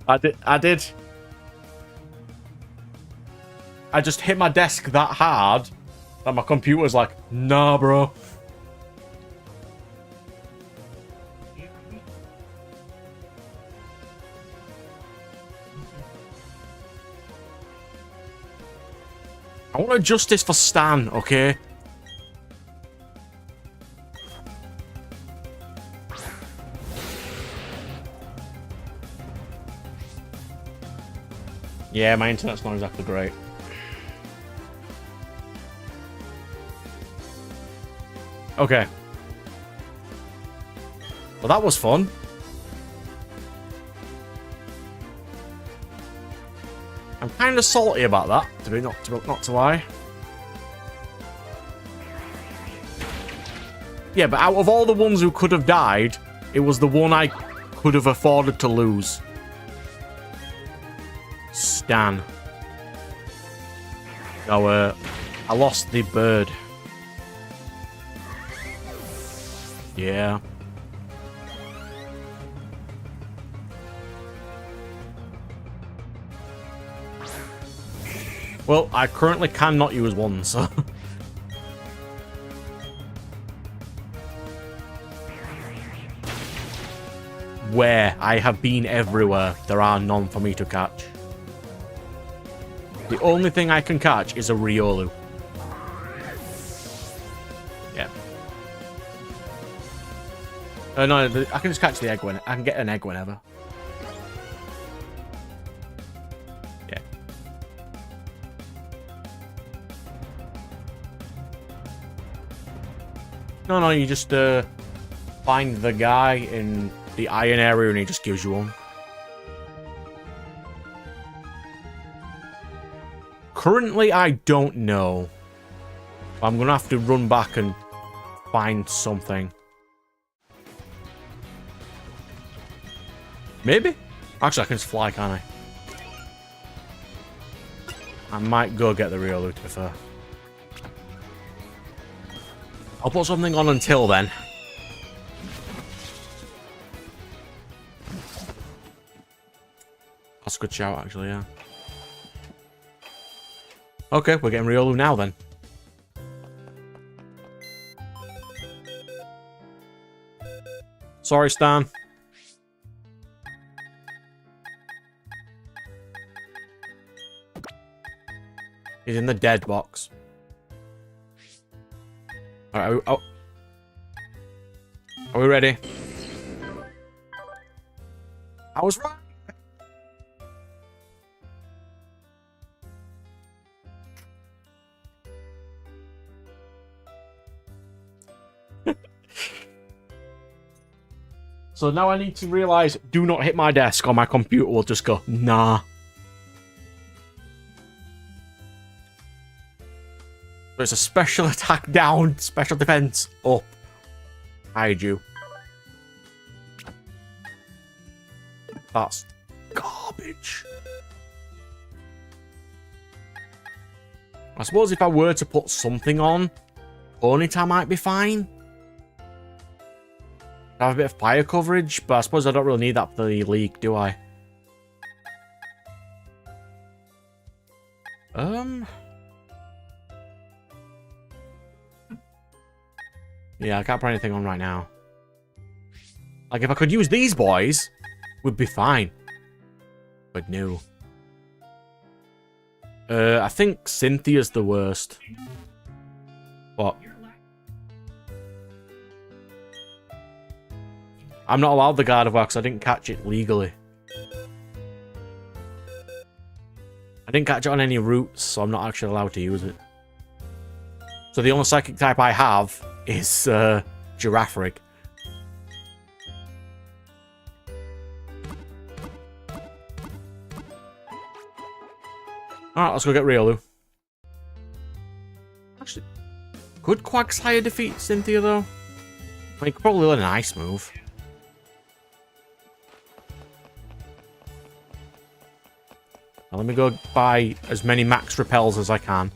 I did. I just hit my desk that hard that my computer was like, nah, bro. I want a justice for Stan, okay? Yeah, my internet's not exactly great. Okay. Well, that was fun. I'm kind of salty about that, to be not to lie. Yeah, but out of all the ones who could have died, it was the one I could have afforded to lose. Stan. Oh, I lost the bird. Yeah. Well, I currently cannot use one, so... Where? I have been everywhere. There are none for me to catch. The only thing I can catch is a Riolu. Yeah. No, I can just catch the egg when I can get an egg whenever. Yeah. No, you just find the guy in the iron area and he just gives you one. Currently, I don't know. I'm gonna have to run back and find something. Maybe? Actually, I can just fly, can't I? I might go get the Riolu, to be fair. I'll put something on until then. That's a good shout, actually, yeah. Okay, we're getting Riolu now, then. Sorry, Stan. He's in the dead box. Alright, are we ready? I was right. So now I need to realize, do not hit my desk or my computer will just go, nah. So it's a special attack down, special defense up. Hide you. That's garbage. I suppose if I were to put something on, Ponyta might be fine. I have a bit of fire coverage, but I suppose I don't really need that for the league, do I? Yeah, I can't put anything on right now. Like, if I could use these boys, we'd be fine. But no. I think Cynthia's the worst. What? I'm not allowed the Gardevoir because I didn't catch it legally. I didn't catch it on any routes, so I'm not actually allowed to use it. So the only psychic type I have is Girafarig. Alright, let's go get Riolu. Actually, could Quagsire defeat Cynthia though? I mean, could probably learn an ice move. Now, let me go buy as many max repels as I can.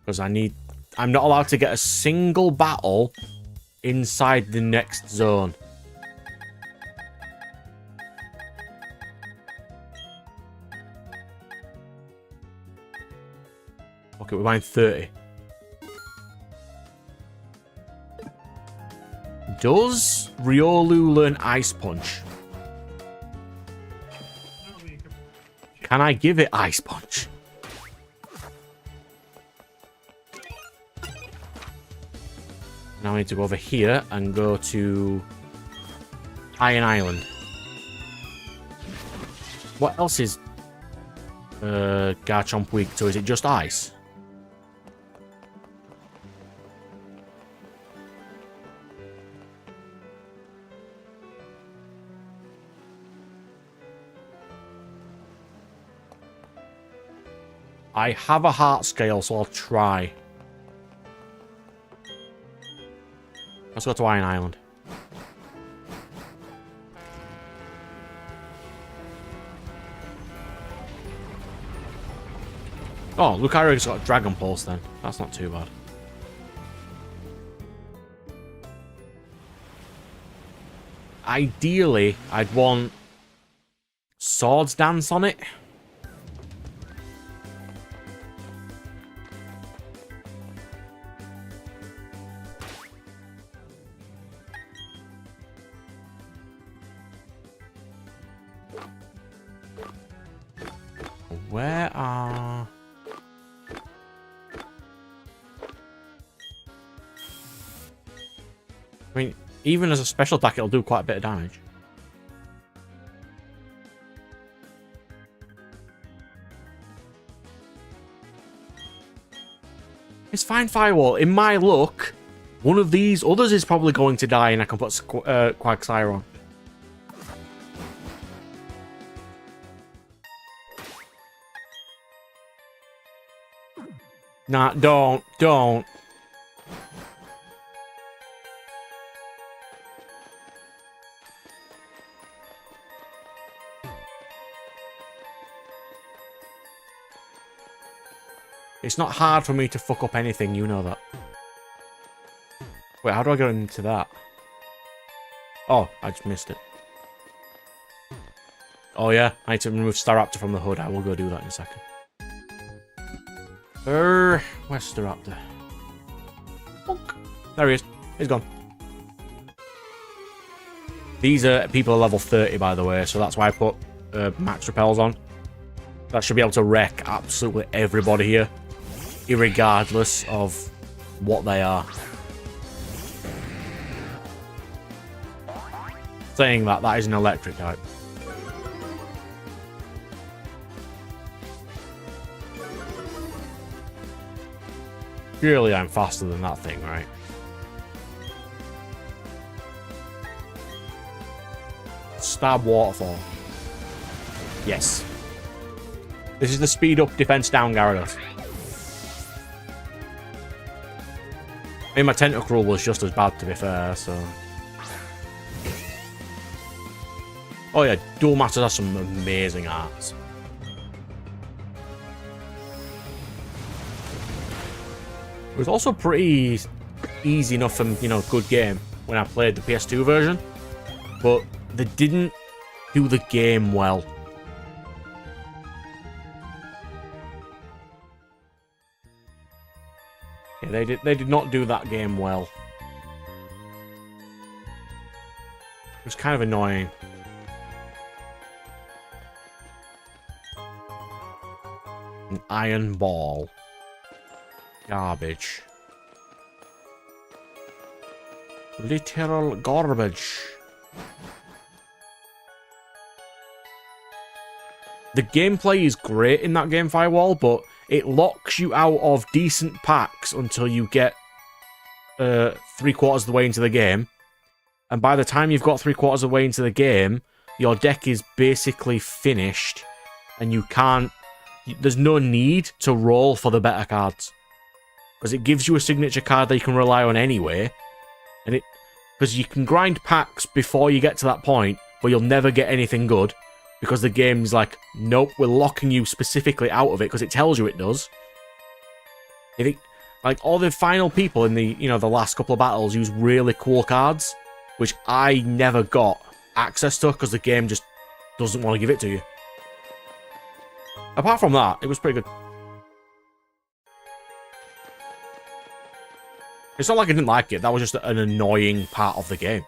Because I'm not allowed to get a single battle inside the next zone. Okay, we're buying 30. Does Riolu learn Ice Punch? Can I give it Ice Punch? Now I need to go over here and go to Iron Island. What else is Garchomp weak to? Is it just ice? I have a heart scale, so I'll try. Let's go to Iron Island. Oh, Lucario's got Dragon Pulse then. That's not too bad. Ideally, I'd want Swords Dance on it. Where are... I mean, even as a special attack, it'll do quite a bit of damage. It's fine, Firewall. In my luck, one of these others is probably going to die, and I can put Quagsire on. Nah, don't. It's not hard for me to fuck up anything, you know that. Wait, how do I get into that? Oh, I just missed it. Oh yeah, I need to remove Staraptor from the hood. I will go do that in a second. Where's Staraptor? Bonk. There he is. He's gone. These are people are level 30, by the way, so that's why I put max repels on. That should be able to wreck absolutely everybody here, irregardless of what they are. Saying that, that is an electric type. Surely I'm faster than that thing, right? Stab Waterfall. Yes. This is the speed up, defense down Gyarados. I mean, my Tentacruel was just as bad, to be fair, so... Oh yeah, Dual Masters has some amazing arts. It was also pretty easy enough and, you know, good game when I played the PS2 version. But they didn't do the game well. Yeah, they did not do that game well. It was kind of annoying. An Iron Ball. Garbage. Literal garbage. The gameplay is great in that game, Firewall, but it locks you out of decent packs until you get 3/4 of the way into the game. And by the time you've got 3/4 of the way into the game, your deck is basically finished, and you can't... There's no need to roll for the better cards. Because it gives you a signature card that you can rely on anyway. And it... Because you can grind packs before you get to that point, but you'll never get anything good. Because the game's like, nope, we're locking you specifically out of it, because it tells you it does. Like, all the final people in the, you know, the last couple of battles use really cool cards, which I never got access to, because the game just doesn't want to give it to you. Apart from that, it was pretty good. It's not like I didn't like it. That was just an annoying part of the game.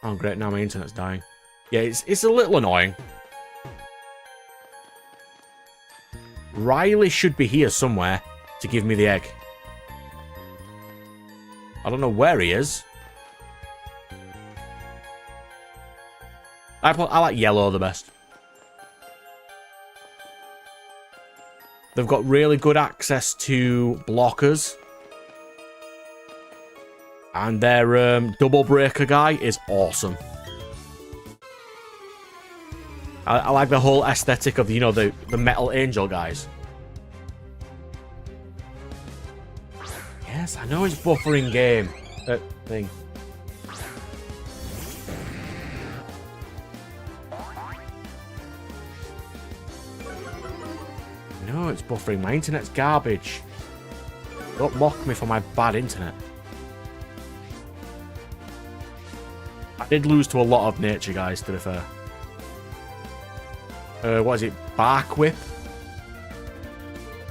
Oh, great. Now my internet's dying. Yeah, it's a little annoying. Riley should be here somewhere to give me the egg. I don't know where he is. I like yellow the best. They've got really good access to blockers. And their double breaker guy is awesome. I like the whole aesthetic of, you know, the metal angel guys. Yes, I know it's buffering game. Thing. No, it's buffering. My internet's garbage. Don't mock me for my bad internet. I did lose to a lot of nature guys, to be fair. What is it? Bark Whip?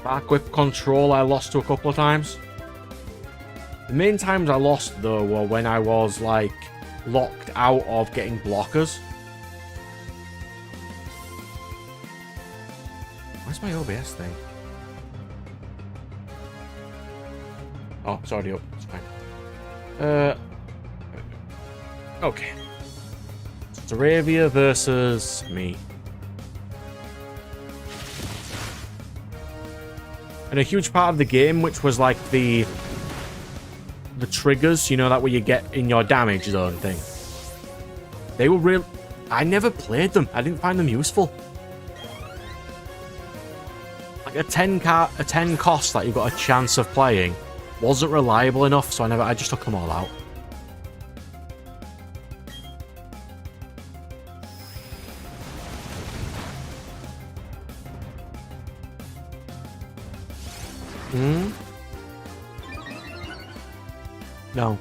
Bark Whip control I lost to a couple of times. The main times I lost, though, were when I was, like, locked out of getting blockers. Where's my OBS thing? Oh, it's already up. It's fine. Okay. Staravia versus me. And a huge part of the game, which was like the triggers, you know, that where you get in your damage zone thing. They were real. I never played them. I didn't find them useful. Like a 10 cost that you got a chance of playing wasn't reliable enough, so I just took them all out. No.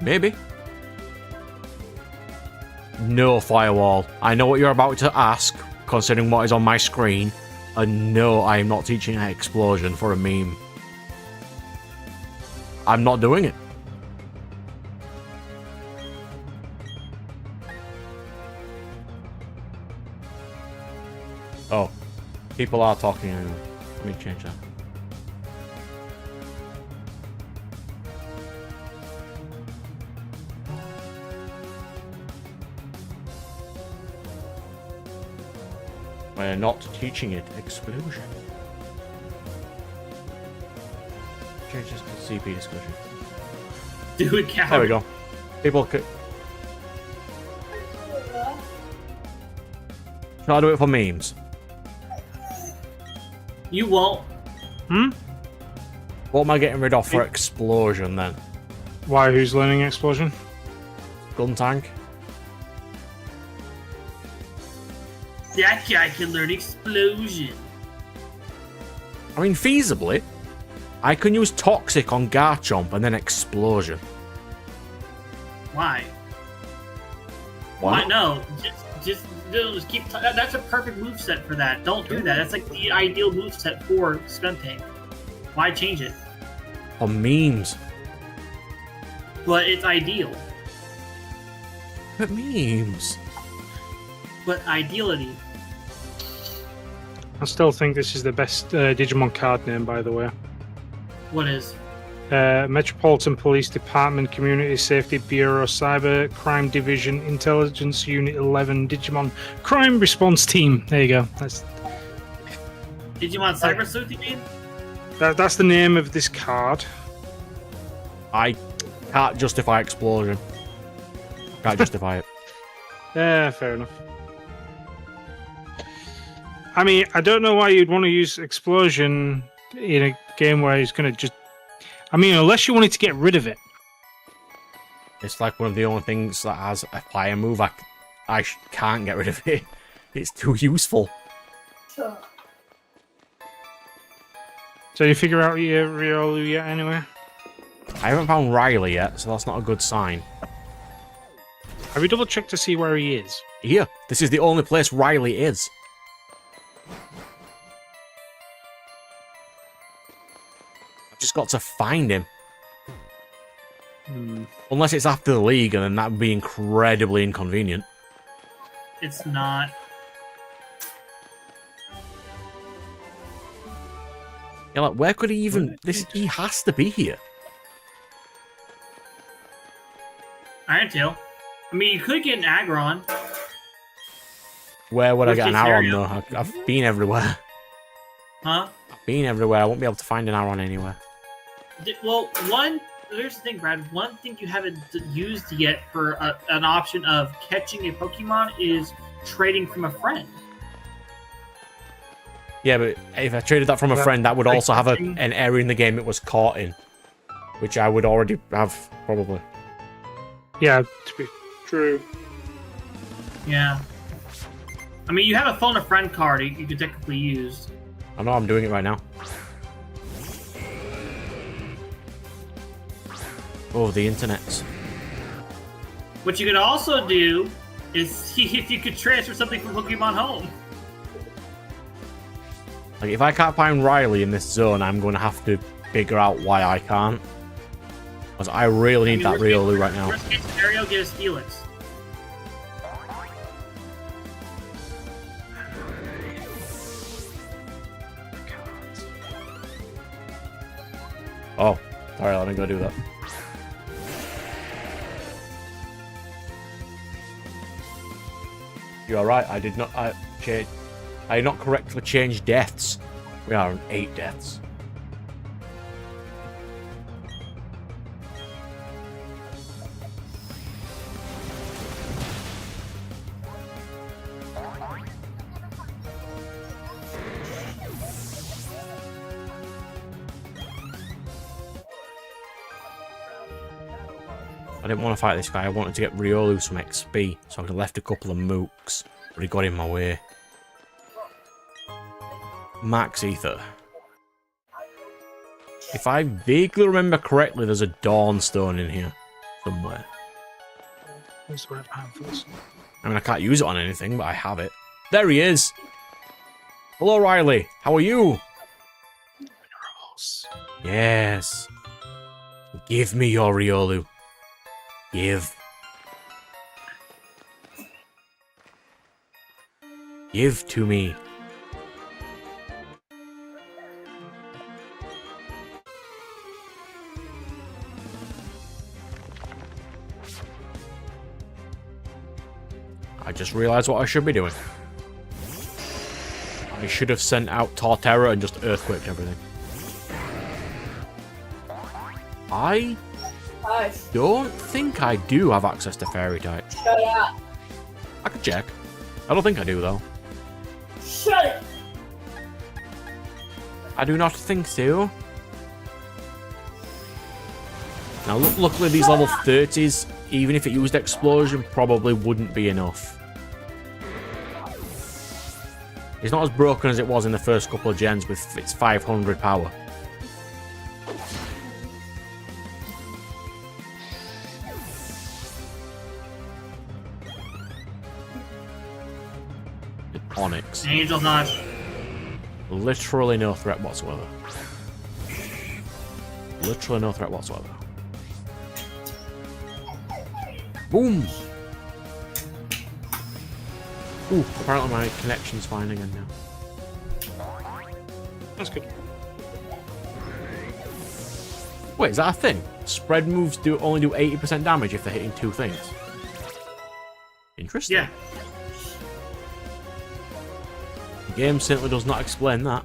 Maybe. No, Firewall. I know what you're about to ask, considering what is on my screen. And no, I am not teaching an explosion for a meme. I'm not doing it. Oh. People are talking anyway. Let me change that. We're not teaching it explosion. Change this to CP discussion. Do it, Cal. There we go. People could. Shall I do it for memes? You won't. What am I getting rid of for explosion then? Why? Who's learning explosion? Gun tank. That guy can learn explosion. I mean, feasibly, I can use toxic on Garchomp and then explosion. Why? Why? No, just keep. That's a perfect moveset for that. Don't do that. That's like the ideal moveset for Skuntank. Why change it? For memes. But it's ideal. But memes. But ideality. I still think this is the best Digimon card name, by the way. What is? Metropolitan Police Department, Community Safety Bureau, Cyber Crime Division, Intelligence Unit 11, Digimon Crime Response Team. There you go. Digimon Cyber Sleuth, you mean? That's the name of this card. I can't justify explosion. Can't justify it. Yeah, fair enough. I mean, I don't know why you'd want to use explosion in a game where it's going to just... I mean, unless you wanted to get rid of it. It's like one of the only things that has a fire move. I can't get rid of it. It's too useful. So you figure out your Riolu yet anyway? I haven't found Riley yet, so that's not a good sign. Have you double checked to see where he is? Here, this is the only place Riley is. I've just got to find him. Unless it's after the league, and then that would be incredibly inconvenient. It's not. Yeah, like, where could he even... He has to be here. Iron Tail. I mean, you could get an Aggron. Where would I get an Worst case Aron, scenario. though? I've been everywhere. Huh? I've been everywhere. I won't be able to find an Aron anywhere. Well, here's the thing, Brad. One thing you haven't used yet for an option of catching a Pokemon is trading from a friend. Yeah, but if I traded that from a friend, that would also have an area in the game it was caught in. Which I would already have, probably. Yeah, to be true. Yeah. I mean, you have a phone a friend card you could technically use. I know, I'm doing it right now. Oh, the internets. What you could also do is see if you could transfer something from Pokemon Home. Like, if I can't find Riley in this zone, I'm going to have to figure out why I can't. Because I really need that Riolu right now. Worst case scenario, get a Steelix. Oh, sorry, let me go do that. You're alright, I did not correctly change deaths. We are on 8 deaths. I didn't want to fight this guy, I wanted to get Riolu some XP, so I could have left a couple of mooks, but he got in my way. Max Ether. If I vaguely remember correctly, there's a Dawnstone in here somewhere. That's the right path. I mean, I can't use it on anything, but I have it. There he is! Hello, Riley. How are you? Minerals. Yes. Give me your Riolu. Give. Give to me. I just realized what I should be doing. I should have sent out Torterra and just earthquaked everything. I don't think I do have access to fairy type. Shut up. I could check. I don't think I do though. Shut it. I do not think so. Now, luckily these level 30s, even if it used explosion, probably wouldn't be enough. It's not as broken as it was in the first couple of gens with its 500 power. Onyx. Angel Notch. Literally no threat whatsoever. Literally no threat whatsoever. Boom! Ooh, apparently my connection's fine again now. That's good. Wait, is that a thing? Spread moves only do 80% damage if they're hitting 2 things. Interesting. Yeah. The game simply does not explain that.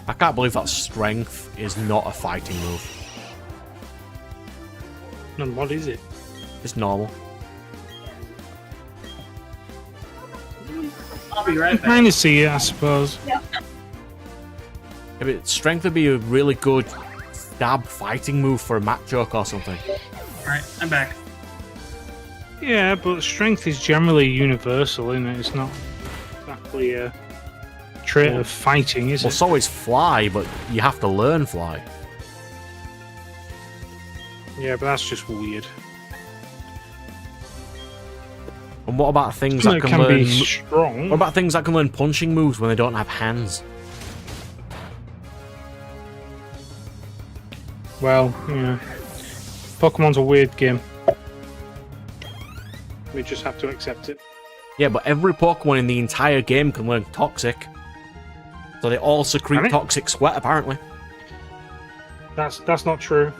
I can't believe that strength is not a fighting move. And what is it? It's normal. I'll be right back. Kind of see it, I suppose. Yeah, but strength would be a really good stab fighting move for a Machoke or something. Alright, I'm back. Yeah, but strength is generally universal, isn't it? It's not exactly a trait of fighting, is Well, it? so is fly, but you have to learn fly. Yeah, but that's just weird. And what about things It that can can learn? be strong. What about things that can learn punching moves when they don't have hands? Well, yeah. Pokemon's a weird game. We just have to accept it. Yeah, but every Pokemon in the entire game can learn Toxic. So they all secrete Can it? toxic sweat, apparently. That's not true.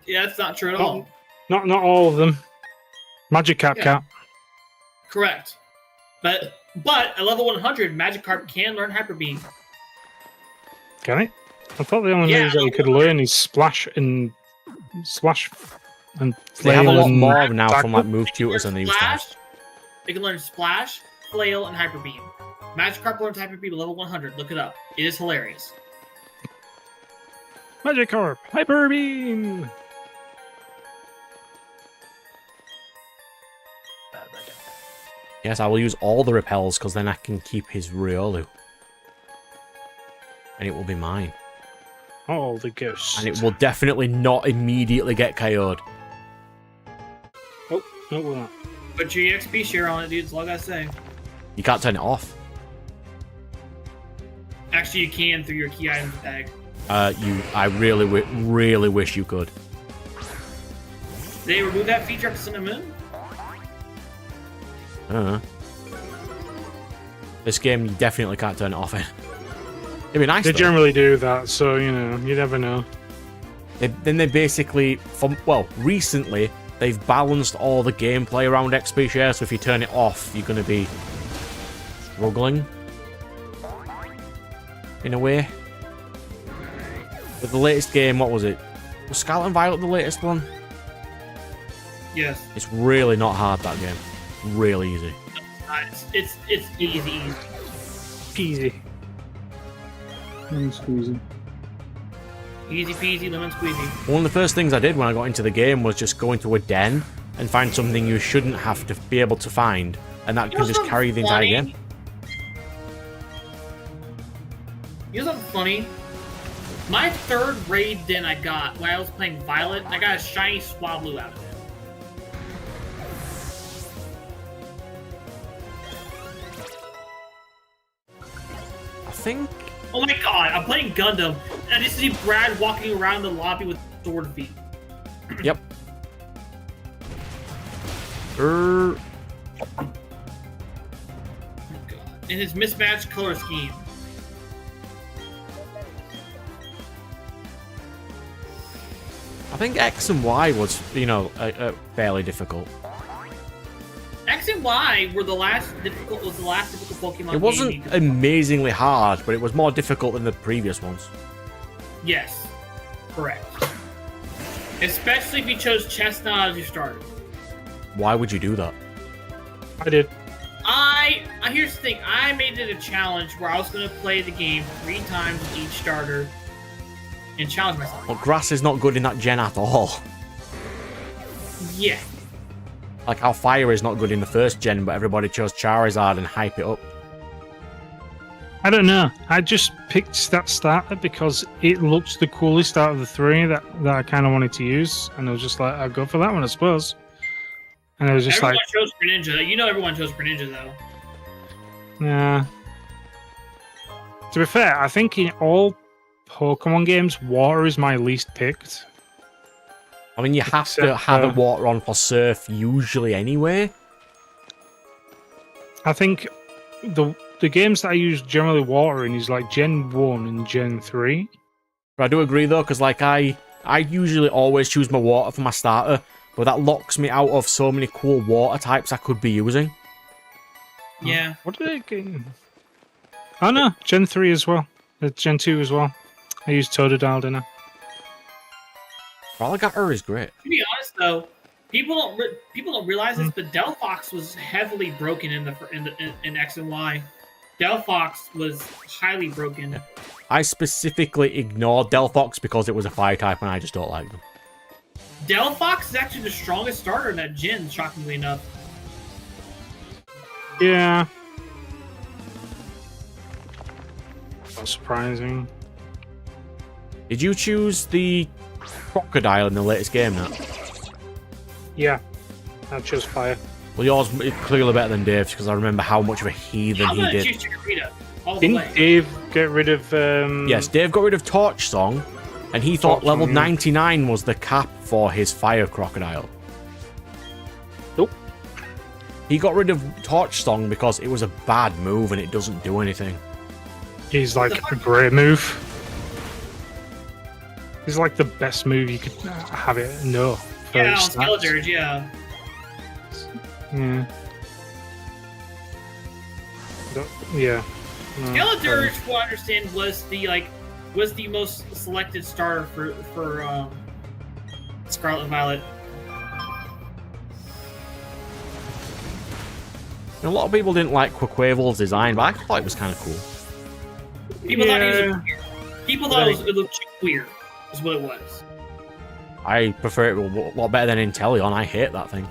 Yeah, that's not true at Oh. all. Not all of them. Magikarp Yeah. can't. Correct. But at level 100, Magikarp can learn Hyper Beam. Can it? I thought the only Yeah. moves that he could learn is Splash and They have a Flail lot and more now from Tackle. like move tutors than they used to have. Splash. They can learn Splash, Flail, and Hyper Beam. Magikarp learns Hyper Beam at level 100. Look it up. It is hilarious. Magikarp, Hyper Beam. Yes, I will use all the repels because then I can keep his Riolu. And it will be mine. Oh, the ghost. And it will definitely not immediately get KO'd. Oh, no, it will not. Put your EXP share on it, dude. That's all I gotta say. You can't turn it off. Actually, you can through your key items tag. I really wish you could. Did they remove that feature after Sun and Moon? I don't know. This game, you definitely can't turn it off in. It'd be nice, They though. generally do that, so, you know, you never know. Then they basically, recently, they've balanced all the gameplay around XP share, so if you turn it off, you're going to be struggling. In a way. With the latest game, what was it? Was Scarlet and Violet the latest one? Yes. It's really not hard, that game. Really easy. It's easy. Easy. Squeezy. Easy peasy, lemon squeezy. One of the first things I did when I got into the game was just go into a den and find something you shouldn't have to be able to find, and that can just carry the entire game. You know something funny? My third raid den I got when I was playing Violet, I got a shiny Swablu out of it. I think... Oh my god, I'm playing Gundam, and I just see Brad walking around the lobby with sword feet. Yep. Oh my god. And his mismatched color scheme. I think X and Y was, fairly difficult. X and Y were the last difficult Pokemon It wasn't game. amazingly hard, but it was more difficult than the previous ones. Yes, correct. Especially if you chose Chestnut as your starter. Why would you do that? I did. Here's the thing. I made it a challenge where I was going to play the game 3 times with each starter and challenge myself. Well, grass is not good in that gen at all. Yeah. Like how fire is not good in the first gen, but everybody chose Charizard and hype it up. I don't know. I just picked that starter because it looks the coolest out of the 3 that I kind of wanted to use. And I was just like, I'll go for that one, I suppose. And I was just Everyone chose Greninja. You know everyone chose Greninja, though. yeah. To be fair, I think in all Pokemon games, water is my least picked. I mean, you have to Except, have a water on for Surf usually anyway. I think the games that I use generally water in is like Gen 1 and Gen 3. But I do agree though, because like I usually always choose my water for my starter, but that locks me out of so many cool water types I could be using. Yeah. What did I get? Oh no, Gen 3 as well. Gen 2 as well. I used Totodile, didn't I? Ralligator is great. To be honest, though, people don't realize this, but Delphox was heavily broken in X and Y. Delphox was highly broken. I specifically ignored Delphox because it was a fire type and I just don't like them. Delphox is actually the strongest starter in that gen, shockingly enough. Yeah. Not surprising. Did you choose the crocodile in the latest game now? Yeah. I chose fire. Well, yours is clearly better than Dave's because I remember how much of a heathen I'm he gonna did. choose Chikorita all the way. Didn't Dave get rid of... Yes, Dave got rid of Torch Song, and he thought Torch level Song, yeah. 99 was the cap for his fire crocodile. Nope. He got rid of Torch Song because it was a bad move and it doesn't do anything. He's like a great move. He's like the best move you could have it know. for Yeah, on stats. Skeletor's, yeah. Yeah. Yeah. No, Skeletor, from what I understand, was the most selected starter for Scarlet and Violet. A lot of people didn't like Quaquavel's design, but I thought it was kind of cool. People thought it was Yeah. weird. People thought it looked weird. Is what it was. I prefer it a lot better than Inteleon. I hate that thing.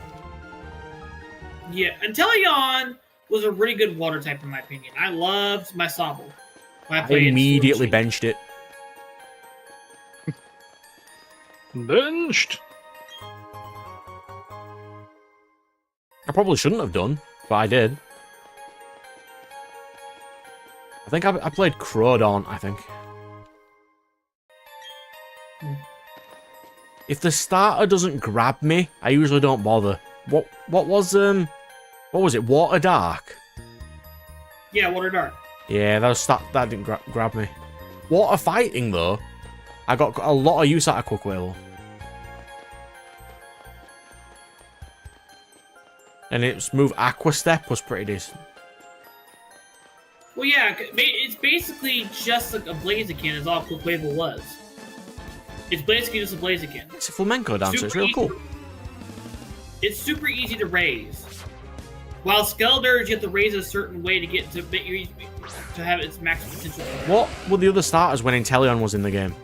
Yeah, Inteleon was a really good water type in my opinion. I loved my Sobble. I immediately benched it. Benched. I probably shouldn't have done, but I did. I think I played Crawdon, I think. If the starter doesn't grab me, I usually don't bother. What was it? Water Dark? Yeah, Water Dark. Yeah, that didn't grab me. Water Fighting though, I got a lot of use out of Quaquavel. And its move Aqua Step was pretty decent. Well, yeah, it's basically just like a Blaziken is all Quaquavel was. It's basically just a Blaziken. It's a flamenco dancer, it's real cool. It's super easy to raise. While Skeletor, you have to raise a certain way to get to have its max potential. What were the other starters when Inteleon was in the game?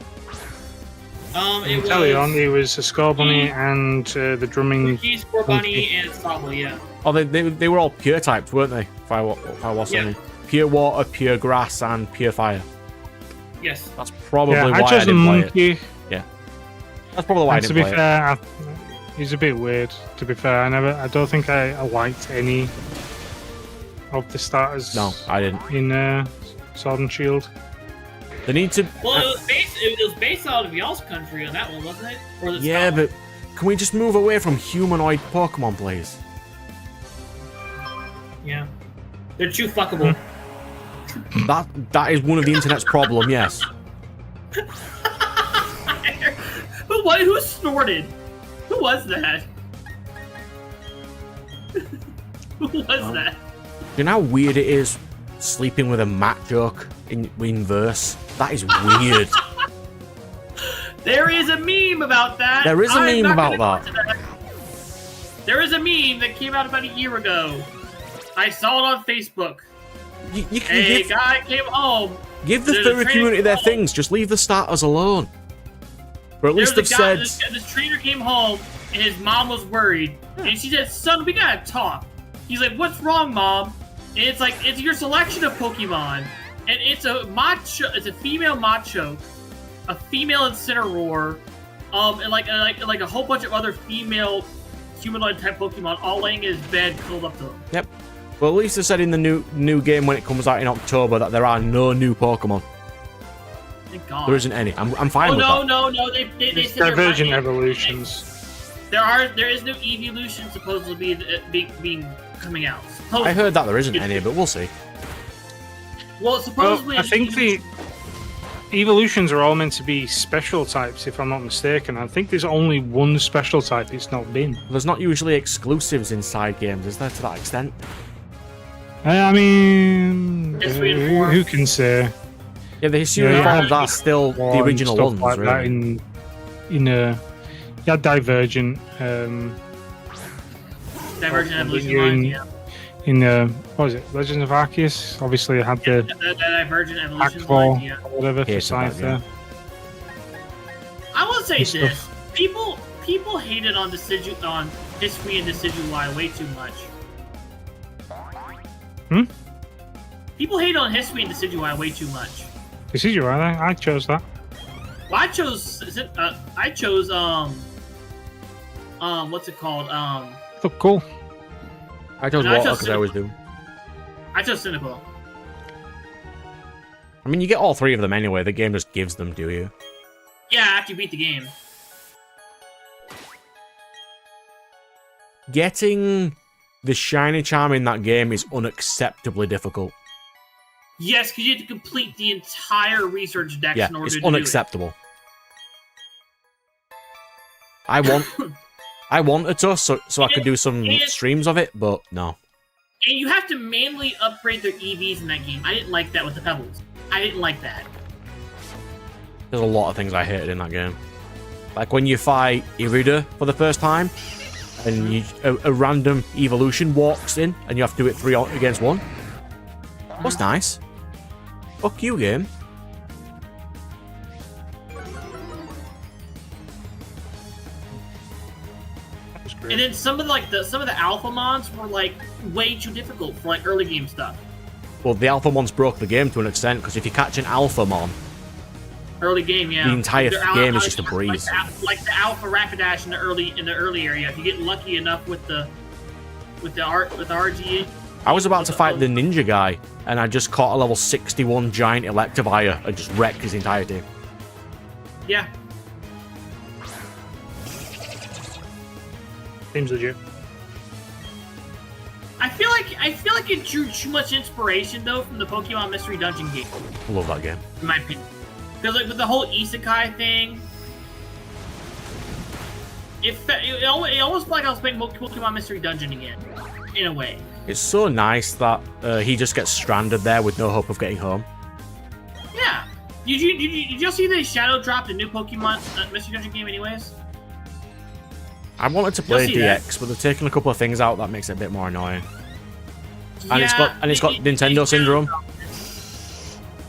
It Inteleon, was he was a Scorbunny and the drumming. Keys, Scorbunny, and Sobble, yeah. Oh, they were all pure types, weren't they? If I was Yeah. something. Pure water, pure grass, and pure fire. Yes. That's probably Yeah, why I I chose a didn't play it. monkey. That's probably why I And to didn't be play it. fair, he's a bit weird. To be fair, I don't think I liked any of the starters. No, I didn't. In Sword and Shield. They need to. Well, it was based out of y'all's country on that one, wasn't it? Or the Yeah, Scotland? but can we just move away from humanoid Pokemon, please? Yeah. They're too fuckable. That is one of the internet's problem. Yes. But what? Who snorted? Who was that? Who was that? You know how weird it is sleeping with a mat joke in verse? That is weird. There is a meme about that. There is a I'm meme not about gonna go into that. There is a meme that came out about a year ago. I saw it on Facebook. You can A guy came home. give the there's a furry trainer community their home. things. Just leave the starters alone. Or at least There's they've a guy, said. this trainer came home and his mom was worried, and she said, "Son, we gotta talk." He's like, "What's wrong, Mom?" And it's like, it's your selection of Pokemon, and it's a Macho, it's a female Macho, a female Incineroar, and like a whole bunch of other female humanoid type Pokemon all laying in his bed, curled up to him. Yep. Well, at least they said in the new game when it comes out in October that there are no new Pokemon. Thank God. There isn't any. I'm fine with that. No. They It's said they're Divergent finding- Evolutions. There is no evolution supposedly being coming out. Supposedly. I heard that there isn't any, but we'll see. Well, Well, supposedly. I think the evolutions are all meant to be special types, if I'm not mistaken. I think there's only one special type it's not been. There's not usually exclusives inside games, is there, to that extent? I mean, It's reinforced. who can say? Yeah, the Hisuian Yeah, forms are still the And original stuff ones, like that really. you had Divergent. Divergent evolution you're lines, in- yeah. In what was it, Legends of Arceus? Obviously, I had the The Divergent evolution Aqua lines, yeah. or whatever for Hated that Cypher. game. I will say And this: stuff. people people hated on History and Decidueye way too much. People hate on History and Decidueye way too much. Decidueye, I chose that. Well, I chose what's it called? Look cool. I chose No, I water chose because I always do. I chose Cynical. I mean, you get all three of them anyway. The game just gives them to you. Yeah, after you beat the game. Getting the shiny charm in that game is unacceptably difficult. Yes, because you have to complete the entire research dex Yeah, in order it's to unacceptable. I wanted to, so I could do some streams of it, but no. And you have to manually upgrade their EVs in that game. I didn't like that with the pebbles. I didn't like that. There's a lot of things I hated in that game. Like when you fight Irida for the first time, and a random evolution walks in, and you have to do it 3 against 1. That's nice. Fuck you, game. And then some of the alpha mons were like way too difficult for like early game stuff. Well, the Alpha Mons broke the game to an extent, because if you catch an Alpha Mon, Early game, yeah. the entire They're game is just a breeze. Like the Alpha Rapidash in the early area. If you get lucky enough with the RG. I was about to fight the ninja guy, and I just caught a level 61 giant Electivire and just wrecked his entire team. Yeah. Seems legit. I feel like it drew too much inspiration though from the Pokemon Mystery Dungeon game, I love that game. in my opinion. Because like with the whole Isekai thing, it almost felt like I was playing Pokemon Mystery Dungeon again, in a way. It's so nice that he just gets stranded there with no hope of getting home. Yeah. Did you see they shadow dropped a new Pokemon Mystery Dungeon game anyways? I wanted to play You'll see that. DX, but they've taken a couple of things out that makes it a bit more annoying. And Yeah, it's got Nintendo syndrome,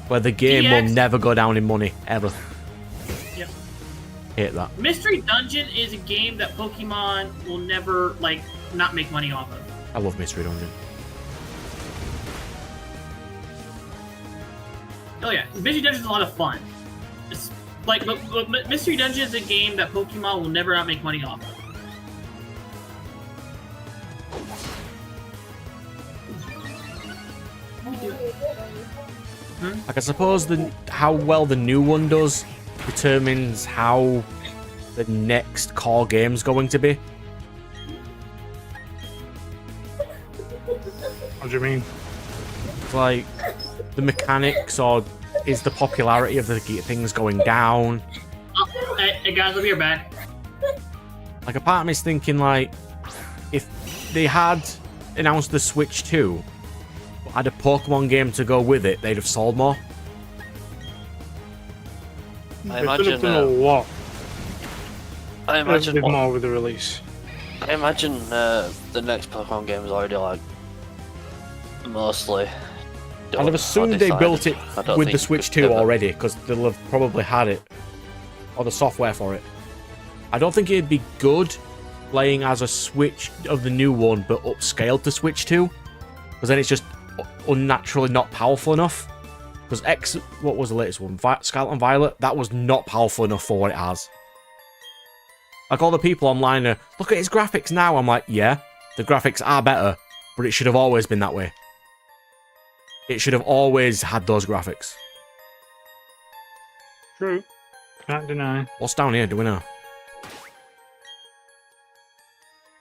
where the game will DX never go down in money ever. Yep. Hate that. Mystery Dungeon is a game that Pokemon will never like not make money off of. I love Mystery Dungeon. Oh yeah, Mystery Dungeon is a lot of fun. It's like, but Mystery Dungeon is a game that Pokemon will never not make money off of. Like, I suppose how well the new one does determines how the next core game's going to be. What do you mean? Like, the mechanics, or is the popularity of the things going down? Oh, hey guys, I'll be right back. Like, a part of me's thinking, like, if they had announced the Switch 2, but had a Pokemon game to go with it, they'd have sold more. I They could have done a imagine. lot. I imagine. Did more with the release. I imagine the next Pokemon game is already like mostly. I'd have assumed they built it with the Switch 2 already. already, because they'll have probably had it, or the software for it. I don't think it'd be good playing as a Switch of the new one, but upscaled to Switch 2, because then it's just unnaturally not powerful enough. Because what was the latest one? Scarlet and Violet? That was not powerful enough for what it has. Like, all the people online are, look at its graphics now. I'm like, yeah, the graphics are better, but it should have always been that way. It should have always had those graphics. True. Can't deny. What's down here? Do we know?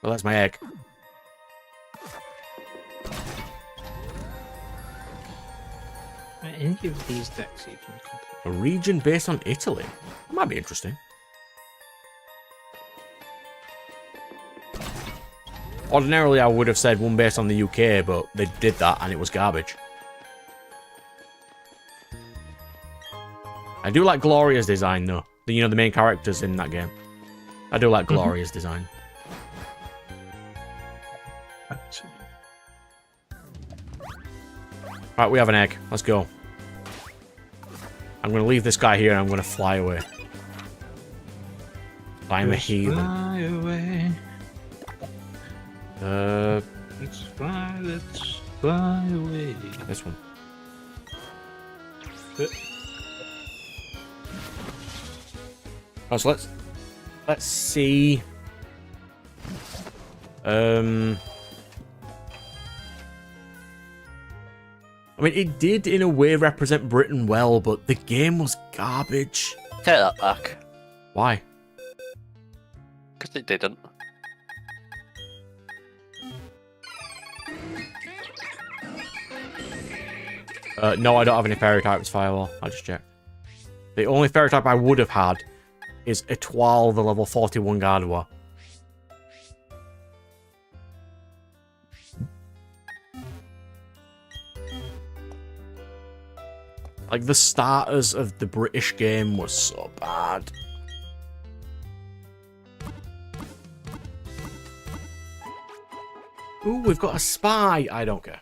Well, that's my egg. Any of these decks you can complete. A region based on Italy. That might be interesting. Ordinarily, I would have said one based on the UK, but they did that and it was garbage. I do like Gloria's design, though. You know, the main characters in that game. I do like Gloria's design. Right, we have an egg. Let's go. I'm going to leave this guy here and I'm going to fly away. Find the Just healing. fly away. Uh, Let's fly away. this one. Oh, so let's see. I mean, it did in a way represent Britain well, but the game was garbage. Take that back. Why? Because it didn't. No, I don't have any fairy types, Firewall. I just checked. The only fairy type I would have had is Etoile, the level 41 Gardevoir. Like, the starters of the British game was so bad. Ooh, we've got a spy. I don't care.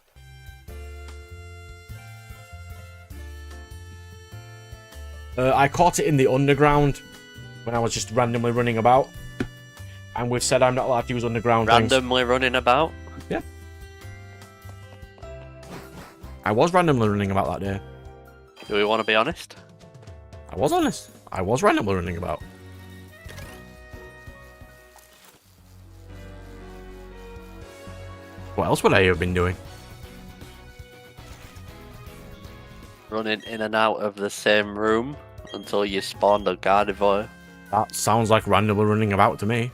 I caught it in the underground when I was just randomly running about. And we've said I'm not allowed to use underground things. Randomly running about? Yeah. I was randomly running about that day. Do we want to be honest? I was honest. I was randomly running about. What else would I have been doing? Running in and out of the same room until you spawned a Gardevoir. That sounds like randomly running about to me.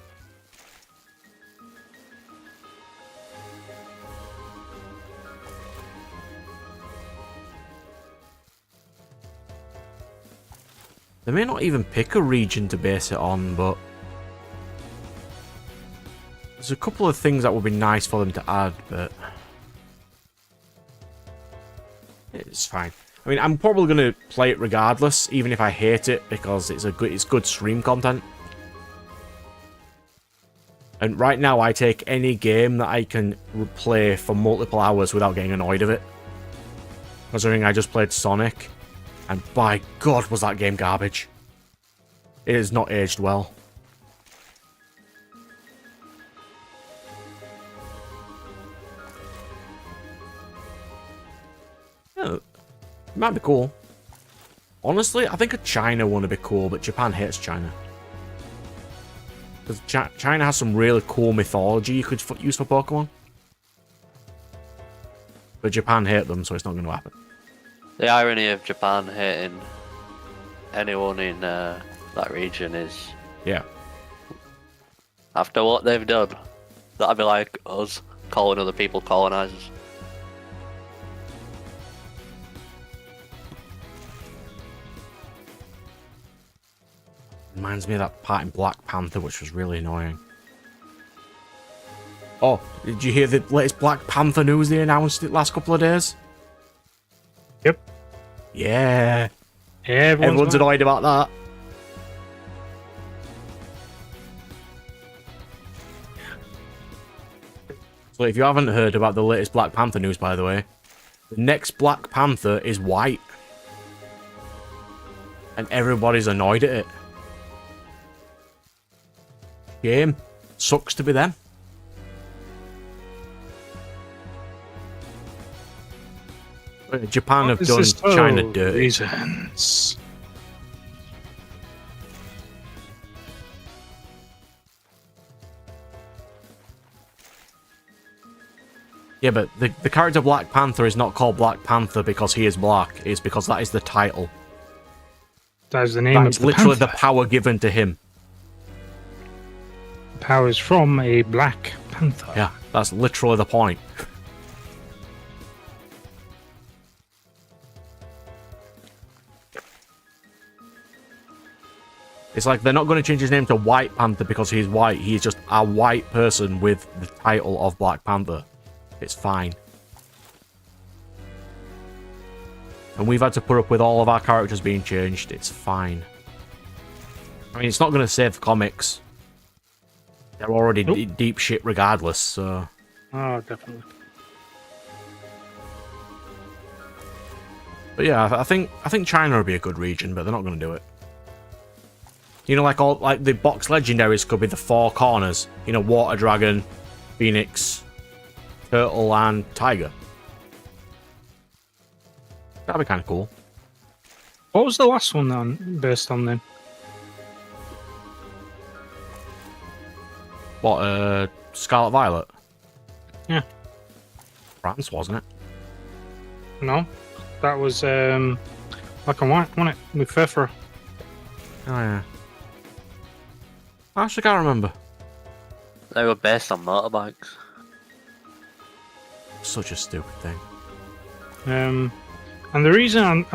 They may not even pick a region to base it on, but there's a couple of things that would be nice for them to add, but it's fine. I mean, I'm probably going to play it regardless, even if I hate it, because it's good stream content. And right now, I take any game that I can play for multiple hours without getting annoyed of it. Considering I just played Sonic, and by God, was that game garbage. It has not aged well. Yeah, it might be cool. Honestly, I think a China one would be cool, but Japan hates China. Because China has some really cool mythology you could use for Pokemon. But Japan hate them, so it's not going to happen. The irony of Japan hating anyone in that region is, Yeah. after what they've done, that'd be like us calling other people colonizers. Reminds me of that part in Black Panther, which was really annoying. Oh, did you hear the latest Black Panther news they announced it last couple of days? Yep. Yeah. Everyone's annoyed about that. So if you haven't heard about the latest Black Panther news, by the way, the next Black Panther is white. And everybody's annoyed at it. Game. Sucks to be them. Japan have done China dirty. Reasons. Yeah, but the character Black Panther is not called Black Panther because he is black. It's because that is the title. That is the name That of is the literally the panther. power given to him. Powers from a black panther. Yeah, that's literally the point. It's like they're not going to change his name to White Panther because he's white. He's just a white person with the title of Black Panther. It's fine. And we've had to put up with all of our characters being changed. It's fine. I mean, it's not going to save the comics. They're already deep shit regardless, so... Oh, definitely. But yeah, I think China would be a good region, but they're not going to do it. You know, like the box legendaries could be the 4 corners. You know, water dragon, phoenix, turtle, and tiger. That'd be kind of cool. What was the last one then, based on then? What, Scarlet Violet? Yeah. France, wasn't it? No, that was black and white, wasn't it? With Fefra. Oh, yeah. I actually can't remember. They were based on motorbikes. Such a stupid thing. And the reason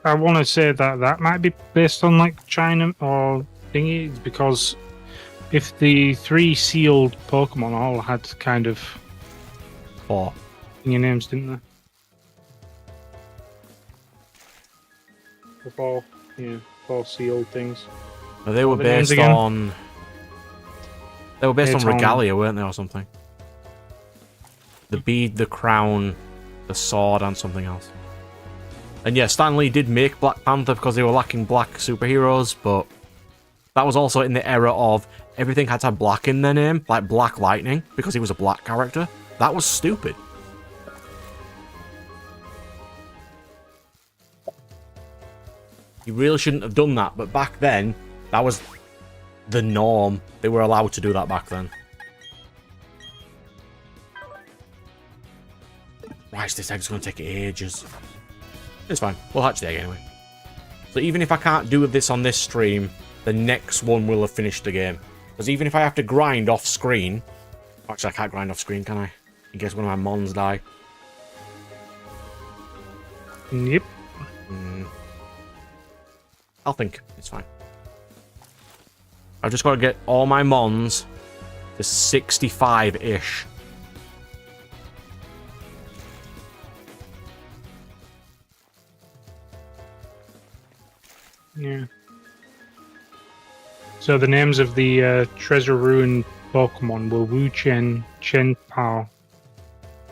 I want to say that might be based on like China or thingy is because if the 3 sealed Pokemon all had kind of 4. thingy names, didn't they? The 4 sealed things. No, they were the names based again? on. They were based on Daytona. regalia, weren't they, or something? The bead, the crown, the sword, and something else. And yeah, Stan Lee did make Black Panther because they were lacking black superheroes, but that was also in the era of everything had to have black in their name, like Black Lightning, because he was a black character. That was stupid. You really shouldn't have done that, but back then, that was the norm. They were allowed to do that back then. Why is this egg's going to take ages? It's fine. We'll hatch the egg anyway. So even if I can't do this on this stream, the next one will have finished the game. Because even if I have to grind off screen... Actually, I can't grind off screen, can I? In case one of my mons die. Yep. I'll think. It's fine. I've just got to get all my mons to 65-ish. Yeah. So the names of the Treasure Ruin Pokemon were Wu Chen, Chen Pao,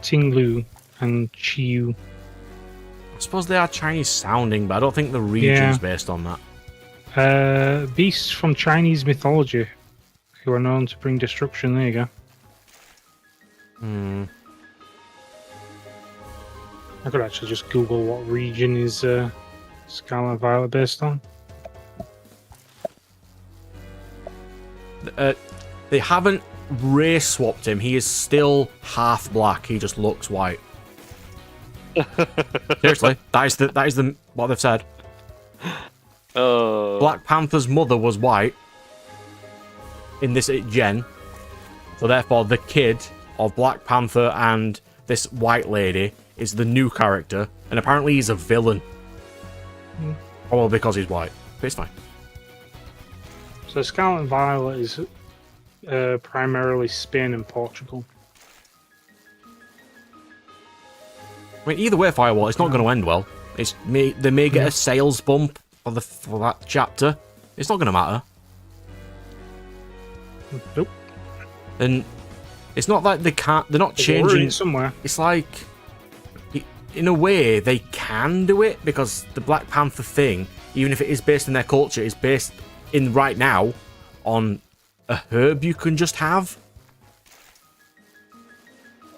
Tinglu, and Chiyu. I suppose they are Chinese sounding, but I don't think the region's based on that. Beasts from Chinese mythology, who are known to bring destruction. There you go. I could actually just Google what region is Scarlet Violet based on. They haven't race swapped him. He is still half black. He just looks white. Seriously, that is the what they've said. Black Panther's mother was white in this gen, so therefore the kid of Black Panther and this white lady is the new character, and apparently he's a villain. Probably because he's white, but it's fine. So Scarlet Violet is primarily Spain and Portugal. I mean, either way, Firewall, it's not going to end well. They may get a sales bump for that chapter. It's not going to matter. Nope. And it's not like they can't. They're not changing it somewhere. It's like, in a way, they can do it because the Black Panther thing, even if it is based in their culture, is based in right now on a herb you can just have.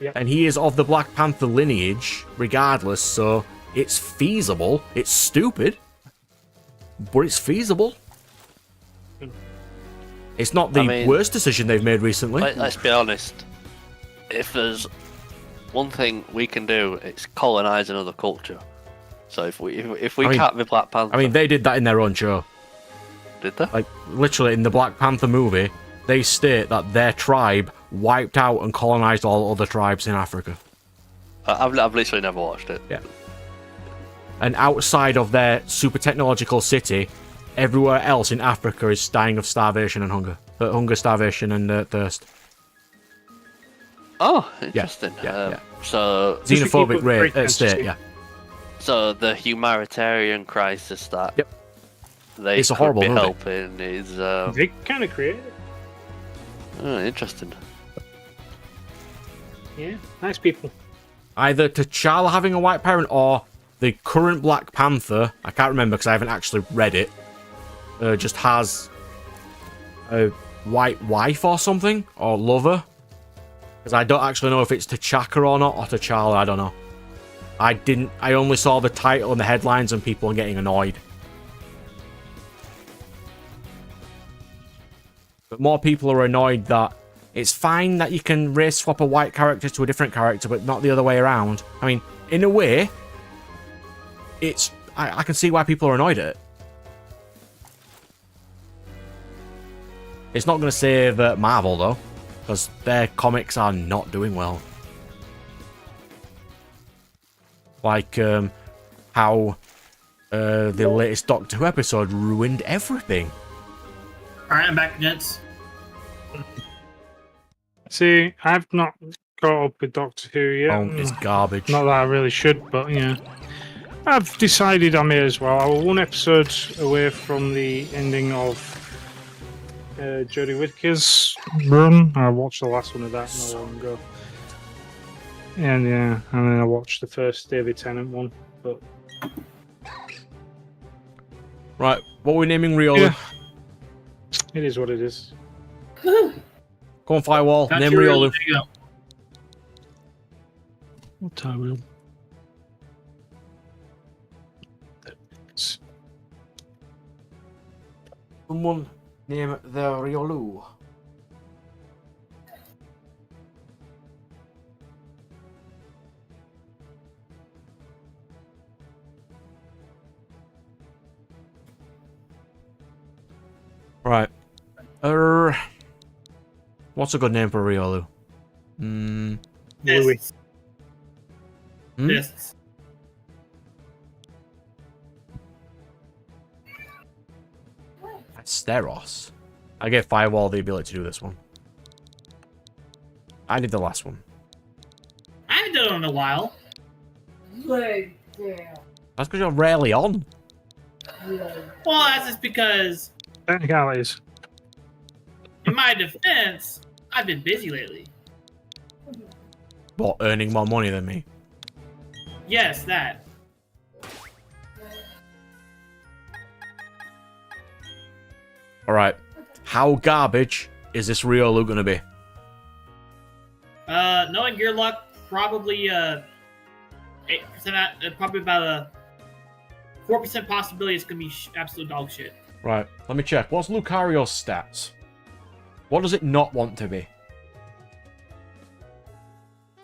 Yep. And he is of the Black Panther lineage, regardless, so it's feasible. It's stupid, but it's feasible. It's not the worst decision they've made recently. Let's be honest. If there's one thing we can do, it's colonize another culture. So if we can't be Black Panther, I mean, they did that in their own show. Did they? Like, literally, in the Black Panther movie, they state that their tribe wiped out and colonized all other tribes in Africa. I've literally never watched it. Yeah. And outside of their super technological city, everywhere else in Africa is dying of starvation and hunger. Hunger, starvation, and thirst. Oh, interesting. Yeah. So xenophobic state, yeah. So the humanitarian crisis that It's a horrible movie. helping is They kind of created it. oh, interesting. Yeah, nice people. Either T'Challa having a white parent or the current Black Panther, I can't remember because I haven't actually read it, just has a white wife or something, or lover. Because I don't actually know if it's T'Chaka or not, or T'Challa, I don't know. I only saw the title and the headlines and people are getting annoyed. But more people are annoyed that it's fine that you can race swap a white character to a different character, but not the other way around. I mean, in a way, I can see why people are annoyed at it. It's not going to save Marvel, though, because their comics are not doing well. Like how the latest Doctor Who episode ruined everything. Alright, I'm back, gents. See, I've not caught up with Doctor Who yet. Oh, it's garbage. Not that I really should, but yeah. I've decided I may as well. I was one episode away from the ending of Jodie Whittaker's run. I watched the last one of that not long ago. And yeah, and then I watched the first David Tennant one. But Right, what are we naming Riolu? yeah, it is what it is. Go on, Firewall. Got Name your Riolu. There you go. What I will. Someone name the Riolu. Right. What's a good name for Riolu? Louis. Fists. Hmm? Fists. Steros. I gave Firewall the ability to do this one. I did the last one. I haven't done it in a while. Leg down. That's because you're rarely on. Leg. Well, that's just because, Technicalities. in my defense, I've been busy lately. What, earning more money than me? Yes, that. Alright. How garbage is this Riolu gonna be? Knowing your luck, probably 8%, probably about a 4% possibility it's gonna be absolute dog shit. Right, let me check. What's Lucario's stats? What does it not want to be?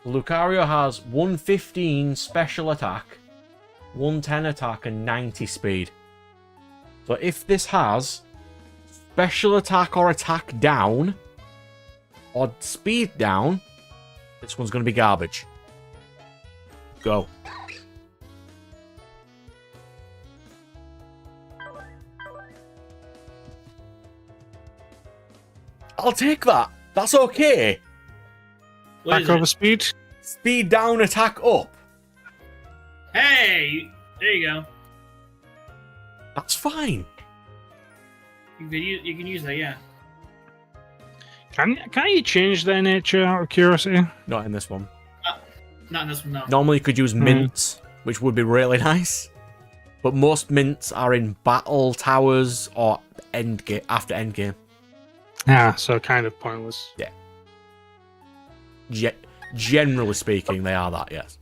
Lucario has 115 special attack, 110 attack, and 90 speed. So if this has special attack or attack down, or speed down, this one's going to be garbage. Go. I'll take that. That's okay. What is Back over it? speed. Speed down, attack up. Hey, there you go. That's fine. You can use that, yeah. Can you change their nature out of curiosity? Not in this one. Not in this one, no. Normally you could use mints, which would be really nice. But most mints are in battle towers or endgame after endgame. Yeah, so kind of pointless. Generally speaking, they are that, yes.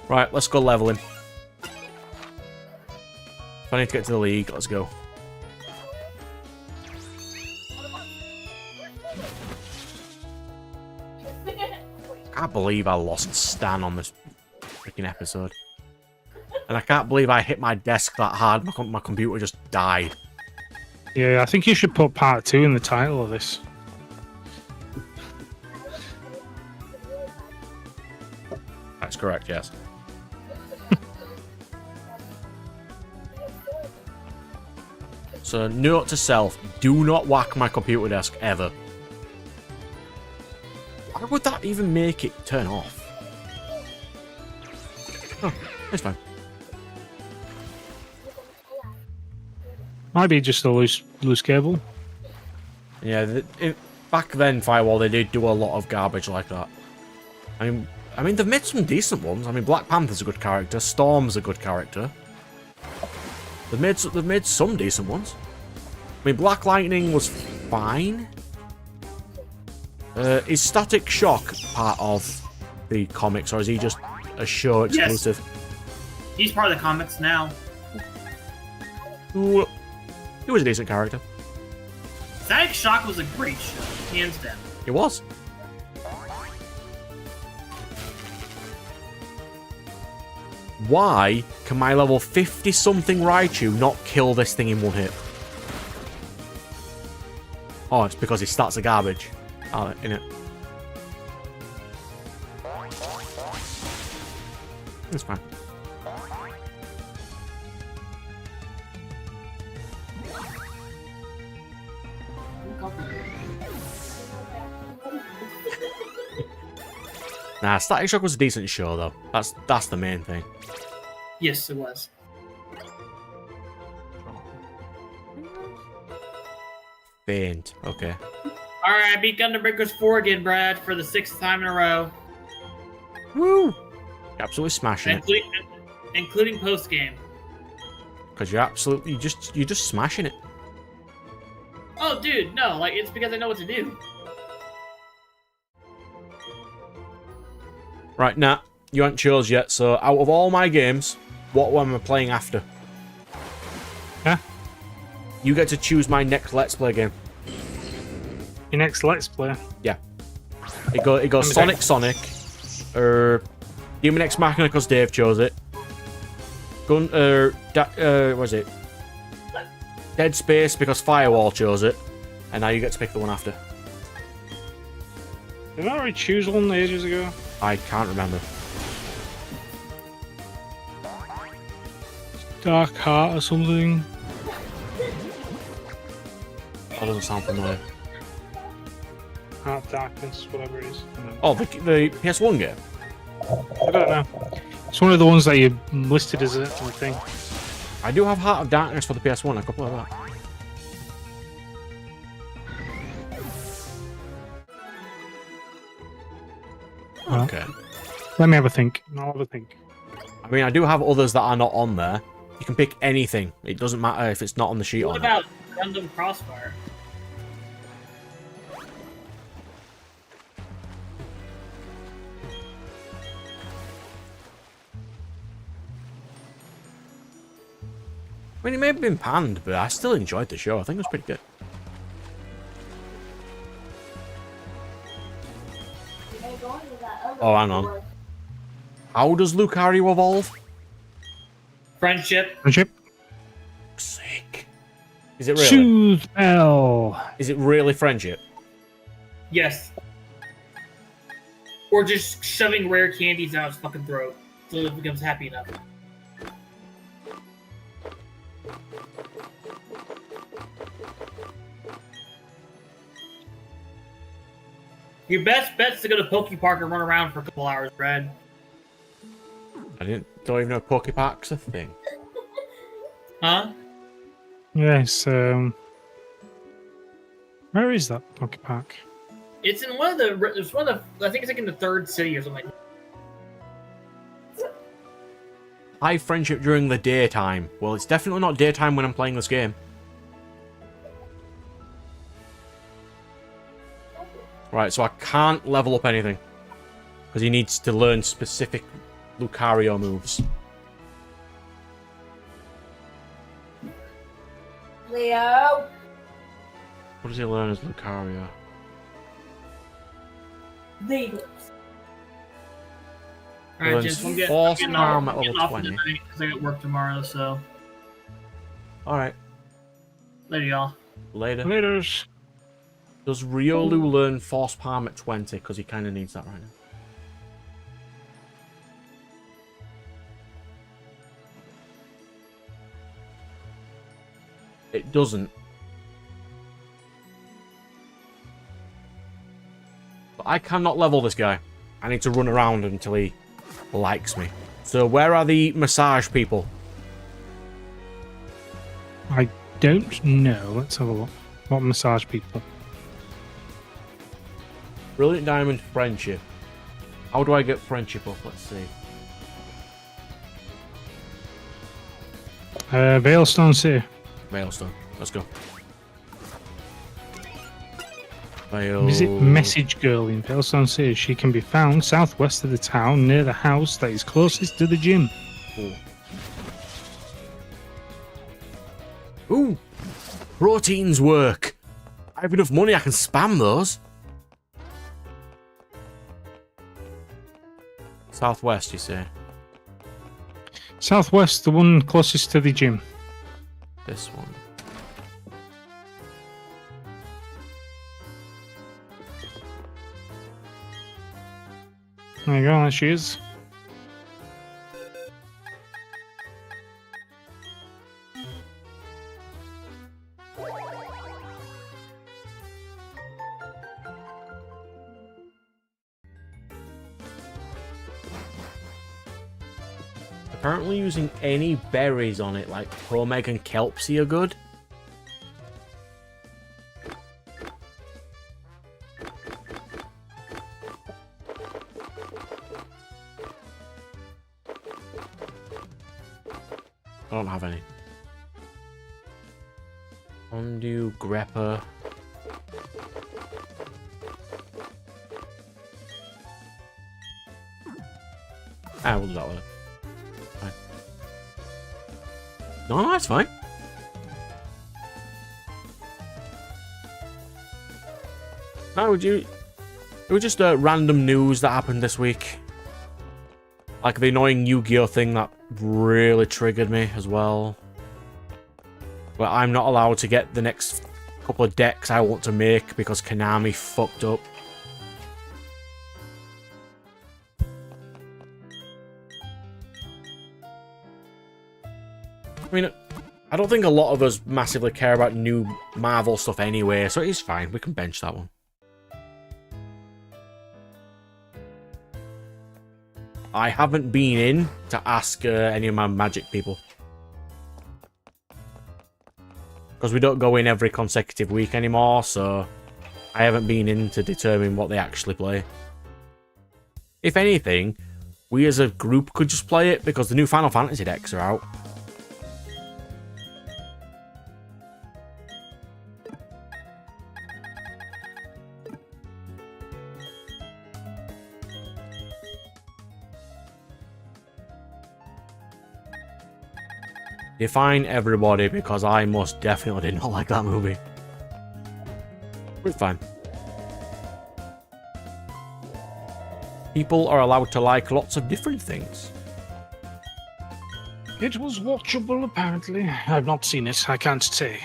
Right, let's go leveling. If I need to get to the league, let's go. I can't believe I lost Stan on this freaking episode. And I can't believe I hit my desk that hard, my computer just died. Yeah, I think you should put part 2 in the title of this. That's correct, yes. So, note to self, do not whack my computer desk ever. Why would that even make it turn off? Oh, it's fine. Might be just a loose cable. Yeah, back then, Firewall, they did do a lot of garbage like that. I mean, they've made some decent ones. I mean, Black Panther's a good character. Storm's a good character. They've made some decent ones. I mean, Black Lightning was fine. Is Static Shock part of the comics, or is he just a show exclusive? Yes. He's part of the comics now. Ooh, he was a decent character. Static Shock was a great show, hands down. It was. Why can my level 50-something Raichu not kill this thing in one hit? Oh, it's because his stats are garbage. Oh, innit? It's fine. Nah, Static Shock was a decent show, though. That's the main thing. Yes, it was. Faint. Okay. Alright, I beat Gundam Breakers 4 again, Brad, for the 6th time in a row. Woo! You're absolutely smashing it. Including post-game. Because you're absolutely you're just smashing it. Oh, dude, no, like, it's because I know what to do. Right, nah, you haven't chose yet, so out of all my games, what one am I playing after? Yeah. You get to choose my next Let's Play game. Your next Let's Play. Yeah. It goes Sonic, Human X Machina because Dave chose it. What was it? Dead Space because Firewall chose it. And now you get to pick the one after. Did I already choose one ages ago? I can't remember. Dark Heart or something? That doesn't sound familiar. Heart of Darkness, whatever it is. Oh, the PS1 game? I don't know. It's one of the ones that you listed as a thing. I do have Heart of Darkness for the PS1, a couple of that. Okay. Let me have a think. I'll have a think. I mean, I do have others that are not on there. You can pick anything. It doesn't matter if it's not on the sheet What or not. about Gundam Crossfire? I mean, it may have been panned, but I still enjoyed the show. I think it was pretty good. Oh, hang on. How does Lucario evolve? Friendship. Friendship? Sick. Is it really? Soothe L. Is it really friendship? Yes. Or just shoving rare candies out his fucking throat so it becomes happy enough. Your best bet's to go to Poke Park and run around for a couple hours, Brad. Don't even know Pokepark's a thing. Huh? Yes, where is that Poké Park? It's in one of the. It's one of the. I think it's like in the 3rd city or something. High friendship during the daytime. Well, it's definitely not daytime when I'm playing this game. Right, so I can't level up anything. Because he needs to learn specific Lucario moves. Leo. What does he learn as Lucario? Legals. Alright, Learns gents, I'm getting Force off, Palm at I'm getting level off 20. tonight because I got work tomorrow, so. Alright, Later, y'all. later. Laters. Does Riolu learn Force Palm at 20? Because he kind of needs that right now. It doesn't. But I cannot level this guy. I need to run around until he likes me. So where are the massage people? I don't know. Let's have a look. What massage people? Brilliant Diamond Friendship. How do I get Friendship up? Let's see. Veilstone City. Mailstone. Let's go. Visit Message Girl in Palestone City. She can be found southwest of the town, near the house that is closest to the gym. Ooh, proteins work. I have enough money, I can spam those. Southwest, you say? Southwest, the one closest to the gym. This one. There you go, there she is. Apparently using any berries on it, like Pomeg and Kelpsy, are good. I don't have any. Fondue, grepper. We'll do that with it. Fine. No, that's fine. No, it was just random news that happened this week. Like the annoying Yu-Gi-Oh thing that really triggered me as well. But I'm not allowed to get the next couple of decks I want to make because Konami fucked up. I mean, I don't think a lot of us massively care about new Marvel stuff anyway, so it's fine. We can bench that one. I haven't been in to ask any of my Magic people. Because we don't go in every consecutive week anymore, so I haven't been in to determine what they actually play. If anything, we as a group could just play it because the new Final Fantasy decks are out. Define everybody because I most definitely did not like that movie. It's fine. People are allowed to like lots of different things. It was watchable, apparently. I've not seen it. I can't say.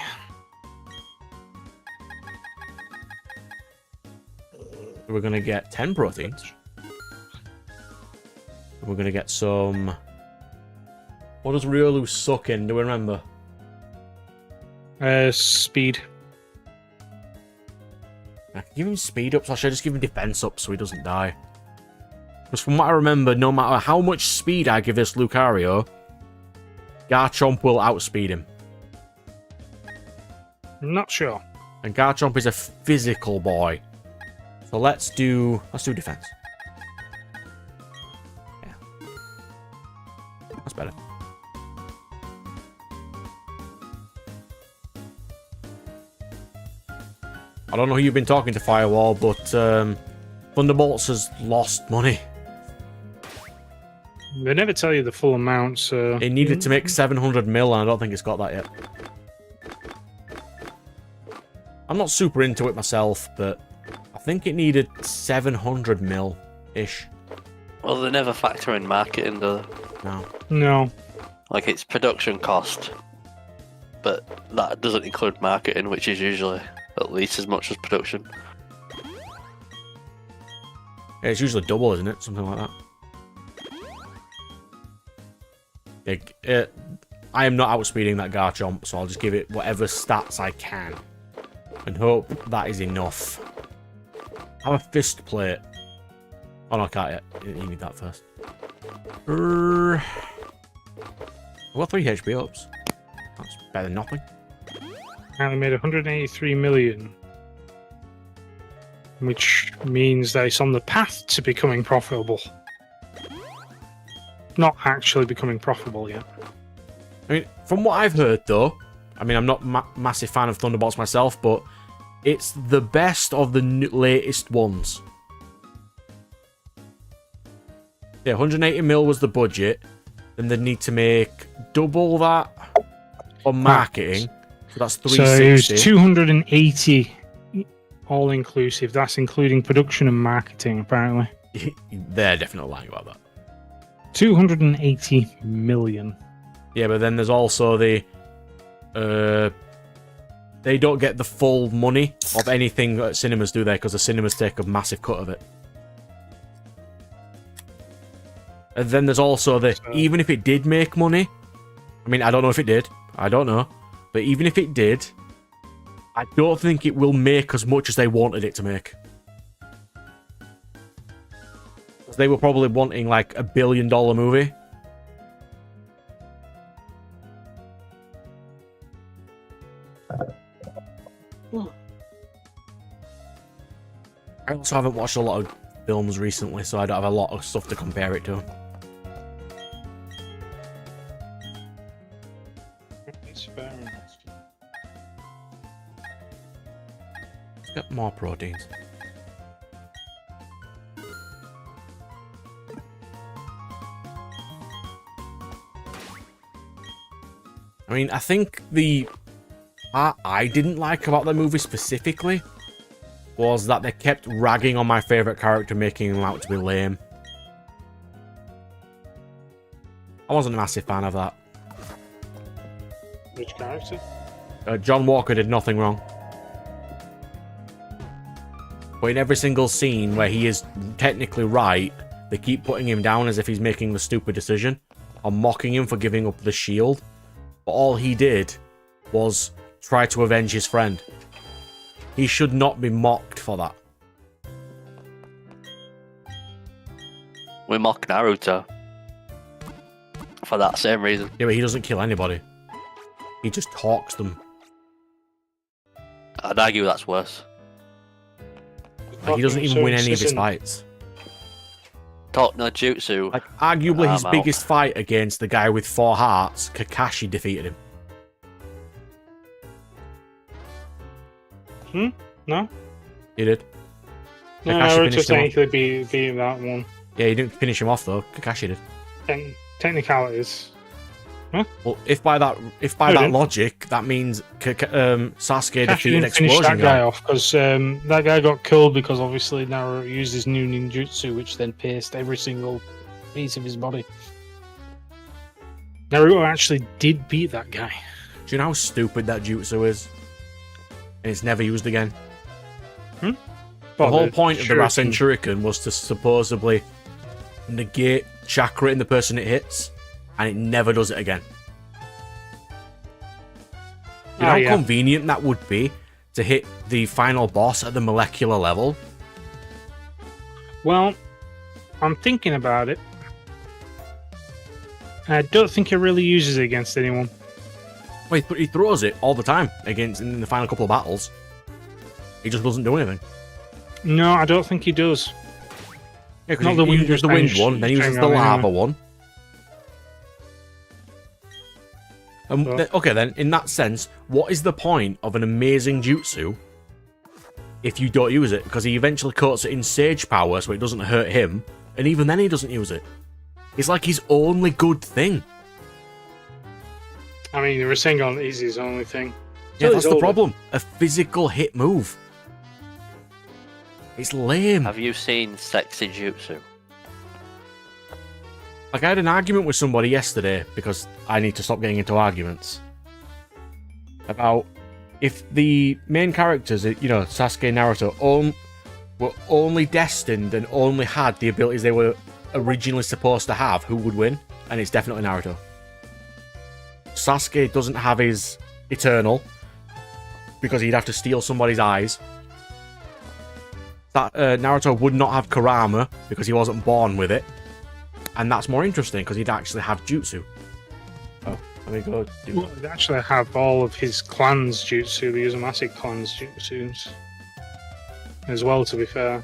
We're going to get 10 proteins. We're going to get some... What does Riolu suck in? Do we remember? Speed. I can give him speed up, so I should just give him defense up so he doesn't die. Because from what I remember, no matter how much speed I give this Lucario, Garchomp will outspeed him. I'm not sure. And Garchomp is a physical boy. So let's do defense. Yeah. That's better. I don't know who you've been talking to, Firewall, but Thunderbolts has lost money. They never tell you the full amount, so... It needed to make 700 mil, and I don't think it's got that yet. I'm not super into it myself, but I think it needed 700 mil-ish. Well, they never factor in marketing, do they? No. No. Like, it's production cost, but that doesn't include marketing, which is usually at least as much as production. Yeah, it's usually double, isn't it? Something like that. I am not outspeeding that Garchomp, so I'll just give it whatever stats I can. And hope that is enough. Have a fist plate. Oh no, I can't yet. You need that first. I've got 3 HP ups. That's better than nothing. And they made 183 million. Which means that it's on the path to becoming profitable. Not actually becoming profitable yet. I mean, from what I've heard though, I mean, I'm not massive fan of Thunderbolts myself, but It's the best of the latest ones. Yeah, 180 mil was the budget. Then they need to make double that for marketing. So that's 360. So it was 280 all inclusive. That's including production and marketing, apparently. They're definitely lying about that. 280 million. Yeah, but then there's also the... they don't get the full money of anything that cinemas do there, because the cinemas take a massive cut of it. And then there's also the... Even if it did make money... I mean, I don't know if it did. I don't know. But even if it did... I don't think it will make as much as they wanted it to make. They were probably wanting like $1 billion movie. I also haven't watched a lot of films recently, so I don't have a lot of stuff to compare it to. It's fair enough. Let's get more proteins. I mean, I think the part I didn't like about the movie specifically was that they kept ragging on my favourite character, making him out to be lame. I wasn't a massive fan of that. Which character? John Walker did nothing wrong. But in every single scene where he is technically right, they keep putting him down as if he's making the stupid decision, or mocking him for giving up the shield. But all he did was try to avenge his friend. He should not be mocked for that. We mock Naruto for that same reason. Yeah, but he doesn't kill anybody. He just talks them. I'd argue that's worse. Like, he doesn't even win any of his fights. Talk no jutsu. Like, arguably his I'm out. biggest fight against the guy with 4 hearts, Kakashi defeated him. No? He did. No, Kakashi Naruto finished him off. technically beat that one. Yeah, he didn't finish him off though. Kakashi did. Technicalities. Well, if by that didn't. logic, that means Sasuke Kakashi defeated didn't finish Explosion that guy Guy. off because that guy got killed because obviously Naruto used his new ninjutsu, which then pierced every single piece of his body. Naruto actually did beat that guy. Do you know how stupid that jutsu is? And it's never used again. The whole point of the Rasen Shuriken was to supposedly negate chakra in the person it hits, and it never does it again. You know how convenient that would be to hit the final boss at the molecular level? Well, I'm thinking about it. I don't think it really uses it against anyone. Well, he throws it all the time against in the final couple of battles. He just doesn't do anything. No, I don't think he does. Yeah, because Not the he wind uses the wind one, then he uses the lava one. Okay, then, in that sense, what is the point of an amazing jutsu if you don't use it? Because he eventually coats it in sage power so it doesn't hurt him, and even then he doesn't use it. It's like his only good thing. I mean, the Rasengan is his only thing. Yeah, that's the problem. A physical hit move. It's lame. Have you seen Sexy Jutsu? Like, I had an argument with somebody yesterday, because I need to stop getting into arguments, about if the main characters, you know, Sasuke and Naruto, were only destined and only had the abilities they were originally supposed to have, who would win? And it's definitely Naruto. Sasuke doesn't have his Eternal, because he'd have to steal somebody's eyes. Naruto would not have Kurama, because he wasn't born with it. And that's more interesting, because he'd actually have Jutsu. Oh, let me go do Well, they actually have all of his clan's jutsu, the Uzumaki clan's jutsus. As well, to be fair.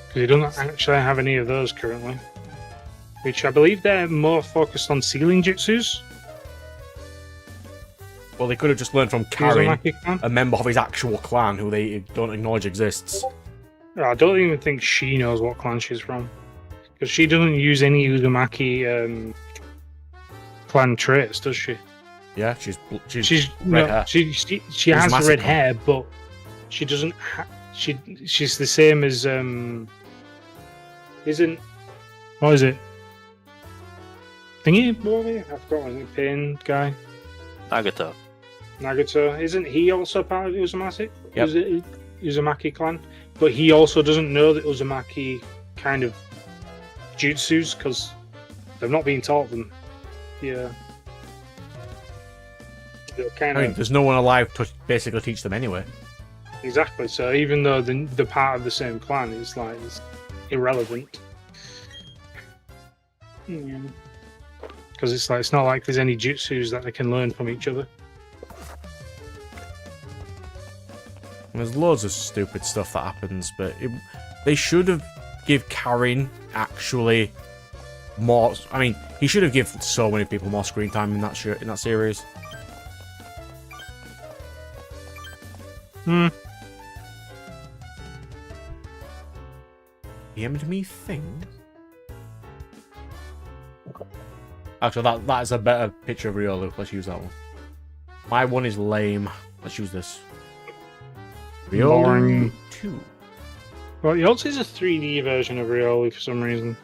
Because he doesn't actually have any of those currently. Which I believe they're more focused on sealing jutsus. Well, they could have just learned from Karen, Uzumaki clan? a member of his actual clan, who they don't acknowledge exists. I don't even think she knows what clan she's from. Because she doesn't use any Uzumaki clan traits, does she? Yeah, she's red hair. She has Uzumaki red clan. hair, but she doesn't. She's the same as Isn't what is it? Thingy boy? I forgot what his pain guy. Nagato. Isn't he also part of Uzumaki? Yep. Uzumaki clan? But he also doesn't know the Uzumaki kind of jutsus because they've not been taught them. Yeah. They're kind I mean, of there's no one alive to basically teach them anyway. exactly. So even though they're part of the same clan, it's irrelevant. Because it's not like there's any jutsus that they can learn from each other. There's loads of stupid stuff that happens, but they should have give Karen actually more. I mean, he should have given so many people more screen time in that series. DM'd me things. Actually, that is a better picture of Riolu. Let's use that one. My one is lame. Let's use this. Riolu Boring. 2. Well, yours is a 3D version of Rioli for some reason.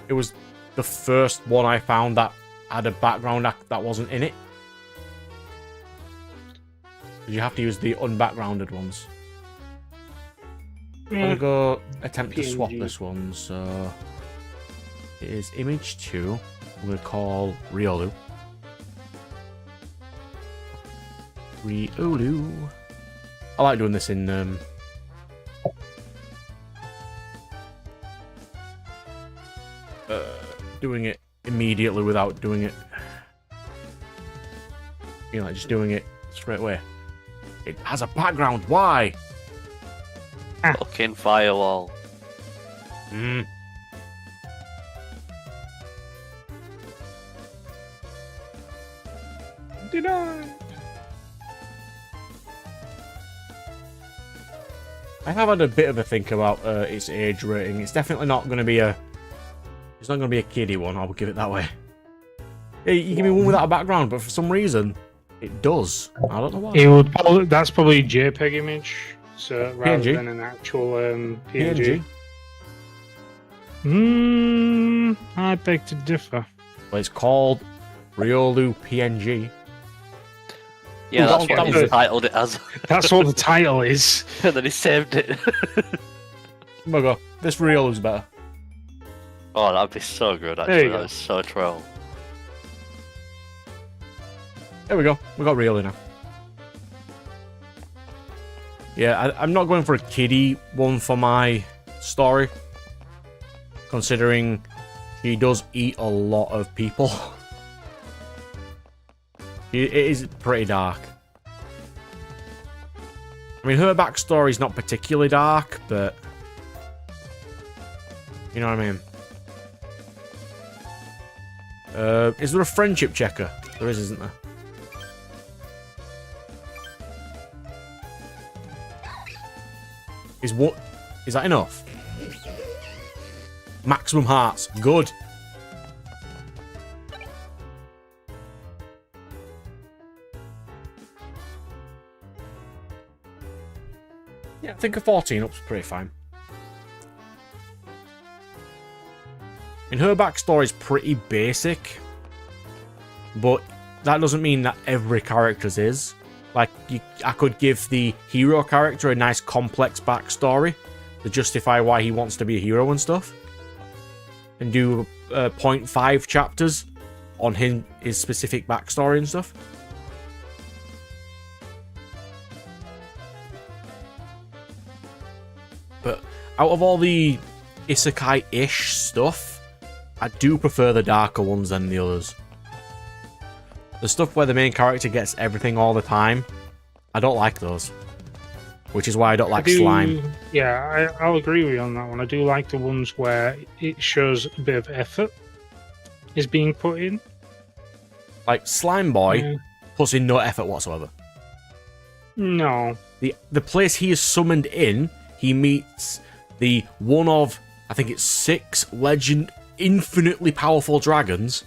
It was the first one I found that had a background that wasn't in it. You have to use the unbackgrounded ones. I'm gonna go attempt to swap PNG. this one. So it is image 2. I'm gonna call Riolu. Riolu. I like doing this in doing it immediately without doing it. You know, like just doing it straight away. It has a background. Why? Fucking firewall. Did I? I have had a bit of a think about its age rating. It's definitely not going to be a. It's not going to be a kiddie one. I'll give it that way. Yeah, you give me one without a background, but for some reason, it does. I don't know why. It would probably, that's probably a JPEG image, so rather PNG. than an actual PNG. PNG. I beg to differ. Well, it's called Riolu PNG. Yeah, Ooh, that's that what was he titled it as. That's what the title is. And then he saved it. Oh my god, this Riolu's better. Oh, that'd be so good, There actually. you go. That is so troll. There we go. We got Riolu now. Yeah, I'm not going for a kiddie one for my story, considering she does eat a lot of people. It is pretty dark. I mean, her backstory's not particularly dark, but you know what I mean. Is there a friendship checker? There is, isn't there? Is that enough? Maximum hearts. Good. Yeah, I think a 14 up's pretty fine. And her backstory is pretty basic, but that doesn't mean that every character's is. Like, I could give the hero character a nice complex backstory to justify why he wants to be a hero and stuff. And do 0.5 chapters on his specific backstory and stuff. But out of all the isekai-ish stuff, I do prefer the darker ones than the others. The stuff where the main character gets everything all the time, I don't like those. Which is why I don't like slime. Yeah, I'll agree with you on that one. I do like the ones where it shows a bit of effort is being put in. Like Slime Boy, Yeah. puts in no effort whatsoever. No. The place he is summoned in, he meets the one of, I think it's 6 infinitely powerful dragons,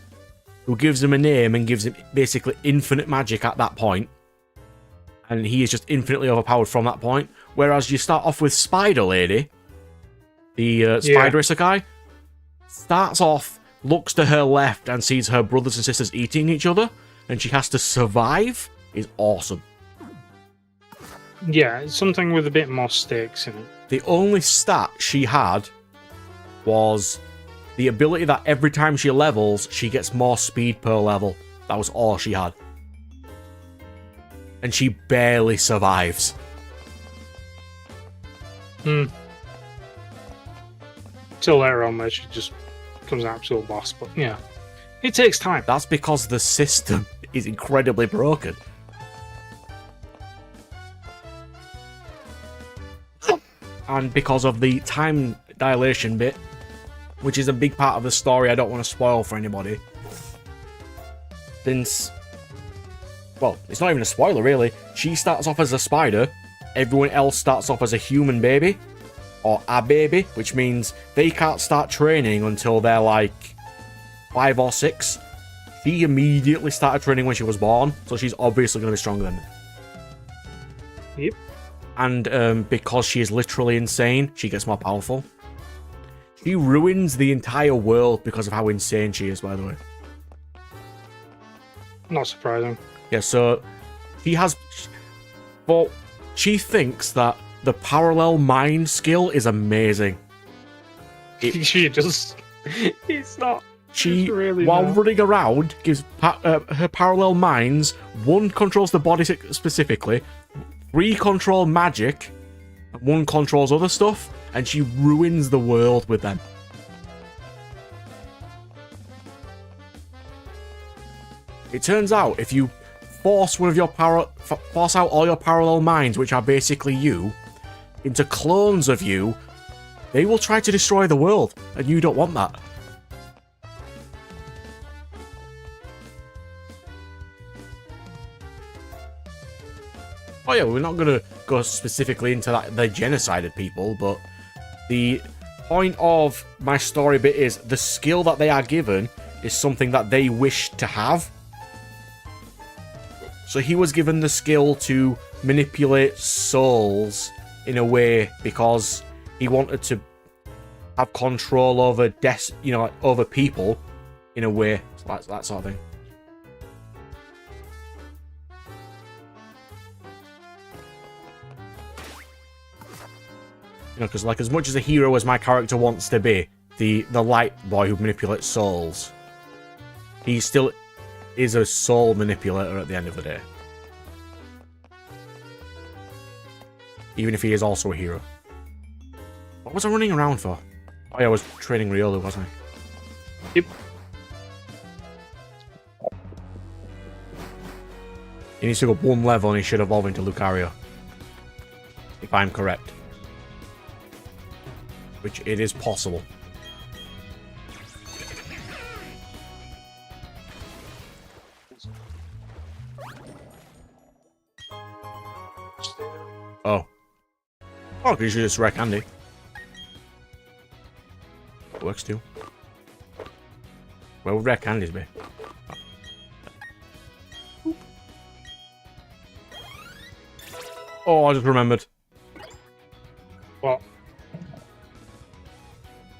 who gives him a name and gives him basically infinite magic at that point. And he is just infinitely overpowered from that point. Whereas you start off with Spider Lady, the Spider Isekai, starts off, looks to her left and sees her brothers and sisters eating each other, and she has to survive, is awesome. Yeah, it's something with a bit more stakes in it. The only stat she had was the ability that every time she levels, she gets more speed per level. That was all she had. And she barely survives. Till later on where she just becomes an absolute boss, but yeah. It takes time. That's because the system is incredibly broken. And because of the time dilation bit, which is a big part of the story I don't want to spoil for anybody. Since, well, it's not even a spoiler really. She starts off as a spider, everyone else starts off as a human baby, or a baby, which means they can't start training until they're like 5 or 6. She immediately started training when she was born, so she's obviously going to be stronger than me. Yep. And because she is literally insane, she gets more powerful. She ruins the entire world because of how insane she is, by the way. Not surprising. Yeah, so she has... Well, she thinks that the parallel mind skill is amazing. She does. It's not. She, it's really while not. running around, gives her parallel minds, 1 controls the body specifically, 3 control magic, and 1 controls other stuff, and she ruins the world with them. It turns out if you force one of your force out all your parallel minds, which are basically you, into clones of you, they will try to destroy the world, and you don't want that. Oh yeah, we're not going to go specifically into that, the genocided people, but the point of my story bit is the skill that they are given is something that they wish to have. So he was given the skill to manipulate souls in a way because he wanted to have control over over people in a way, that sort of thing. You know, because like as much as a hero as my character wants to be, the light boy who manipulates souls, he still is a soul manipulator at the end of the day. Even if he is also a hero. What was I running around for? Oh yeah, I was training Riolu, wasn't I? Yep. He needs to go 1 level and he should evolve into Lucario. If I'm correct. Which it is possible. Oh. Oh, because you should just wreck Andy. That works too. Where would wreck Andy's be? Oh, I just remembered. What?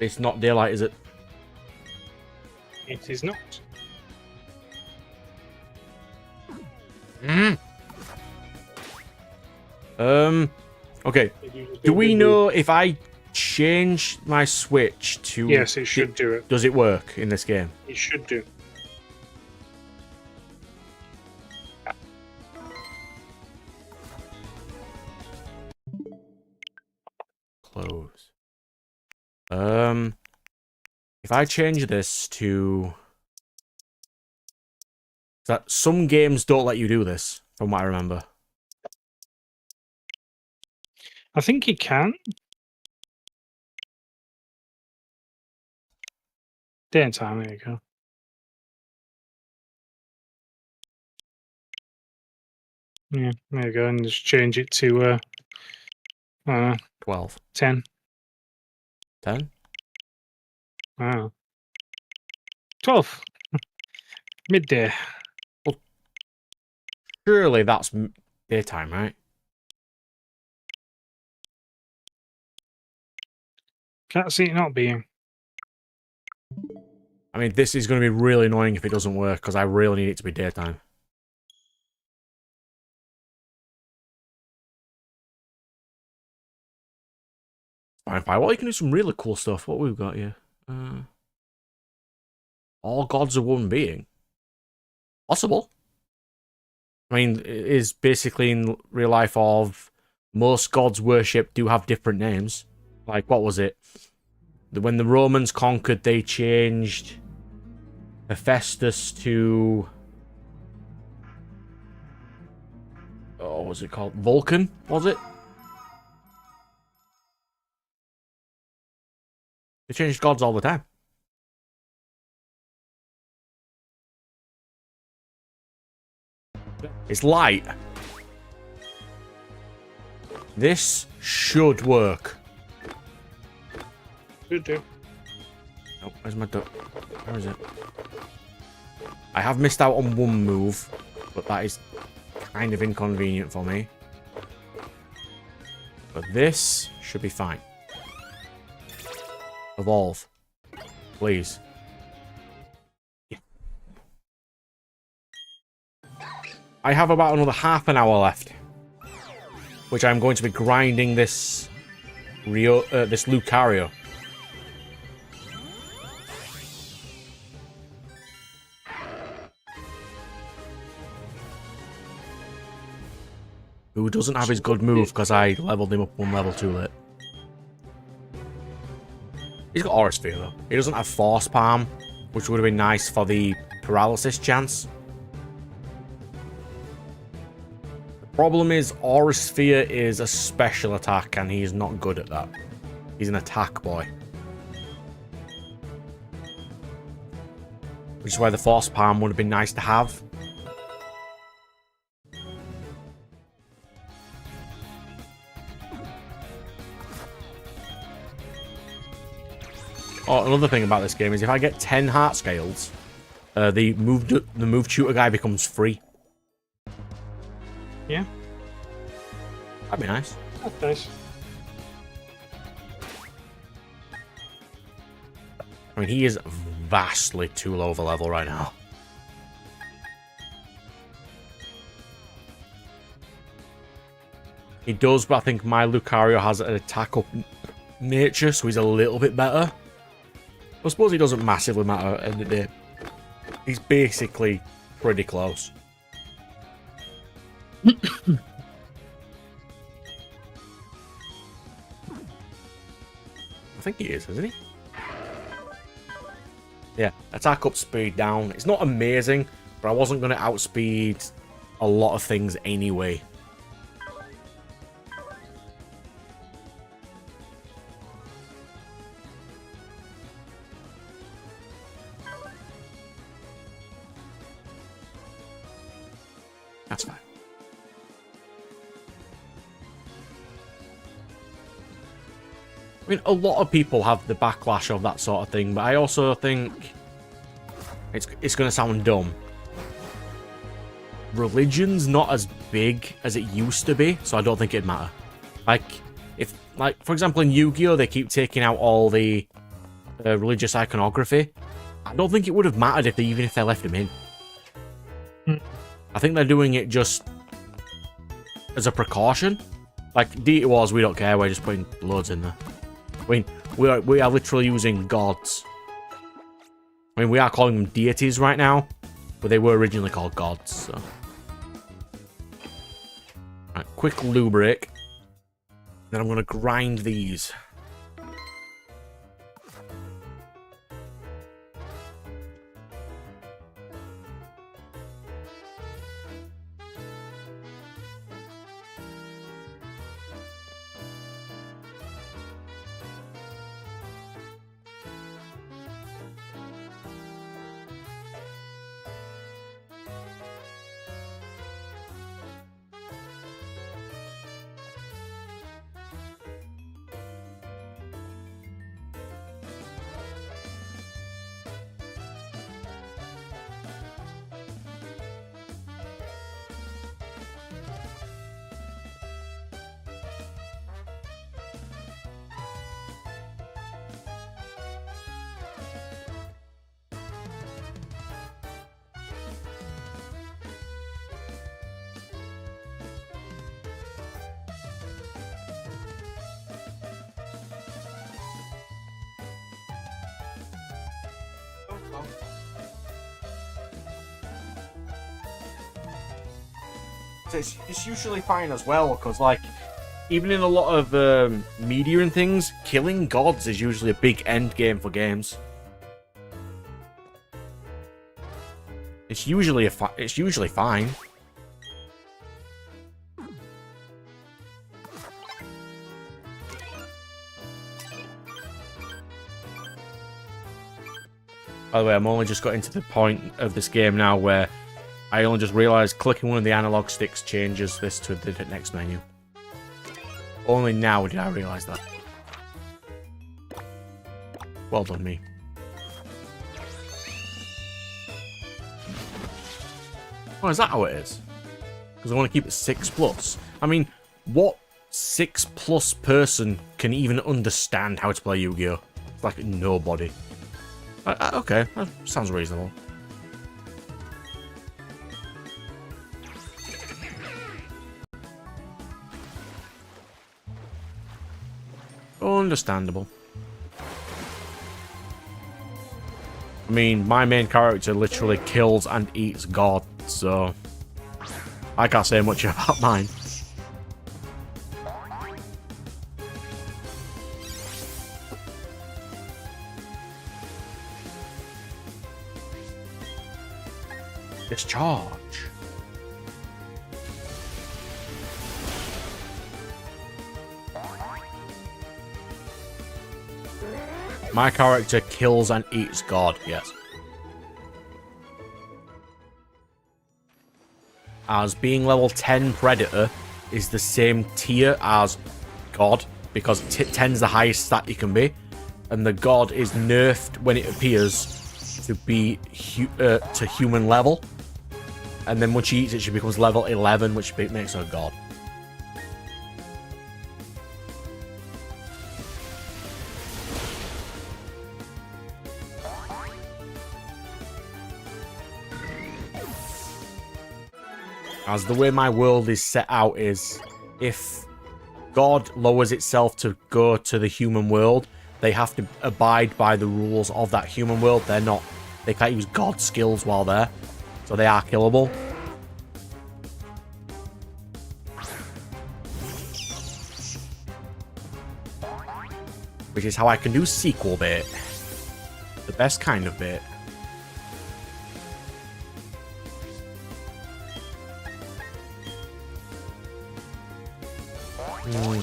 It's not daylight, is it? It is not. Okay. Do we know if I change my Switch to... Yes, it should do it. Does it work in this game? It should do. Close. If I change this to... That some games don't let you do this, from what I remember. I think he can. Day and time, there you go. Yeah, there you go, and just change it to 12. 10. 10? Wow. 12. Midday. Surely that's daytime, right? Can't see it not being. I mean, this is going to be really annoying if it doesn't work, because I really need it to be daytime. Fine, fine. Well, you can do some really cool stuff. What we've got here? All gods are one being. Possible. I mean, it is basically in real life of most gods worship do have different names. Like, what was it? When the Romans conquered, they changed Hephaestus to... Oh, what was it called? Vulcan, was it? They changed gods all the time. It's light. This should work. Should do. Oh, where's my duck? Where is it? I have missed out on one move, but that is kind of inconvenient for me. But this should be fine. Evolve. Please. Yeah. I have about another half an hour left, which I'm going to be grinding this this Lucario. Who doesn't have his good move because I leveled him up one level too late. He's got Aura Sphere though. He doesn't have Force Palm, which would have been nice for the paralysis chance. The problem is Aura Sphere is a special attack and he's not good at that. He's an attack boy. Which is why the Force Palm would have been nice to have. Oh, another thing about this game is if I get 10 heart scales, the move tutor guy becomes free. Yeah. That'd be nice. That's nice. I mean, he is vastly too low of a level right now. He does, but I think my Lucario has an attack up nature, so he's a little bit better. I suppose he doesn't massively matter at the end of the day. He's basically pretty close. I think he is, isn't he? Yeah, attack up, speed down. It's not amazing, but I wasn't going to outspeed a lot of things anyway. That's fine. I mean, a lot of people have the backlash of that sort of thing, but I also think it's going to sound dumb. Religion's not as big as it used to be, so I don't think it'd matter. Like, for example, in Yu-Gi-Oh, they keep taking out all the religious iconography. I don't think it would have mattered even if they left them in. I think they're doing it just as a precaution. Like, Deity Wars, we don't care. We're just putting loads in there. I mean, we are literally using gods. I mean, we are calling them deities right now, but they were originally called gods, so. Right, quick loo break. Then I'm going to grind these. It's usually fine as well, because, like, even in a lot of media and things, killing gods is usually a big end game for games. It's usually fine. By the way, I'm only just got into the point of this game now where I only just realised clicking one of the analog sticks changes this to the next menu. Only now did I realise that. Well done, me. Oh, is that how it is? Because I want to keep it 6+. I mean, what 6+ person can even understand how to play Yu-Gi-Oh? It's like nobody. Okay, that sounds reasonable. Understandable. I mean, my main character literally kills and eats God, so I can't say much about mine. Discharge. My character kills and eats God, yes. As being level 10 Predator is the same tier as God, because 10's the highest stat you can be, and the God is nerfed when it appears to be to human level. And then once she eats it, she becomes level 11, which makes her God. As the way my world is set out is, if God lowers itself to go to the human world, they have to abide by the rules of that human world. They can't use God skills while there. So they are killable. Which is how I can do sequel bait. The best kind of bait. Well,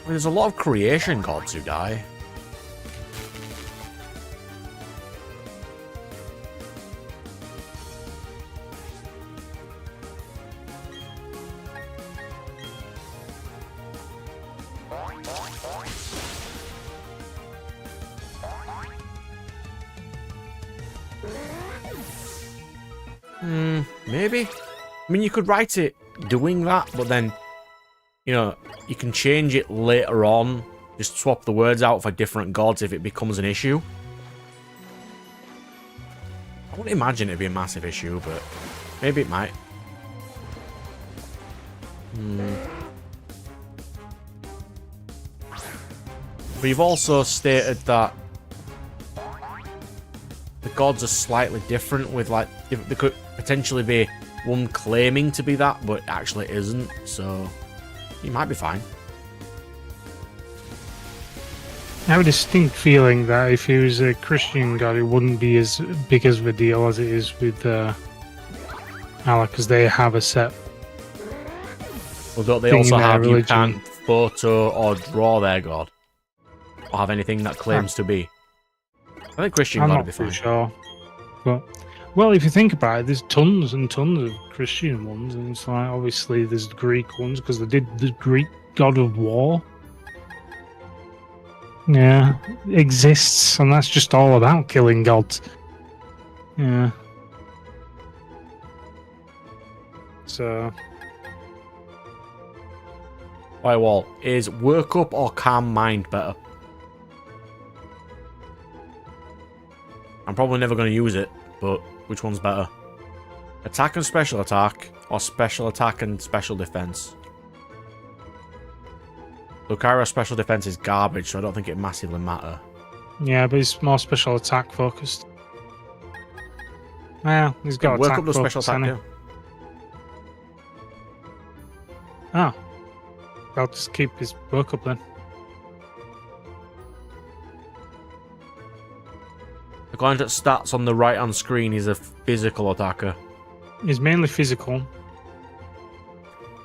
there's a lot of creation gods who die. Maybe. I mean, you could write it doing that, but then, you know, you can change it later on. Just swap the words out for different gods if it becomes an issue. I wouldn't imagine it'd be a massive issue, but maybe it might. But you've also stated that the gods are slightly different with, like, there could potentially be one claiming to be that, but actually isn't, so you might be fine. I have a distinct feeling that if he was a Christian god, it wouldn't be as big of a deal as it is with Allah, because they have a set. Well, don't they thing also in their have religion. you can't photo or draw their god? Or have anything that claims to be? I think Christian I'm god not would be too fine. sure. But, well, if you think about it, there's tons and tons of Christian ones, and it's like, obviously there's Greek ones, because they did the Greek god of war. Yeah, exists, and that's just all about killing gods. Yeah. So, Right, well, is work up or calm mind better? I'm probably never going to use it, but which one's better? Attack and special attack, or special attack and special defense? Lucario's special defense is garbage, so I don't think it massively matter. yeah, but he's more special attack focused. Well, he's got Work attack up the special focus, attack, hasn't yeah. Oh. I'll just keep his work up then. According to stats on the right-hand screen, he's a physical attacker. He's mainly physical.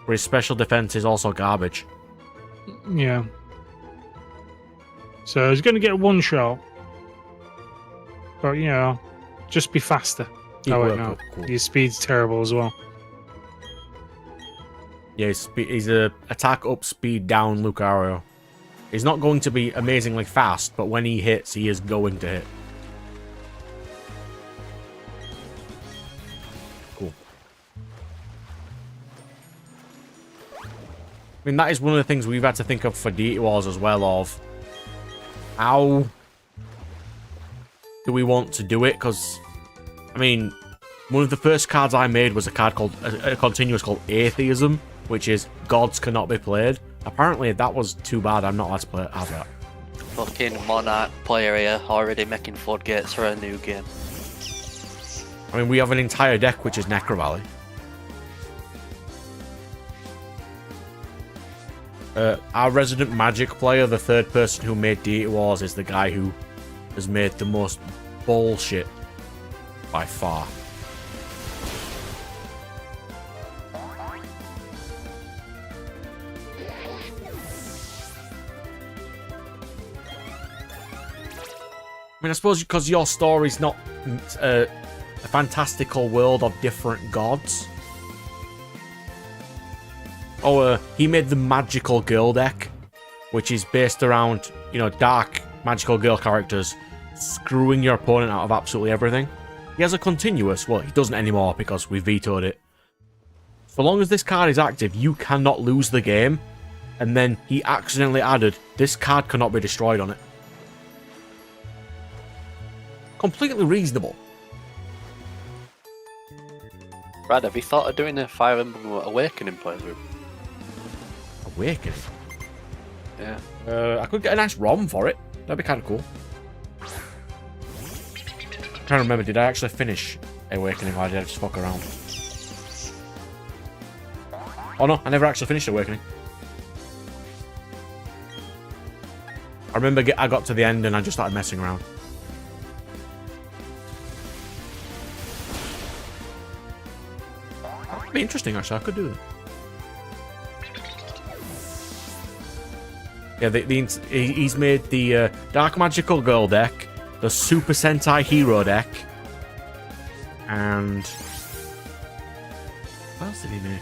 But his special defense is also garbage. Yeah. So he's going to get one shot. But, you know, just be faster. Keep Oh, wait, work no. up, cool. Your speed's terrible as well. Yeah, he's a attack up, speed down Lucario. He's not going to be amazingly fast, but when he hits, he is going to hit. Cool. I mean, that is one of the things we've had to think of for Deity Wars as well, of how do we want to do it? Because, I mean, one of the first cards I made was a card called, a continuous called Atheism, which is gods cannot be played. Apparently that was too bad, I'm not allowed to play it, have that. Fucking Monarch player here, already making floodgates for a new game. I mean, we have an entire deck which is Necro Valley. Our resident Magic player, the third person who made Deity Wars, is the guy who has made the most bullshit by far. I mean, I suppose because your story's not a fantastical world of different gods. Oh, he made the Magical Girl deck, which is based around, you know, dark Magical Girl characters screwing your opponent out of absolutely everything. He has a continuous, well, he doesn't anymore because we vetoed it. So long as this card is active, you cannot lose the game. And then he accidentally added, this card cannot be destroyed on it. Completely reasonable. Brad, have you thought of doing a Fire Emblem Awakening playthrough? Awakening? Yeah. I could get a nice ROM for it. That'd be kind of cool. I'm trying to remember, did I actually finish Awakening or did I just fuck around? Oh no, I never actually finished Awakening. I remember I got to the end and I just started messing around. That'd be interesting, actually. I could do that. Yeah, he's made the Dark Magical Girl deck, the Super Sentai Hero deck, and what else did he make?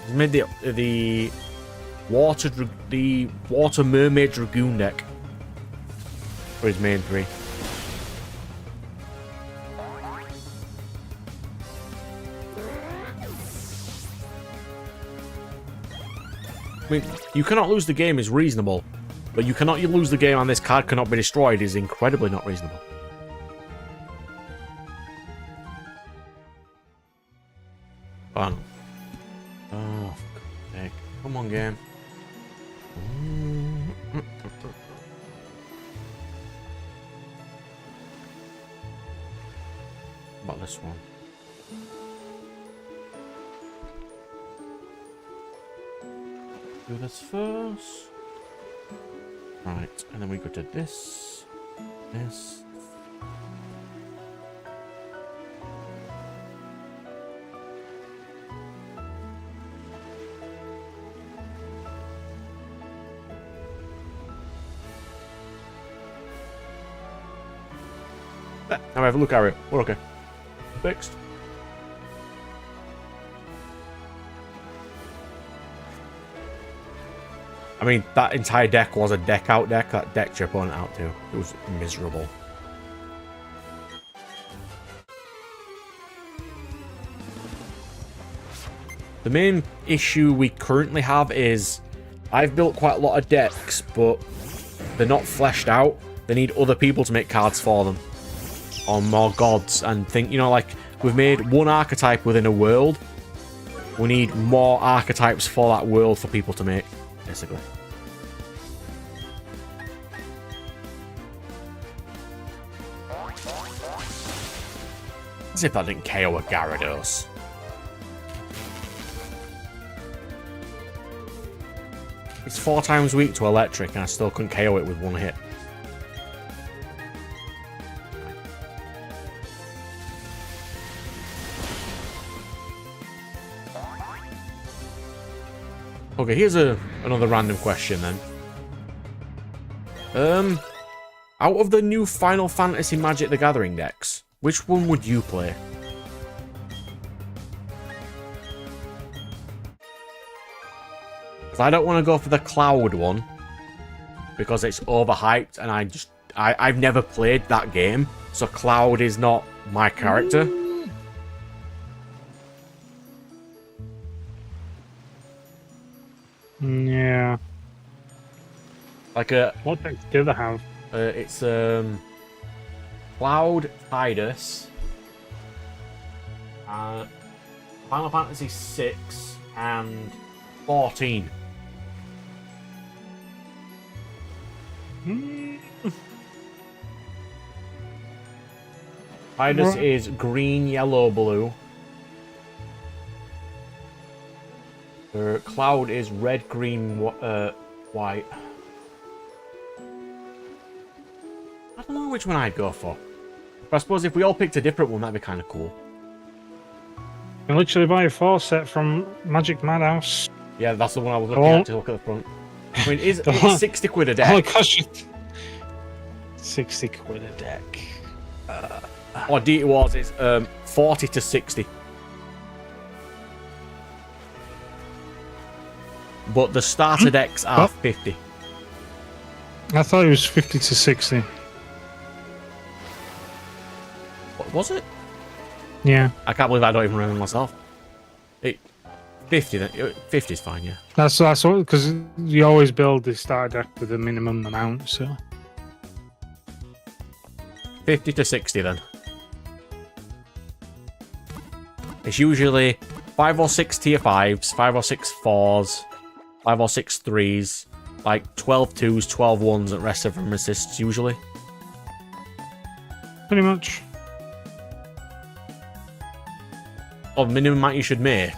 He's made the Water Mermaid Dragoon deck for his main three. I mean, you cannot lose the game is reasonable, but you cannot lose the game and this card cannot be destroyed is incredibly not reasonable. Bang. Oh, for God's sake. Come on, game. What about this one? Do this first. Right, and then we go to this. This. Now we have a look at it. We're okay. Fixed. I mean, that entire deck was a deck out deck. That decked your opponent out too. It was miserable. The main issue we currently have is I've built quite a lot of decks, but they're not fleshed out. They need other people to make cards for them. Or more gods and think, you know, like we've made one archetype within a world. We need more archetypes for that world for people to make. Basically. As if that didn't KO a Gyarados. It's 4 times weak to electric, and I still couldn't KO it with one hit. Okay, here's another random question then. Out of the new Final Fantasy Magic the Gathering decks, which one would you play? Because I don't want to go for the Cloud one, because it's overhyped, and I've never played that game, so Cloud is not my character. Yeah. Like what decks do they have? it's Cloud, Tidus, Final Fantasy 6 and 14. Tidus is green, yellow, blue. Cloud is red, green, white. I don't know which one I'd go for. But I suppose if we all picked a different one, that'd be kind of cool. You can literally buy a 4 set from Magic Madhouse. Yeah, that's the one I was looking at to look at the front. I mean, it's 60 quid a deck. Oh, it costs you 60 quid a deck. Or DT Wars is 40 to 60. But the starter decks are 50. I thought it was 50 to 60. What was it? Yeah. I can't believe I don't even remember myself. 50 then. 50 is fine, yeah. That's what, because you always build the starter deck with a minimum amount, so. 50 to 60 then. It's usually 5 or 6 tier 5s, 5 or 6 4s, 5 or 6 3s, like 12 2s, 12 1s, and the rest of them assists usually. Pretty much. Or minimum amount you should make.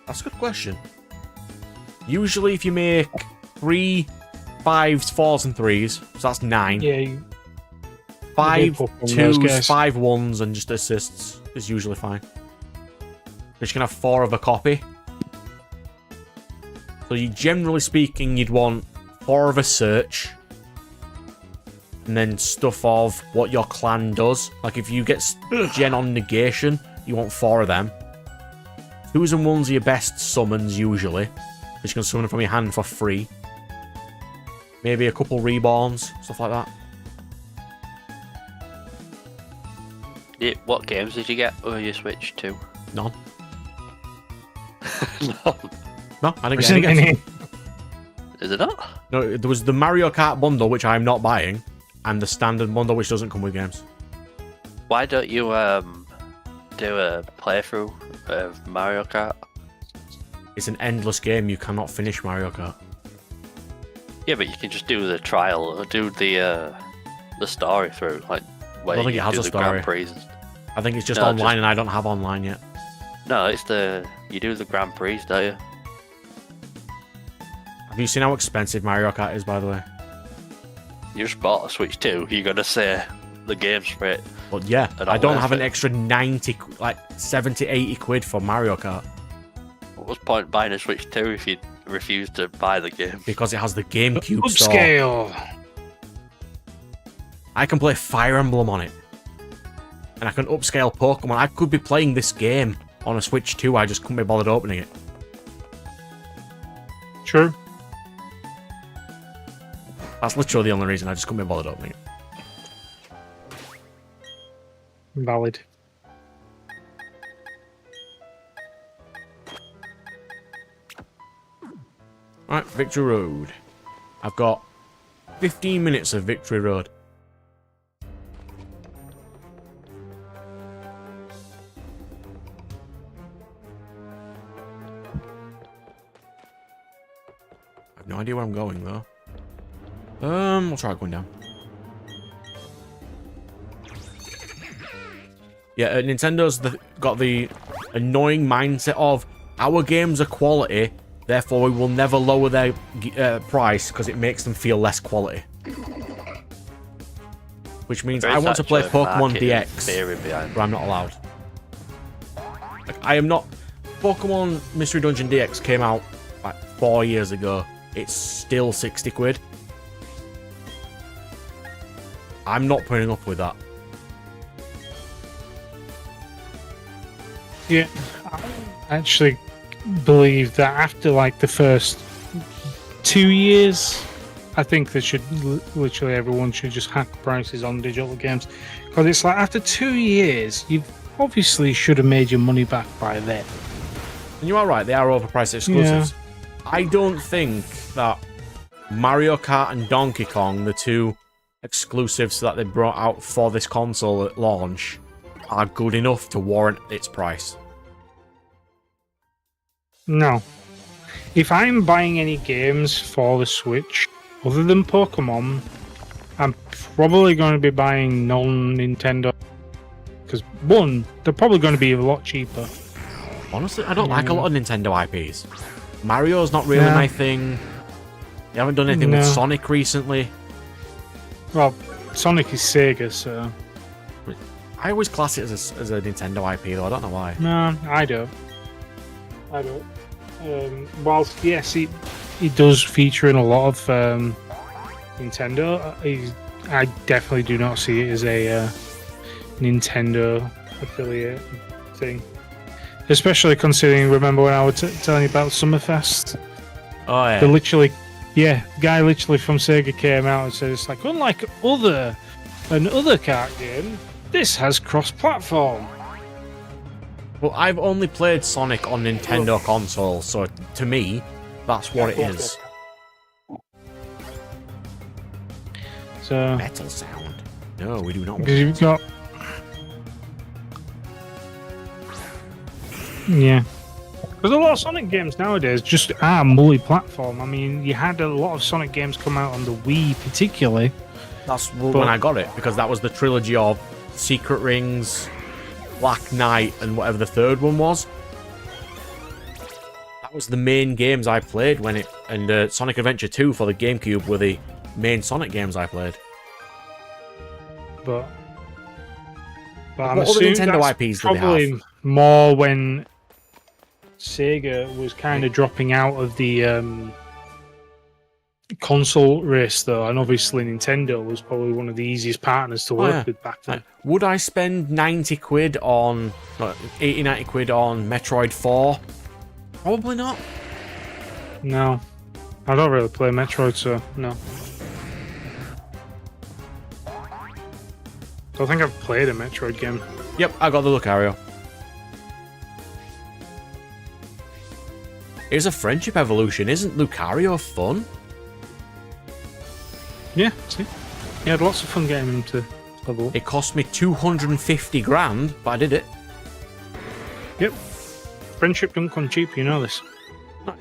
That's a good question. Usually if you make 3 5s, 4s, and 3s, so that's 9. Yeah. 5 2s, 5 1s, and just assists is usually fine. You can have 4 of a copy. So you, generally speaking, you'd want 4 of a search. And then stuff of what your clan does. Like if you get gen on negation, you want 4 of them. 2s and 1s are your best summons usually. Which you can summon from your hand for free. Maybe a couple reborns, stuff like that. Yeah, what games did you get with your Switch to? None. No. No, I didn't get any. Is it not? No, there was the Mario Kart bundle, which I'm not buying, and the standard bundle, which doesn't come with games. Why don't you do a playthrough of Mario Kart? It's an endless game. You cannot finish Mario Kart. Yeah, but you can just do the trial, or do the story through, like where I don't think you it has do a the story. Grand Prix. I think it's just No, online, and I don't have online yet. No, it's you do the Grand Prix, don't you? Have you seen how expensive Mario Kart is, by the way? You just bought a Switch 2. You're gonna say the game's for it. But yeah, They're I not don't worth have an it. extra 90, like 70, 80 quid for Mario Kart. What's the point buying a Switch 2 if you refuse to buy the game? Because it has the GameCube store. Upscale. I can play Fire Emblem on it. And I can upscale Pokemon. I could be playing this game on a Switch 2. I just couldn't be bothered opening it. True. That's literally the only reason. I just couldn't be bothered opening it. Valid. Right, Victory Road. I've got 15 minutes of Victory Road. I have no idea where I'm going, though. We'll try going down. Yeah, Nintendo's got the annoying mindset of our games are quality, therefore we will never lower their price because it makes them feel less quality. Which means I want to play Pokemon DX, but I'm not allowed. Like, I am not... Pokemon Mystery Dungeon DX came out like 4 years ago. It's still 60 quid. I'm not putting up with that. Yeah, I actually believe that after like the first 2 years, I think they should literally everyone should just hack prices on digital games, because it's like after 2 years, you obviously should have made your money back by then. And you are right, they are overpriced exclusives. Yeah. I don't think that Mario Kart and Donkey Kong, the two exclusives that they brought out for this console at launch, are good enough to warrant its price. No. If I'm buying any games for the Switch, other than Pokemon, I'm probably going to be buying non-Nintendo. Because, one, they're probably going to be a lot cheaper. Honestly, I don't like a lot of Nintendo IPs. Mario's not really my thing. They haven't done anything with Sonic recently. Well, Sonic is Sega, so... I always class it as a Nintendo IP, though. I don't know why. No, I don't. Whilst, yes, it does feature in a lot of Nintendo, I definitely do not see it as a Nintendo affiliate thing. Especially considering, remember when I was telling you about Summerfest? Oh, yeah. The guy literally from Sega came out and said, it's like, unlike other kart game, this has cross-platform. Well, I've only played Sonic on Nintendo consoles, so to me, that's what it is. So metal sound. No, we do not. Because you've got. Yeah. There's a lot of Sonic games nowadays just are multi-platform. I mean, you had a lot of Sonic games come out on the Wii, particularly. That's when I got it, because that was the trilogy of Secret Rings, Black Knight, and whatever the third one was. That was the main games I played when it... And Sonic Adventure 2 for the GameCube were the main Sonic games I played. But I'm assuming Nintendo IPs probably more when Sega was kind of dropping out of the console race, though, and obviously Nintendo was probably one of the easiest partners to work with back then. Would I spend 90 quid on... 80, 90 quid on Metroid 4? Probably not. No. I don't really play Metroid, so no. I don't think I've played a Metroid game. Yep, I got the Lucario. Here's a friendship evolution. Isn't Lucario fun? Yeah, see? He had lots of fun getting him to level up. It cost me 250 grand, but I did it. Yep. Friendship don't come cheap, you know this.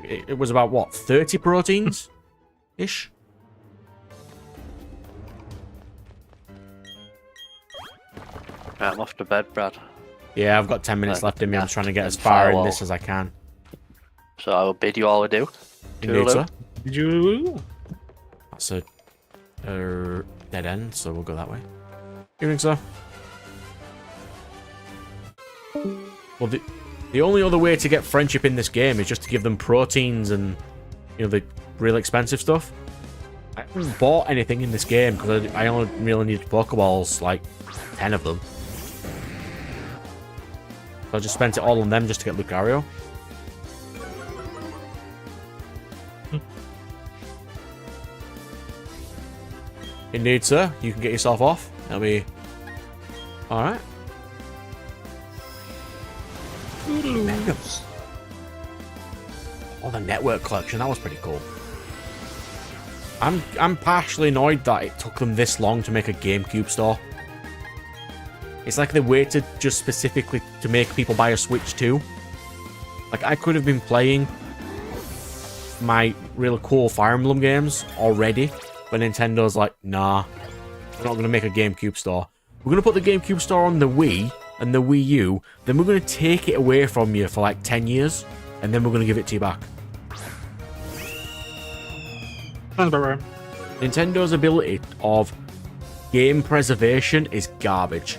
It was about, what, 30 proteins? Ish? Right, I'm off to bed, Brad. Yeah, I've got 10 minutes left in me. I'm trying to get as far in this as I can. So I will bid you all adieu. Indeed, sir. Did you? That's a dead end, so we'll go that way. Evening, sir. Well, the only other way to get friendship in this game is just to give them proteins and, you know, the real expensive stuff. I haven't bought anything in this game because I only really needed Pokeballs, like 10 of them. So I just spent it all on them just to get Lucario. Indeed, sir. You can get yourself off. That'll be... Alright. Oh, the network collection. That was pretty cool. I'm partially annoyed that it took them this long to make a GameCube store. It's like they waited just specifically to make people buy a Switch 2. Like, I could have been playing my really cool Fire Emblem games already, but Nintendo's like, nah, we're not going to make a GameCube store. We're going to put the GameCube store on the Wii, and the Wii U, then we're going to take it away from you for like 10 years, and then we're going to give it to you back. Sounds about right. Nintendo's ability of game preservation is garbage.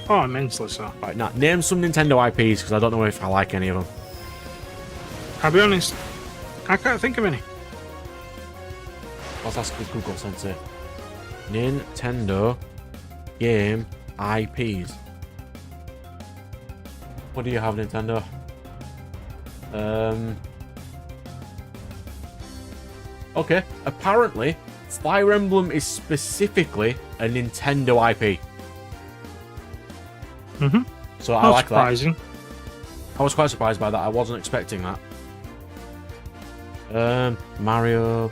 Oh, immensely so. Right, now, name some Nintendo IPs, because I don't know if I like any of them. I'll be honest, I can't think of any. Let's ask Google Sensei. Nintendo game IPs. What do you have, Nintendo? Okay, apparently, Fire Emblem is specifically a Nintendo IP. Mm-hmm. So I like surprising. that. I was quite surprised by that. I wasn't expecting that. Mario.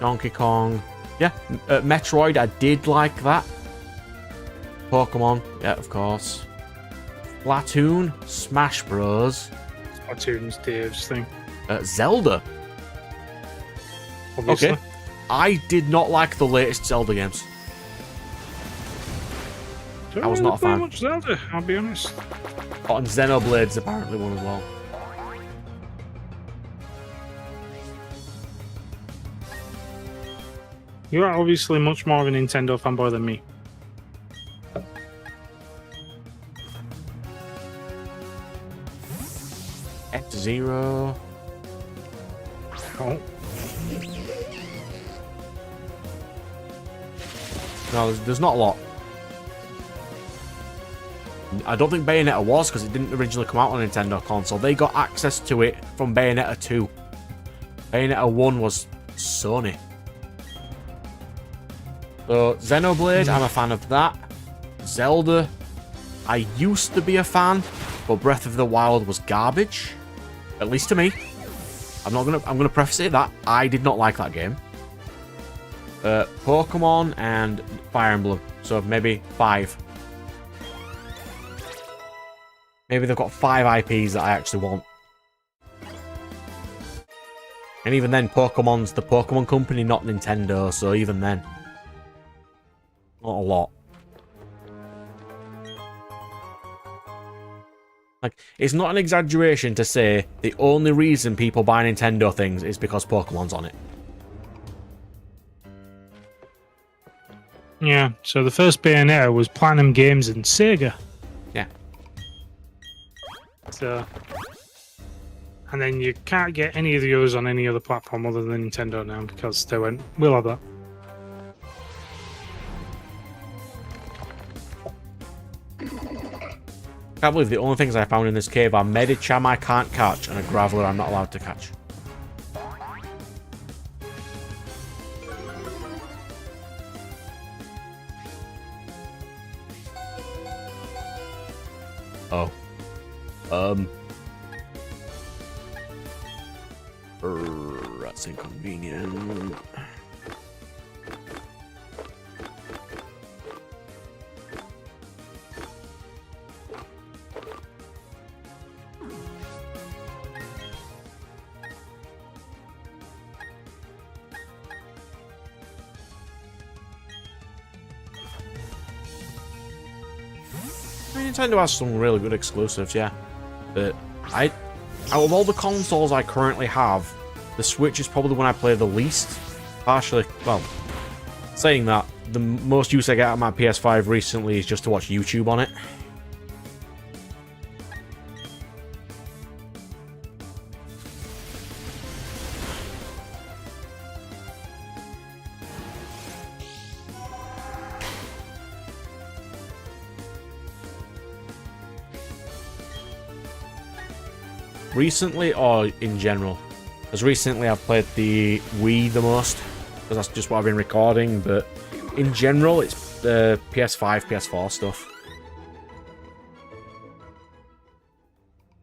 Donkey Kong. Yeah, Metroid, I did like that. Pokémon, yeah, of course. Splatoon, Smash Bros. Splatoon's Dave's thing. Zelda. Obviously. Okay. I did not like the latest Zelda games. I was not a fan. Much Zelda, I'll be honest. Oh, and Xenoblade's apparently one as well. You are obviously much more of a Nintendo fanboy than me. F-Zero. Oh. No, there's not a lot. I don't think Bayonetta was, because it didn't originally come out on a Nintendo console. They got access to it from Bayonetta 2. Bayonetta 1 was Sony. So, Xenoblade, I'm a fan of that. Zelda, I used to be a fan, but Breath of the Wild was garbage. At least to me. I'm gonna preface it that I did not like that game. Pokemon and Fire Emblem. So maybe 5. Maybe they've got 5 IPs that I actually want. And even then, Pokemon's the Pokemon Company, not Nintendo, so even then. Not a lot. Like, it's not an exaggeration to say the only reason people buy Nintendo things is because Pokemon's on it. Yeah, so the first Bayonetta was Platinum Games and Sega. Yeah. So, and then you can't get any of the others on any other platform other than Nintendo now because they went, we'll have that. I can't believe the only things I found in this cave are Medicham I can't catch and a Graveler I'm not allowed to catch. Oh. That's inconvenient. Nintendo has some really good exclusives, yeah. But out of all the consoles I currently have, the Switch is probably the one I play the least. Partially, well, saying that, the most use I get out of my PS5 recently is just to watch YouTube on it. Recently, or in general? Because recently I've played the Wii the most, because that's just what I've been recording, but in general it's the PS5, PS4 stuff.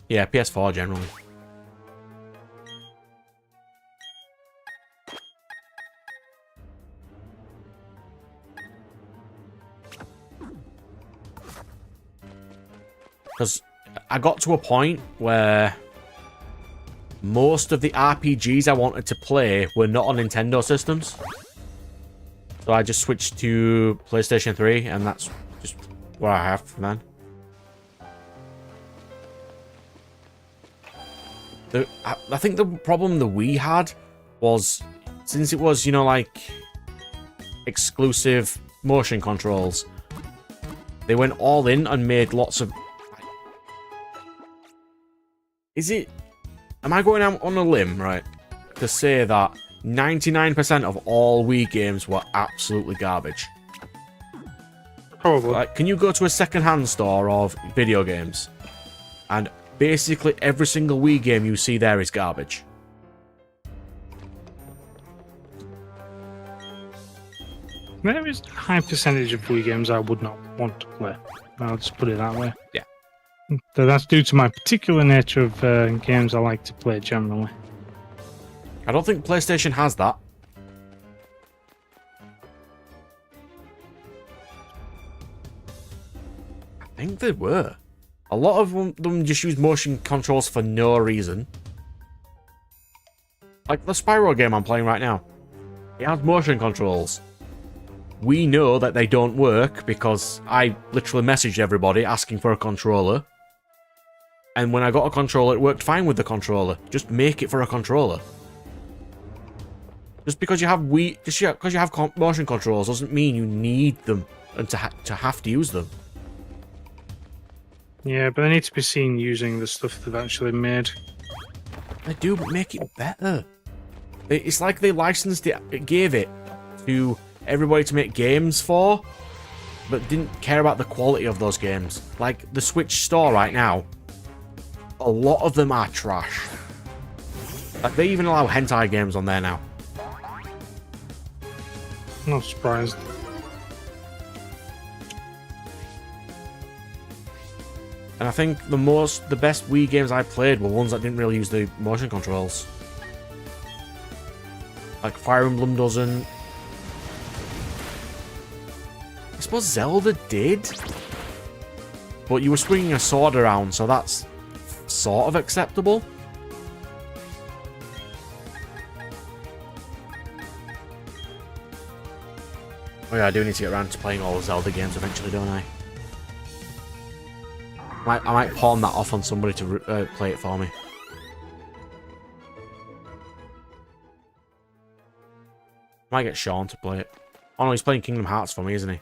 Yeah, PS4 generally. Because I got to a point where most of the RPGs I wanted to play were not on Nintendo systems. So I just switched to PlayStation 3, and that's just what I have then. I think the problem the Wii had was, since it was, like, exclusive motion controls, they went all in and made lots of... Am I going out on a limb, right, to say that 99% of all Wii games were absolutely garbage? Probably. Like, can you go to a second-hand store of video games, and basically every single Wii game you see there is garbage? There is a high percentage of Wii games I would not want to play. I'll just put it that way. Yeah. So that's due to my particular nature of games I like to play generally. I don't think PlayStation has that. I think they were. A lot of them just use motion controls for no reason. Like the Spyro game I'm playing right now. It has motion controls. We know that they don't work because I literally messaged everybody asking for a controller. And when I got a controller, it worked fine with the controller. Just make it for a controller. Just because you have motion controls doesn't mean you need them and to have to use them. Yeah, but they need to be seen using the stuff they've actually made. They do, but make it better. It's like they licensed it, gave it to everybody to make games for, but didn't care about the quality of those games. Like the Switch store right now, a lot of them are trash. Like they even allow hentai games on there now. Not surprised. And I think the best Wii games I played were ones that didn't really use the motion controls. Like Fire Emblem doesn't. I suppose Zelda did. But you were swinging a sword around, so that's sort of acceptable. Oh yeah, I do need to get around to playing all the Zelda games eventually, don't I? I might pawn that off on somebody to play it for me. Might get Sean to play it. Oh no, he's playing Kingdom Hearts for me, isn't he?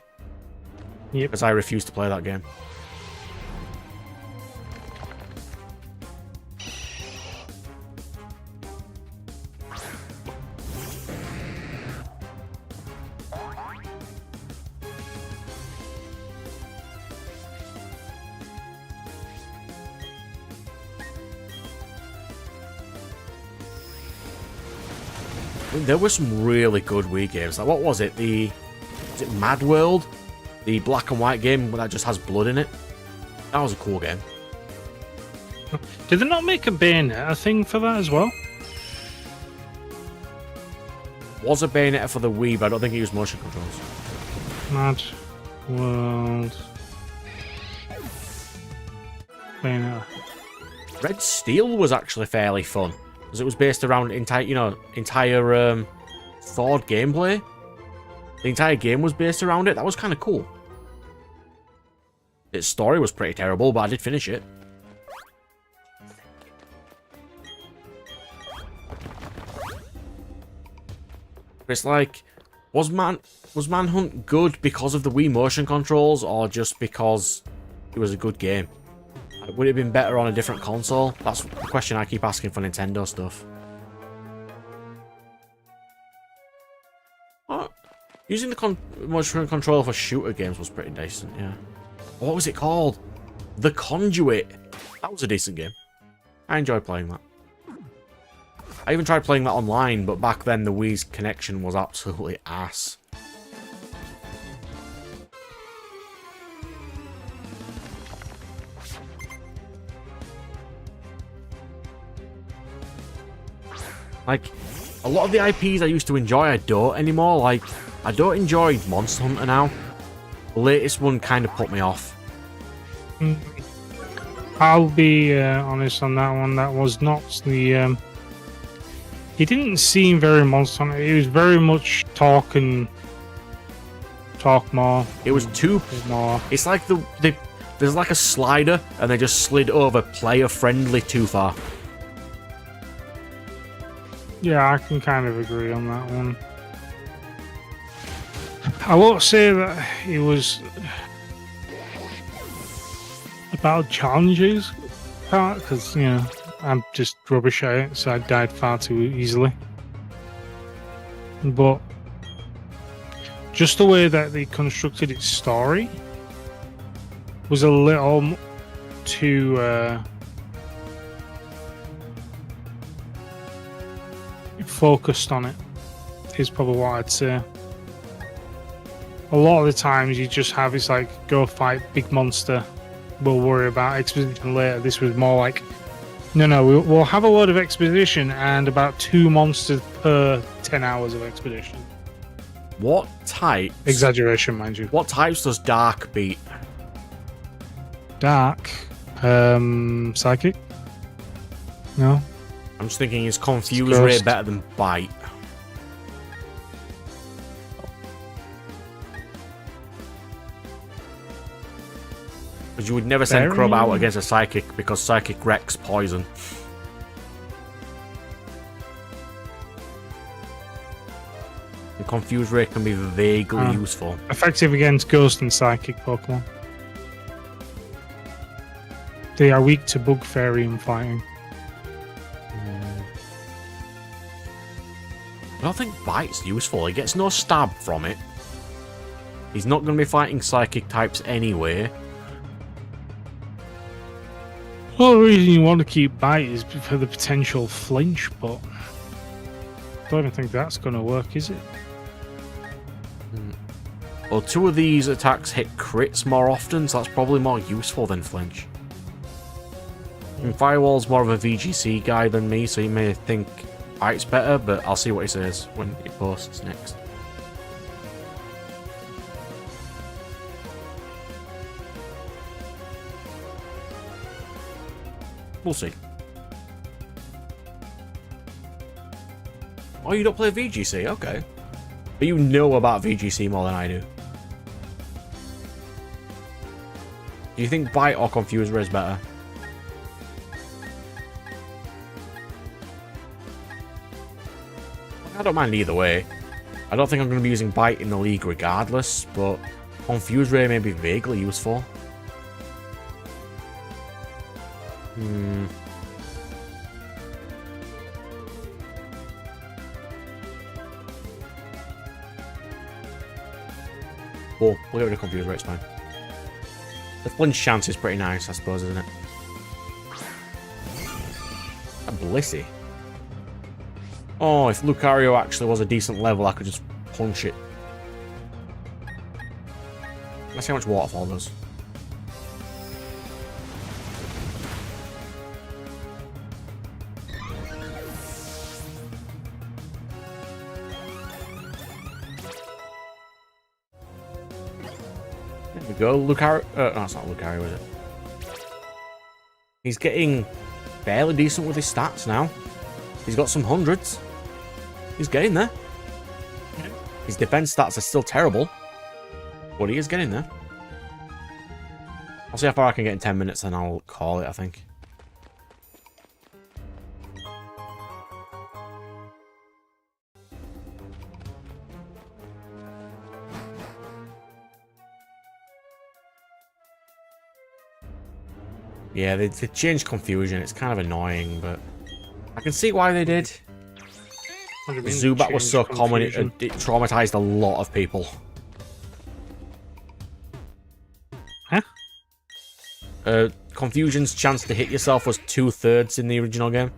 Yep. Because I refuse to play that game. There were some really good Wii games. Like, what was it? Was it Mad World? The black and white game that just has blood in it? That was a cool game. Did they not make a Bayonetta thing for that as well? Was a Bayonetta for the Wii, but I don't think it used motion controls. Mad World. Bayonetta. Red Steel was actually fairly fun. Because it was based around entire sword gameplay. The entire game was based around it. That was kind of cool. Its story was pretty terrible, but I did finish it. It's like, was Manhunt good because of the Wii motion controls, or just because it was a good game? Would it have been better on a different console? That's the question I keep asking for Nintendo stuff. Using the motion controller for shooter games was pretty decent, yeah. What was it called? The Conduit. That was a decent game. I enjoyed playing that. I even tried playing that online, but back then the Wii's connection was absolutely ass. Like, a lot of the IPs I used to enjoy, I don't anymore. Like, I don't enjoy Monster Hunter now. The latest one kind of put me off. I'll be honest on that one. That was not the... It didn't seem very Monster Hunter. It was very much talk and talk more. It was too. More. It's like there's like a slider, and they just slid over player friendly too far. Yeah, I can kind of agree on that one. I won't say that it was about challenges part, because, you know, I'm just rubbish at it, so I died far too easily. But just the way that they constructed its story was a little too focused on it, is probably what I'd say. A lot of the times you just have it's like, go fight big monster, we'll worry about exposition later. This was more like, no, we'll have a load of exposition and about 2 monsters per 10 hours of expedition. What types? Exaggeration, mind you. What types does Dark beat? Dark? Psychic? No? I'm just thinking, is Confuse Ghost. Ray better than Bite? Because you would never send Crub out against a Psychic, because Psychic wrecks poison. And Confuse Ray can be vaguely useful. Effective against Ghost and Psychic Pokemon. They are weak to Bug Fairy and fighting. I don't think Bite's useful. He gets no stab from it. He's not going to be fighting Psychic types anyway. Well, the reason you want to keep Bite is for the potential flinch, but I don't even think that's going to work, is it? Well, 2 of these attacks hit crits more often, so that's probably more useful than flinch. And Firewall's more of a VGC guy than me, so he may think Bite's better, but I'll see what he says when he posts next. We'll see. Oh, you don't play VGC? Okay. But you know about VGC more than I do. Do you think Bite or Confuse Ray is better? I don't mind either way. I don't think I'm going to be using Bite in the league regardless, but Confuse Ray may be vaguely useful. Well, we'll get rid of Confuse Ray, it's fine. The flinch chance is pretty nice, I suppose, isn't it? A Blissey. Oh, if Lucario actually was a decent level, I could just punch it. Let's see how much Waterfall does. There we go. Lucario. No, it's not Lucario, is it? He's getting fairly decent with his stats now. He's got some hundreds. He's getting there. His defense stats are still terrible, but he is getting there. I'll see how far I can get in 10 minutes, and I'll call it, I think. Yeah, they changed Confusion. It's kind of annoying, but I can see why they did. Zubat was so common, it traumatized a lot of people. Huh? Confusion's chance to hit yourself was 2/3 in the original game.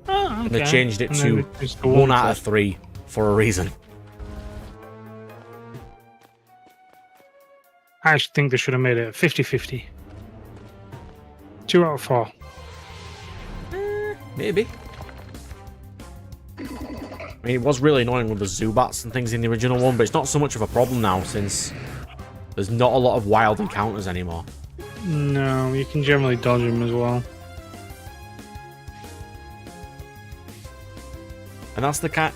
Oh, okay. And they changed it And to then it's the 1 out of 3 for a reason. I actually think they should have made it 50-50. 2 out of 4. Maybe. I mean, it was really annoying with the Zubats and things in the original one, but it's not so much of a problem now since there's not a lot of wild encounters anymore. No, you can generally dodge them as well. And that's the kind...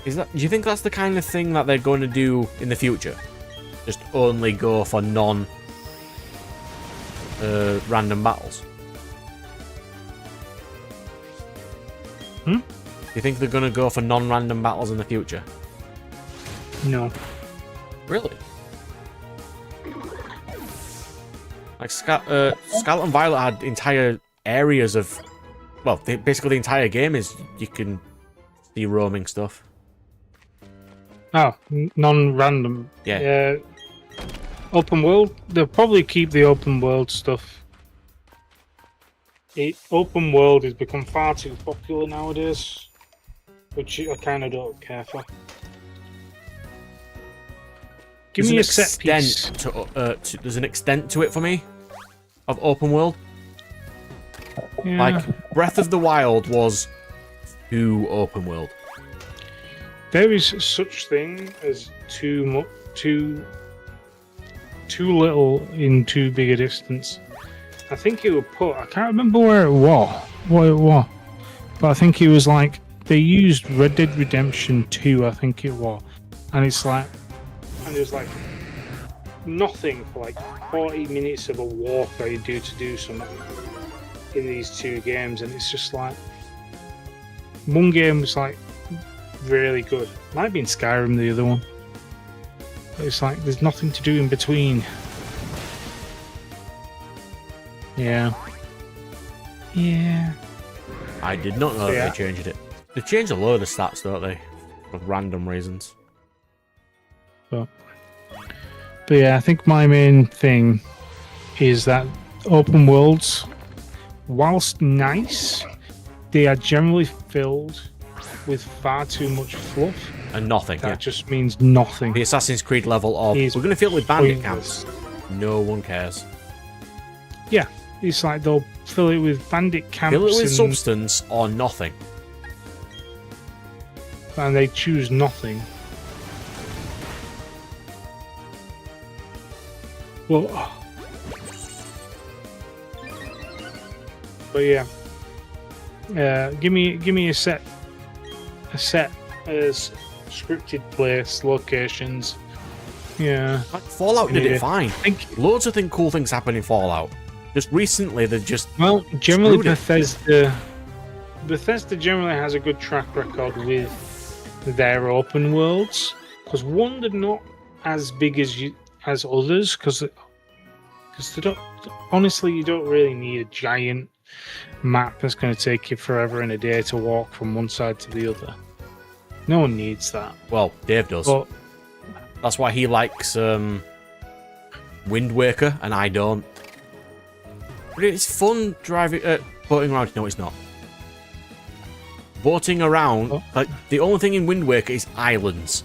Do you think that's the kind of thing that they're going to do in the future? Just only go for random battles? Hmm? Do you think they're going to go for non-random battles in the future? No. Really? Like Scarlet and Violet had entire areas of, well, basically the entire game is you can see roaming stuff. Oh, non-random. Yeah. Open world. They'll probably keep the open world stuff. Open world has become far too popular nowadays, which I kind of don't care for. Give me a set piece. There's an extent to it for me of open world. Yeah. Like Breath of the Wild was too open world. There is such thing as too little in too big a distance. I think it was put. I can't remember what it was, but I think it was like they used Red Dead Redemption 2. I think it was, and it was like nothing for like 40 minutes of a walk that you do to do something in these two games, and it's just like one game was like really good. Might have been Skyrim, the other one. But it's like there's nothing to do in between. Yeah. I did not know that they changed it. They changed a load of stats, don't they? For random reasons. But yeah, I think my main thing is that open worlds, whilst nice, they are generally filled with far too much fluff. And nothing. That just means nothing. The Assassin's Creed level of, we're going to fill it with bandit camps. No one cares. Yeah, it's like they'll fill it with bandit camps. Fill it with substance or nothing. And they choose nothing. Well, but yeah, give me a set as scripted place locations. Yeah, Like Fallout did it fine. Loads of cool things happen in Fallout. Just recently, they've just generally Bethesda generally has a good track record with their open worlds, because one, they're not as big as others, because they don't. Honestly, you don't really need a giant map that's going to take you forever and a day to walk from one side to the other. No one needs that. Well, Dave does. But that's why he likes Wind Waker, and I don't. But it's fun driving, boating around. No, it's not. Boating around, like the only thing in Wind Waker is islands.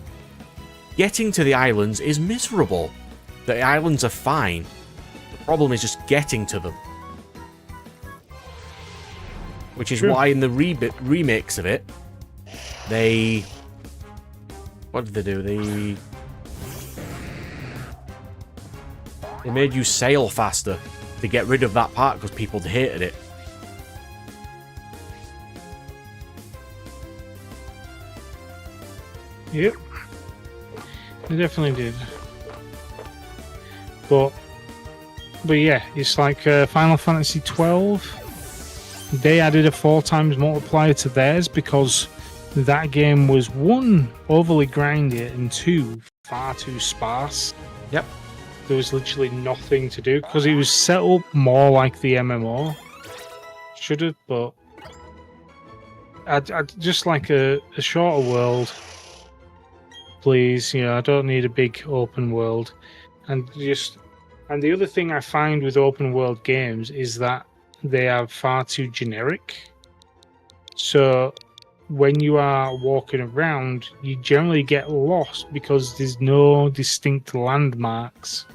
Getting to the islands is miserable. The islands are fine. The problem is just getting to them. Which is why in the remakes of it, they... What did they do? They made you sail faster to get rid of that part because people hated it. Yep. They definitely did. But yeah, it's like Final Fantasy 12. They added a 4 times multiplier to theirs because that game was 1, overly grindy, and 2, far too sparse. Yep. There was literally nothing to do because it was set up more like the MMO. Should have, but I'd just like a shorter world. Please, I don't need a big open world. And the other thing I find with open world games is that they are far too generic. So when you are walking around, you generally get lost because there's no distinct landmarks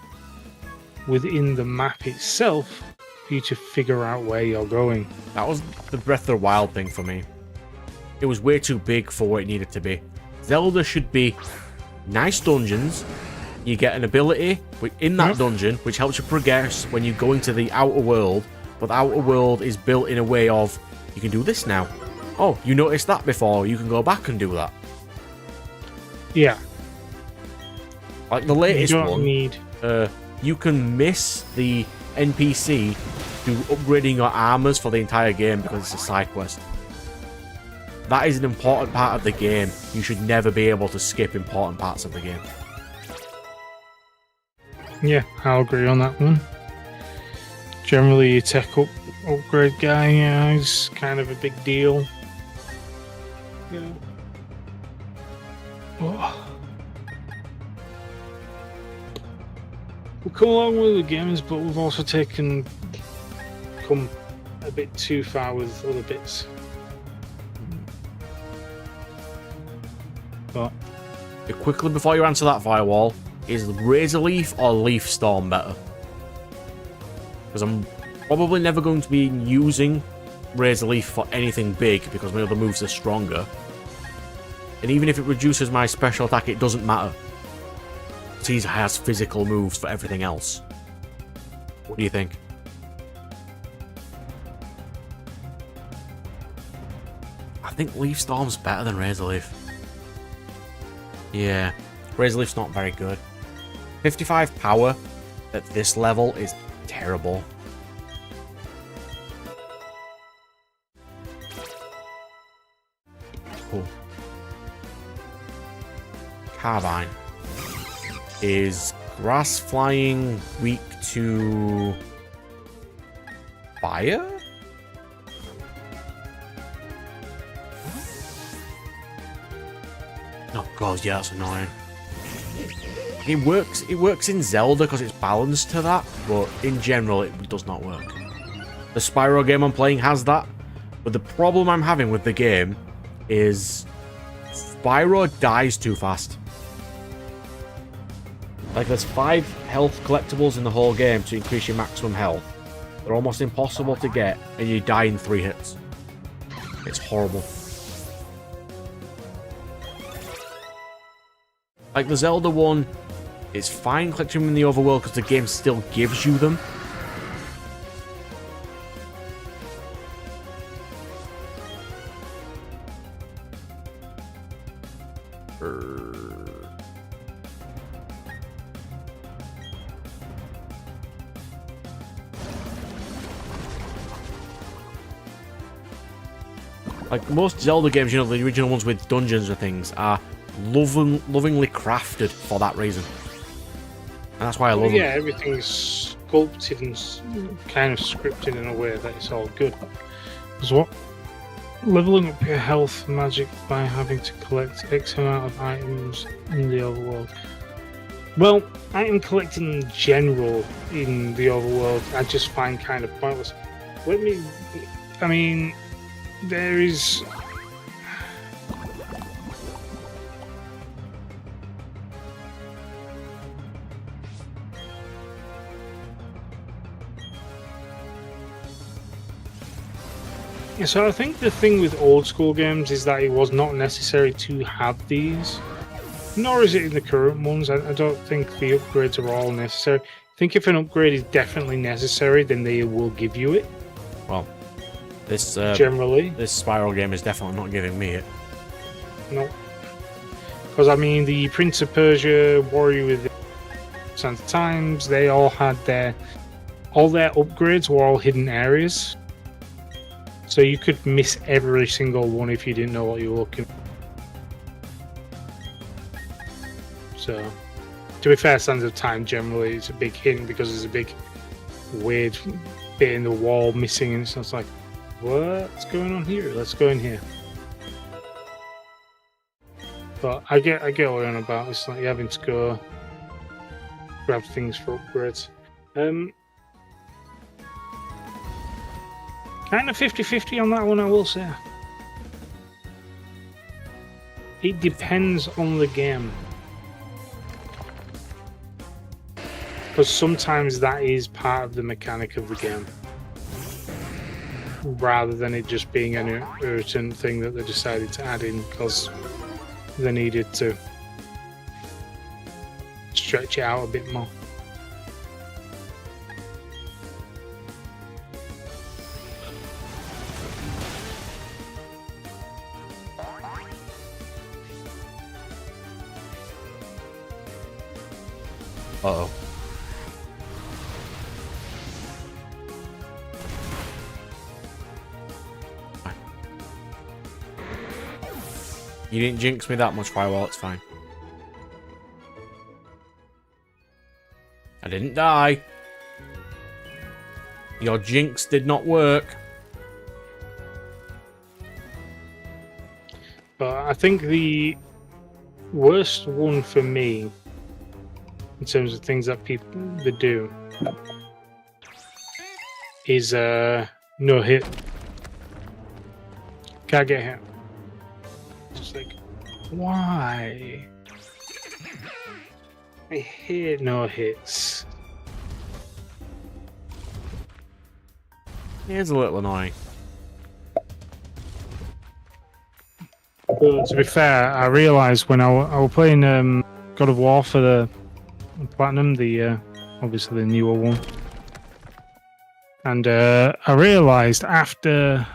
within the map itself for you to figure out where you're going. That was the Breath of the Wild thing for me. It was way too big for what it needed to be. Zelda should be nice dungeons. You get an ability in that dungeon, which helps you progress when you go into the outer world. But the outer world is built in a way of, you can do this now. Oh, you noticed that before, you can go back and do that. Yeah. Like the You latest don't one, need. you can miss the NPC to upgrading your armors for the entire game because it's a side quest. That is an important part of the game. You should never be able to skip important parts of the game. Yeah, I'll agree on that one. Generally, a tech upgrade guy, yeah, is kind of a big deal. Yeah. Oh. We've come a long way with games, but we've also come a bit too far with other bits. But Quickly before you answer that, Firewall, is Razor Leaf or Leaf Storm better? Because I'm probably never going to be using Razor Leaf for anything big because my other moves are stronger. And even if it reduces my special attack, it doesn't matter. He has physical moves for everything else. What do you think? I think Leaf Storm's better than Razor Leaf. Yeah, Razor Leaf's not very good. 55 power at this level is terrible. Cool. Carbine. Is grass flying weak to fire? Oh god, yeah, that's annoying. It works in Zelda because it's balanced to that, but in general it does not work. The Spyro game I'm playing has that, but the problem I'm having with the game is Spyro dies too fast. Like, there's 5 health collectibles in the whole game to increase your maximum health. They're almost impossible to get, and you die in 3 hits. It's horrible. Like, the Zelda one, it's fine collecting them in the overworld because the game still gives you them. Like, most Zelda games, you know, the original ones with dungeons and things, are lovingly crafted for that reason. And that's why I love them. Yeah, everything's sculpted and kind of scripted in a way that it's all good. Because what? Leveling up your health and magic by having to collect X amount of items in the overworld. Well, item collecting in general in the overworld I just find kind of pointless. I mean, there is... Yeah, so I think the thing with old school games is that it was not necessary to have these, nor is it in the current ones. I don't think the upgrades are all necessary. I think if an upgrade is definitely necessary, then they will give you it. Well, this generally, this Spyro game is definitely not giving me it. No, because I mean, the Prince of Persia, Warrior with the Sands of Times, they all had all their upgrades were all hidden areas. So you could miss every single one if you didn't know what you were looking for. So, to be fair, Sands of Time generally is a big hint because there's a big weird bit in the wall missing, and it's just like, what's going on here? Let's go in here. But I get what you're on about. It's like you're having to go grab things for upgrades. Kind of 50-50 on that one, I will say. It depends on the game. Because sometimes that is part of the mechanic of the game. Rather than it just being an urgent thing that they decided to add in because they needed to stretch it out a bit more. Uh-oh. You didn't jinx me that much, Firewall, it's fine. I didn't die. Your jinx did not work. But I think the worst one for me, in terms of things that people that do, is no hit. Can't get hit. Just like, why? I hate no hits. It is a little annoying. But to be fair, I realised when I was playing God of War for the Platinum, the obviously the newer one, and I realised after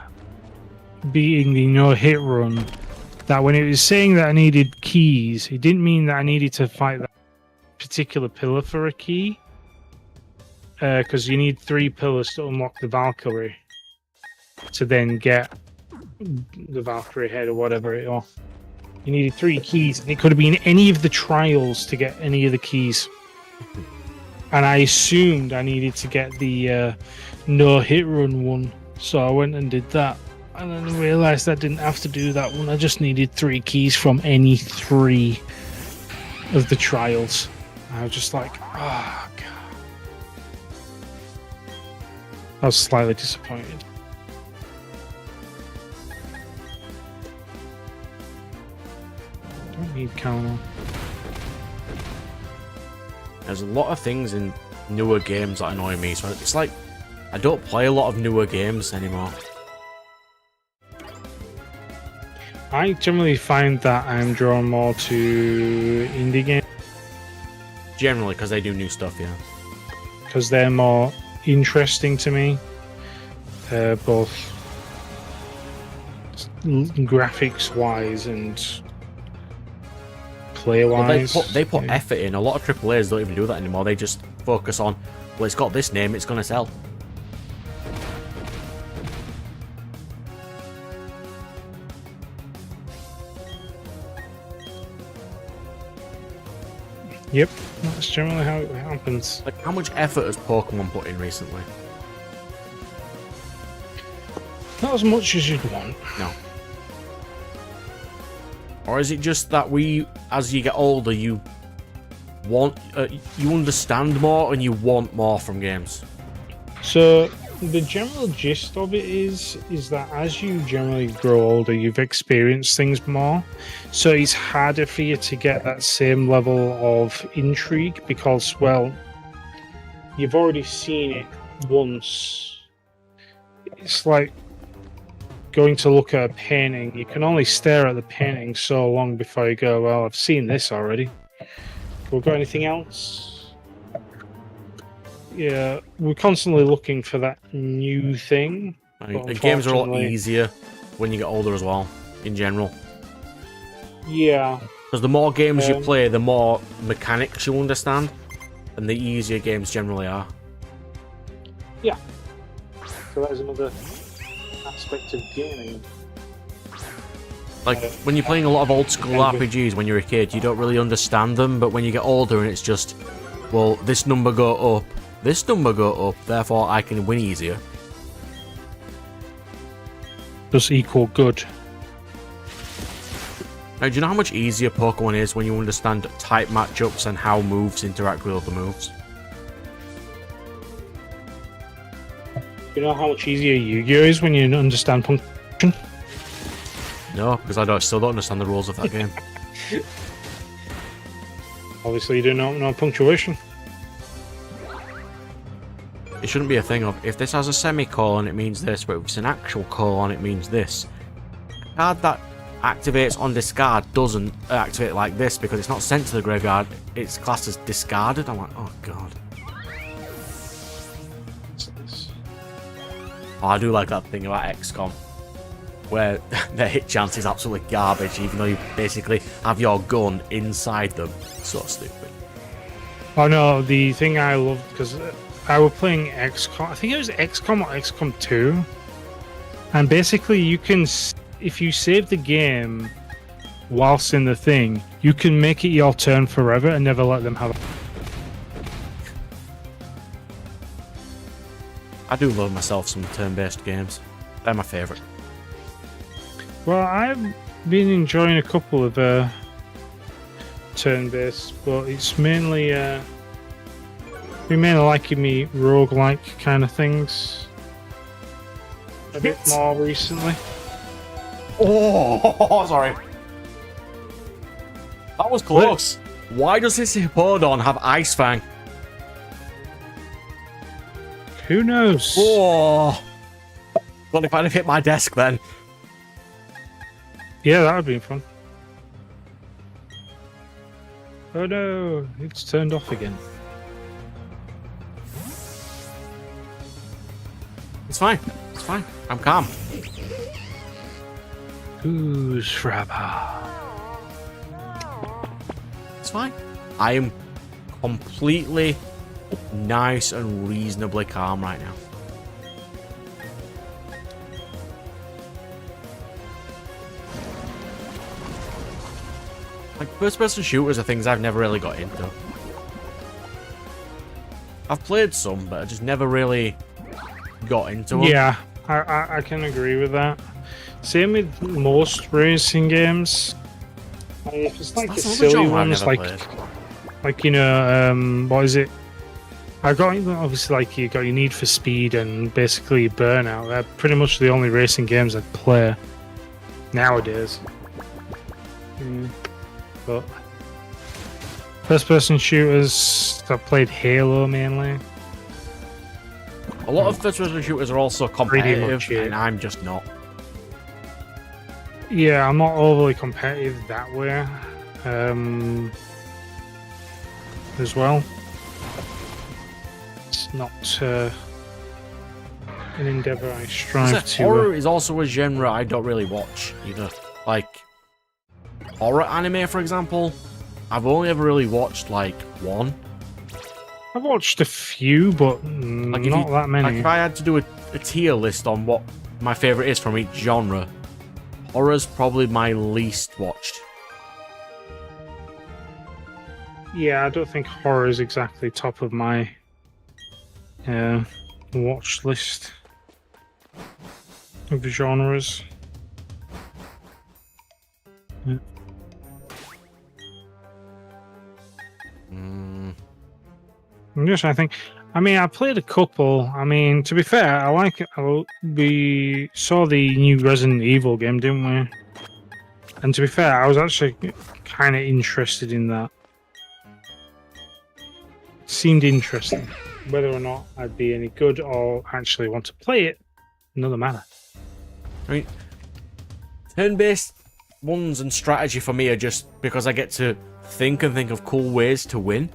beating the no-hit run that when it was saying that I needed keys, it didn't mean that I needed to fight that particular pillar for a key, because you need 3 pillars to unlock the Valkyrie to then get the Valkyrie head or whatever it was. You needed 3 keys, and it could have been any of the trials to get any of the keys. And I assumed I needed to get the no-hit run one, so I went and did that. And then I realised I didn't have to do that one. I just needed 3 keys from any 3 of the trials. I was just like, oh, God. I was slightly disappointed. Don't need counter. There's a lot of things in newer games that annoy me, so it's like I don't play a lot of newer games anymore. I generally find that I'm drawn more to indie games Generally, because they do new stuff, yeah. because they're more interesting to me, both graphics-wise and player-wise. Well, they put effort in. A lot of AAAs don't even do that anymore. They just focus on, well, it's got this name, it's going to sell. Yep, that's generally how it happens. Like, how much effort has Pokemon put in recently? Not as much as you'd want. No. Or is it just that as you get older, you want, you understand more and you want more from games? So the general gist of it is that as you generally grow older, you've experienced things more. So it's harder for you to get that same level of intrigue because, well, you've already seen it once. It's like going to look at a painting. You can only stare at the painting so long before you go, well, I've seen this already. We've got anything else? Yeah, we're constantly looking for that new thing. And games are a lot easier when you get older as well, in general. Yeah. Because the more games you play, the more mechanics you understand, and the easier games generally are. Yeah. So that is another aspect of gaming. Like, when you're playing a lot of old school RPGs when you're a kid, you don't really understand them, but when you get older and it's just, well, this number go up, this number go up, therefore I can win easier. Does equal good. Now, do you know how much easier Pokemon is when you understand type matchups and how moves interact with other moves? You know how much easier Yu-Gi-Oh is when you understand punctuation? No, because I still don't understand the rules of that game. Obviously, you do not know punctuation. It shouldn't be a thing of, if this has a semicolon, it means this, but if it's an actual colon, it means this. A card that activates on discard doesn't activate like this because it's not sent to the graveyard, it's classed as discarded. I'm like, oh god. Oh, I do like that thing about XCOM, where their hit chance is absolutely garbage, even though you basically have your gun inside them. So stupid. Oh no, the thing I loved because I was playing XCOM. I think it was XCOM or XCOM 2, and basically you can, if you save the game whilst in the thing, you can make it your turn forever and never let them have it. I do love myself some turn-based games. They're my favourite. Well, I've been enjoying a couple of turn-based, but it's mainly been mainly liking me roguelike kind of things a bit more recently. Oh, sorry. That was close. Why does this Hippodon have Ice Fang? Who knows? Oh. Well, if I'd have hit my desk then. Yeah, that would have been fun. Oh no, it's turned off again. It's fine. It's fine. I'm calm. Who's Shrabba? It's fine. I am completely nice and reasonably calm right now. Like, first-person shooters are things I've never really got into. I've played some, but I just never really got into them. Yeah, I can agree with that. Same with most racing games. If it's like the That's another silly genre I've ones, never like played. you know, what is it? I got obviously like you got your Need for Speed and basically Burnout. They're pretty much the only racing games I play nowadays. But first-person shooters, I've played Halo mainly. A lot of first-person shooters are also competitive, much, yeah. and I'm just not. Yeah, I'm not overly competitive that way. As well. It's not an endeavour I strive to. Horror is also a genre I don't really watch either. Like, horror anime, for example, I've only ever really watched, like, one. I've watched a few, but Like, not that many. Like, if I had to do a tier list on what my favourite is from each genre, horror's probably my least watched. Yeah, I don't think horror is exactly top of my watch list of genres. Yeah. Yes, I think. I mean, I played a couple. I mean, to be fair, I like it. We saw the new Resident Evil game, didn't we? And to be fair, I was actually kind of interested in that. Seemed interesting. Whether or not I'd be any good or actually want to play it, another matter. I mean, turn-based ones and strategy for me are just because I get to think of cool ways to win.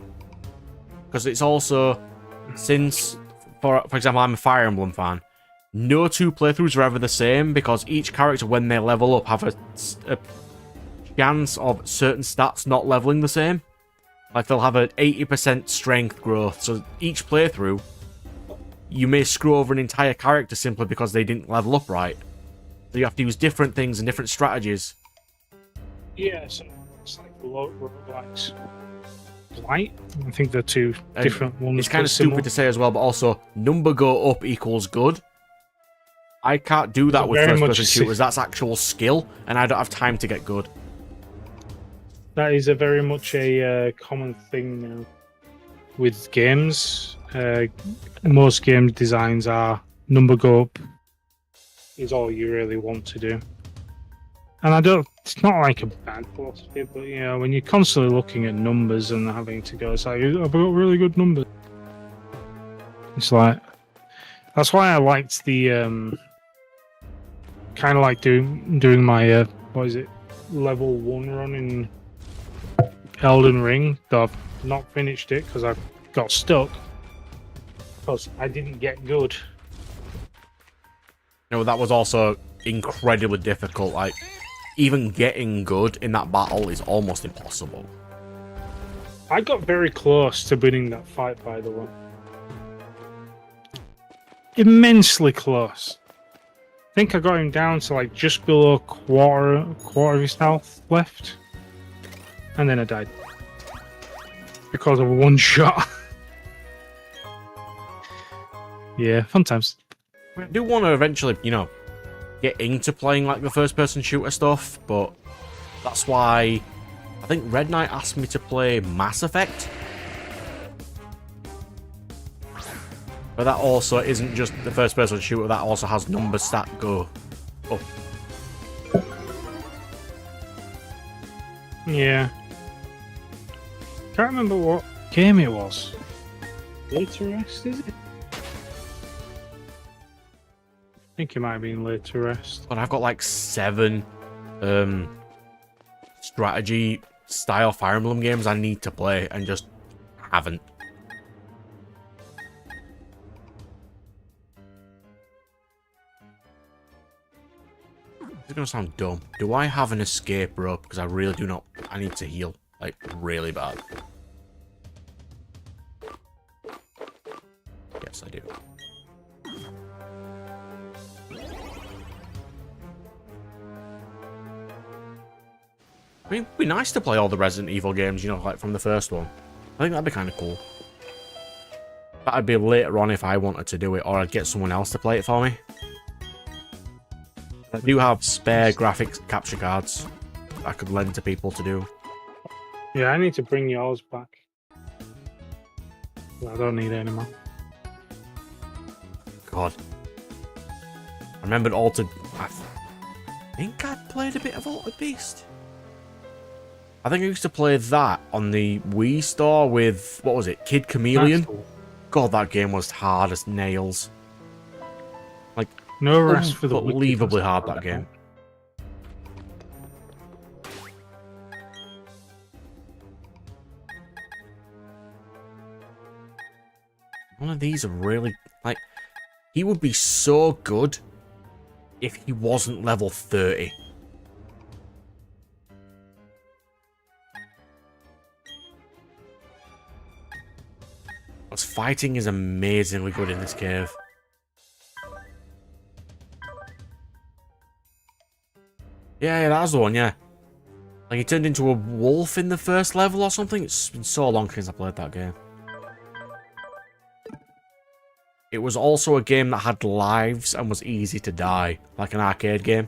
Because it's also, since, for example, I'm a Fire Emblem fan, no two playthroughs are ever the same because each character, when they level up, have a chance of certain stats not leveling the same. Like, they'll have an 80% strength growth, so each playthrough, you may screw over an entire character simply because they didn't level up right. So you have to use different things and different strategies. Yeah, so it's like roguelikes. Light? I think they're two different ones. It's kind of stupid to say as well, but also, number go up equals good. I can't do that with first-person shooters. That's actual skill, and I don't have time to get good. That is a very much a common thing now with games. Most game designs are number go up is all you really want to do. And I don't, it's not like a bad philosophy, but you know, when you're constantly looking at numbers and having to go, it's like, I've got really good numbers. It's like, that's why I liked the, kind of like doing my, what is it, level 1 run in Elden Ring, though I've not finished it because I got stuck because I didn't get good. You know, that was also incredibly difficult. Like, even getting good in that battle is almost impossible. I got very close to winning that fight, by the way. Immensely close. I think I got him down to like just below quarter of his health left. And then I died. Because of one shot. Yeah, fun times. I do want to eventually, you know, get into playing like the first-person shooter stuff, but that's why I think Red Knight asked me to play Mass Effect. But that also isn't just the first-person shooter, that also has number stat go up. Yeah. Can't remember what game it was. Later Rest, is it? I think it might have been Later Rest. But I've got like 7 strategy style Fire Emblem games I need to play and just haven't. It's gonna sound dumb. Do I have an escape rope? Because I really do not. I need to heal, like, really bad. Yes, I do. I mean, it'd be nice to play all the Resident Evil games, you know, like from the first one. I think that'd be kind of cool. That'd be later on if I wanted to do it, or I'd get someone else to play it for me. I do have spare graphics capture cards I could lend to people to do. Yeah, I need to bring yours back. I don't need it anymore. God. I remembered Altered... I think I played a bit of Altered Beast. I think I used to play that on the Wii store with, what was it, Kid Chameleon? Cool. God, that game was hard as nails. Like, No rest for the unbelievably hard, that game. One of these are really, like, he would be so good if he wasn't level 30. Because fighting is amazingly good in this cave. Yeah, that was the one, yeah. Like, he turned into a wolf in the first level or something. It's been so long since I played that game. It was also a game that had lives and was easy to die, like an arcade game.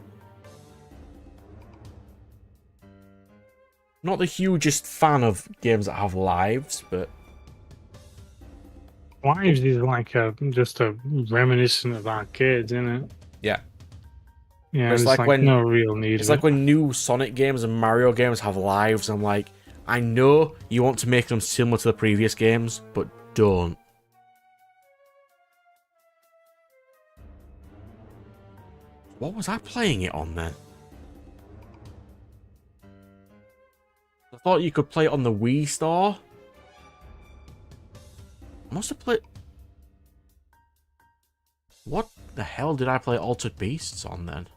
Not the hugest fan of games that have lives, but... Lives is like just a reminiscent of arcades, isn't it? Yeah. Yeah, It's it's like like when- no real need. It's like when new Sonic games and Mario games have lives, I'm like, I know you want to make them similar to the previous games, but don't. What was I playing it on then? I thought you could play it on the Wii store. I must have played... What the hell did I play Altered Beasts on then?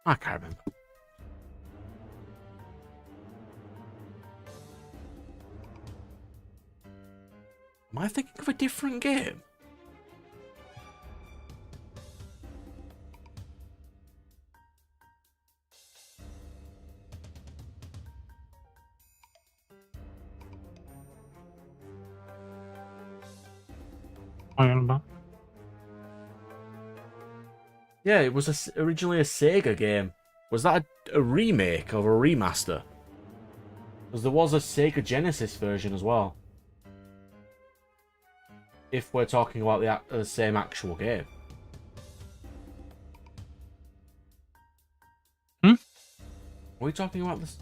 I can't remember. Am I thinking of a different game? Yeah, it was originally a Sega game. Was that a remake or a remaster? Because there was a Sega Genesis version as well. If we're talking about the same actual game. Hmm? Are we talking about this?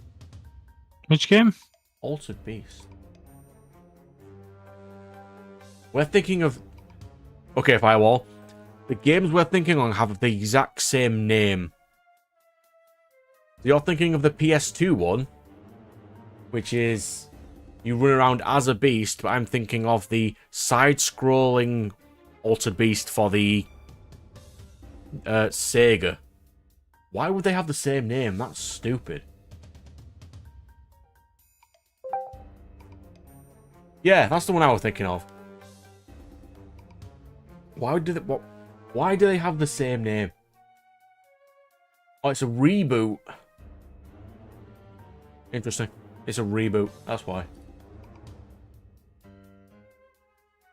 Which game? Altered Beast. We're thinking of... Okay, Firewall. The games we're thinking on have the exact same name. You're thinking of the PS2 one, which is you run around as a beast, but I'm thinking of the side-scrolling Altered Beast for the Sega. Why would they have the same name? That's stupid. Yeah, that's the one I was thinking of. Why do they have the same name? Oh, it's a reboot. Interesting. It's a reboot. That's why.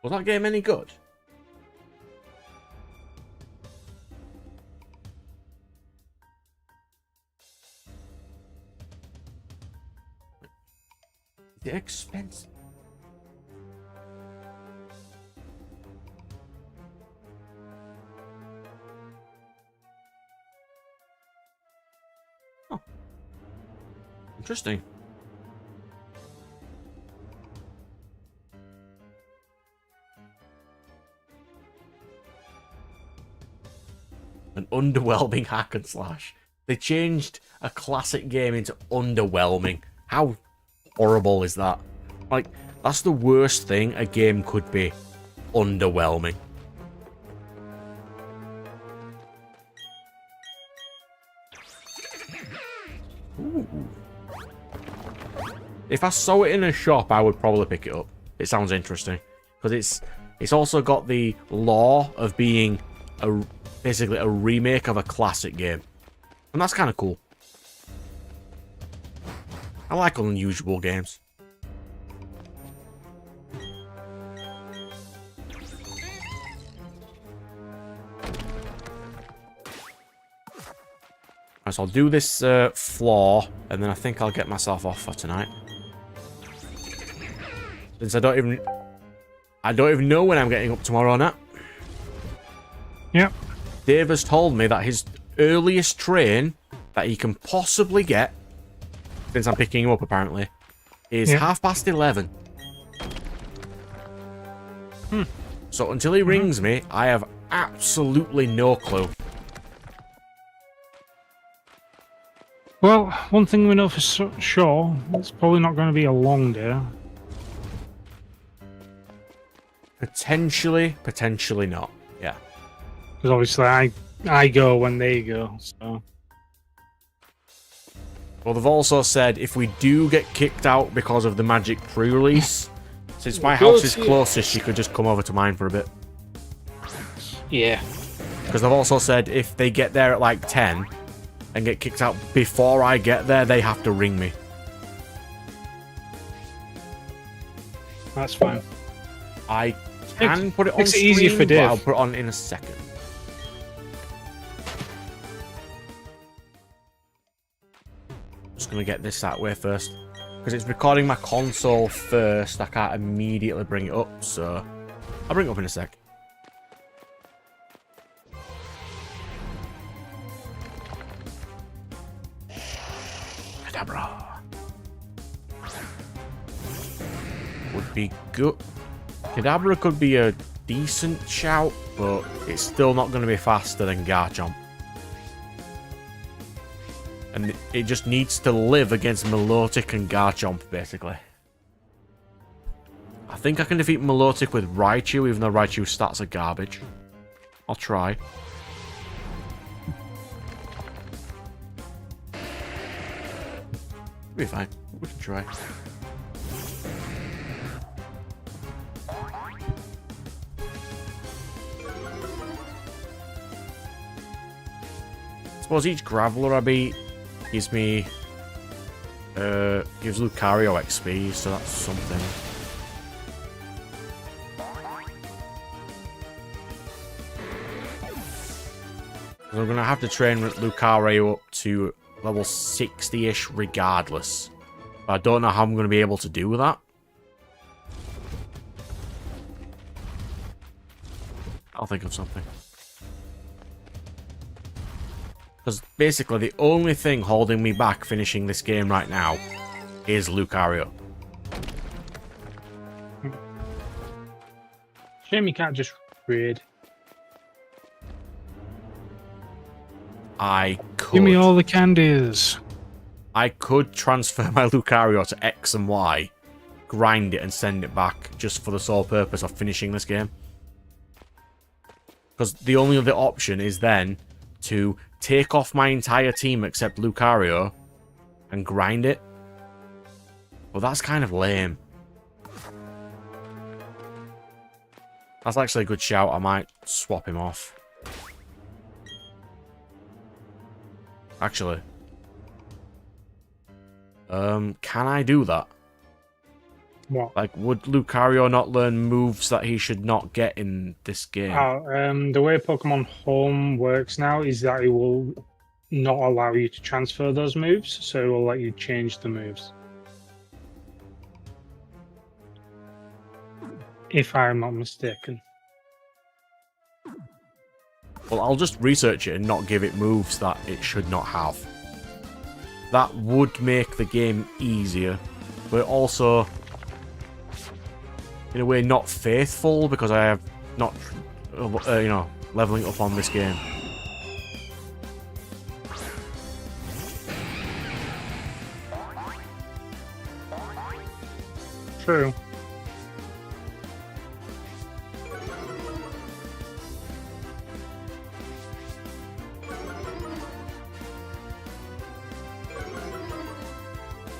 Was that game any good? Is it expensive? Oh. Interesting. An underwhelming hack and slash. They changed a classic game into underwhelming. How horrible is that? Like, that's the worst thing a game could be. Underwhelming. Ooh. If I saw it in a shop, I would probably pick it up. It sounds interesting. Because it's also got the lore of being basically a remake of a classic game. And that's kind of cool. I like unusual games. Right, so I'll do this floor, and then I think I'll get myself off for tonight. Since I don't even know when I'm getting up tomorrow night. Yep. Dave has told me that his earliest train that he can possibly get, since I'm picking him up apparently, is 11:30. So until he rings me, I have absolutely no clue. Well, one thing we know for sure, it's probably not going to be a long day. Potentially not. Yeah. Because obviously I go when they go, so... Well, they've also said if we do get kicked out because of the Magic pre-release, since my house is closest, you could just come over to mine for a bit. Yeah. Because they've also said if they get there at like 10 and get kicked out before I get there, they have to ring me. That's fine. I can put it on makes it stream, easier for but Dave. I'll put it on in a second. Just gonna get this that way first. Because it's recording my console first, I can't immediately bring it up, so I'll bring it up in a sec. Kadabra. Would be good. Kadabra could be a decent shout, but it's still not going to be faster than Garchomp. And it just needs to live against Milotic and Garchomp, basically. I think I can defeat Milotic with Raichu, even though Raichu's stats are garbage. I'll try. We'll be fine. We can try. I suppose each Graveler I beat gives me gives Lucario XP, so that's something. I'm gonna have to train Lucario up to level 60-ish regardless. But I don't know how I'm gonna be able to do that. I'll think of something. Because basically the only thing holding me back finishing this game right now is Lucario. Shame you can't just raid. I could. Give me all the candies. I could transfer my Lucario to X and Y, grind it and send it back just for the sole purpose of finishing this game. Because the only other option is then to take off my entire team except Lucario and grind it. Well, that's kind of lame. That's actually a good shout. I might swap him off. Actually. Can I do that? What? Like, would Lucario not learn moves that he should not get in this game? The way Pokemon Home works now is that it will not allow you to transfer those moves, so it will let you change the moves. If I'm not mistaken. Well, I'll just research it and not give it moves that it should not have. That would make the game easier, but also, in a way, not faithful, because I have not, leveling up on this game. True.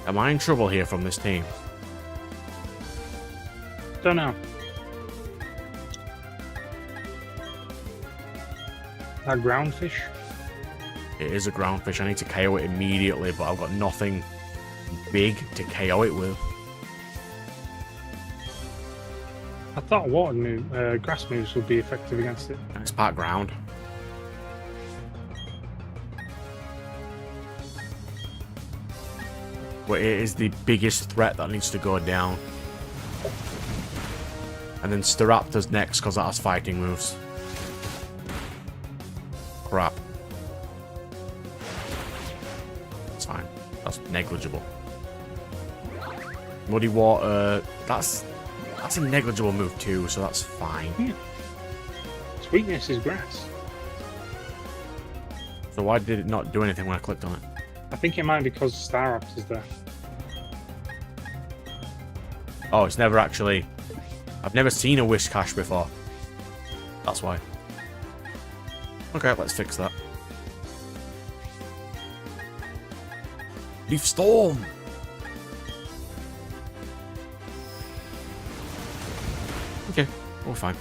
Am I in trouble here from this team? Don't know. That groundfish? It is a groundfish. I need to KO it immediately, but I've got nothing big to KO it with. I thought grass moves would be effective against it. It's part ground. But it is the biggest threat that needs to go down. And then Staraptor's next, because that has fighting moves. Crap. That's fine. That's negligible. Muddy Water, that's a negligible move too, so that's fine. Yeah. Its weakness is grass. So why did it not do anything when I clicked on it? I think it might be because Staraptor's there. Oh, it's never actually... I've never seen a Whiscash before. That's why. Okay, let's fix that. Leaf Storm! Okay, we're fine.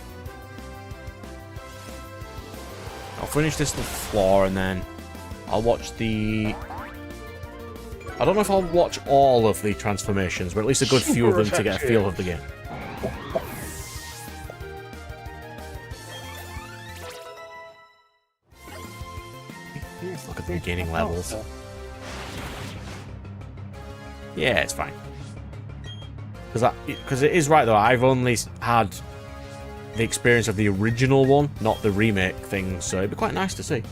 I'll finish this little floor and then I'll watch the... I don't know if I'll watch all of the transformations, but at least a good few of them to get a feel of the game. Look at them gaining levels. Yeah, it's fine. Because it is right though, I've only had the experience of the original one, not the remake thing, so it'd be quite nice to see.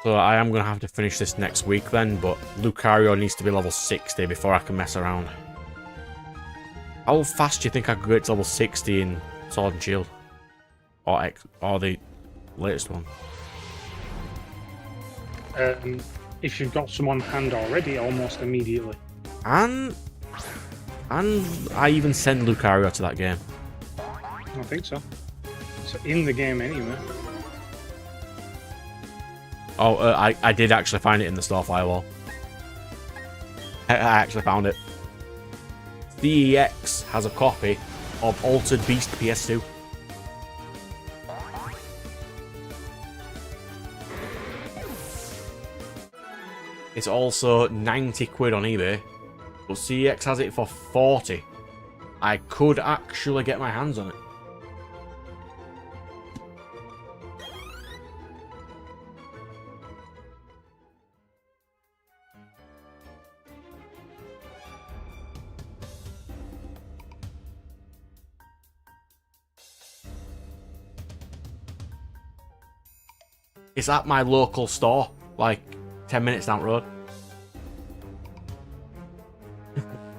So I am going to have to finish this next week then, but Lucario needs to be level 60 before I can mess around. How fast do you think I could get to level 60 in Sword and Shield? Or the latest one? If you've got some on hand already, almost immediately. And I even send Lucario to that game. I think so. It's in the game anyway. Oh, I did actually find it in the store firewall. I actually found it. CEX has a copy of Altered Beast PS2. It's also 90 quid on eBay, but CEX has it for 40. I could actually get my hands on it. It's at my local store, like 10 minutes down the road.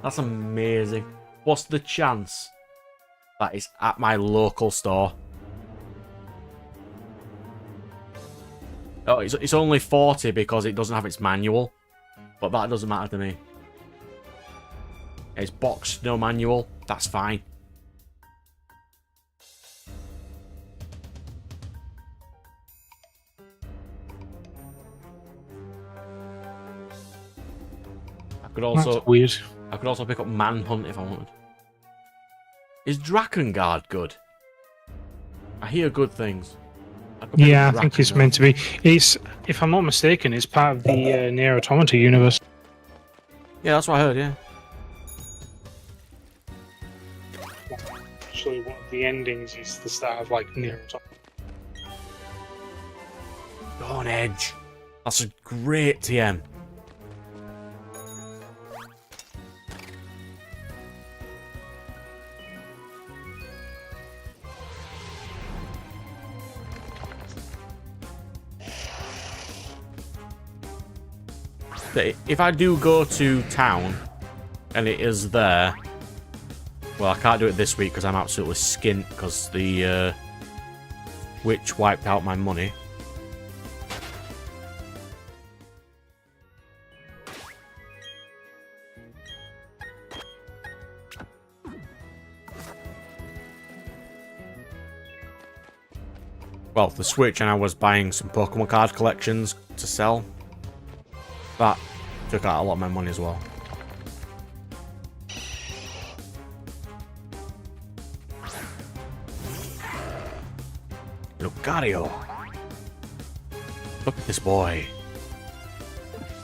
That's amazing. What's the chance that it's at my local store? Oh, it's only 40 because it doesn't have its manual. But that doesn't matter to me. It's boxed, no manual. That's fine. I could also That's weird. I could also pick up Manhunt if I wanted. Is Drakengard good? I hear good things. Yeah, I think it's meant to be. It's, if I'm not mistaken, it's part of the Nier Automata universe. Yeah, that's what I heard, yeah. Actually, one of the endings is the start of like Nier Automata. Go on, Edge. That's a great TM. If I do go to town, and it is there, well, I can't do it this week because I'm absolutely skint because the witch wiped out my money. Well, the Switch, and I was buying some Pokemon card collections to sell. That took out a lot of my money as well. Lucario. Look at this boy.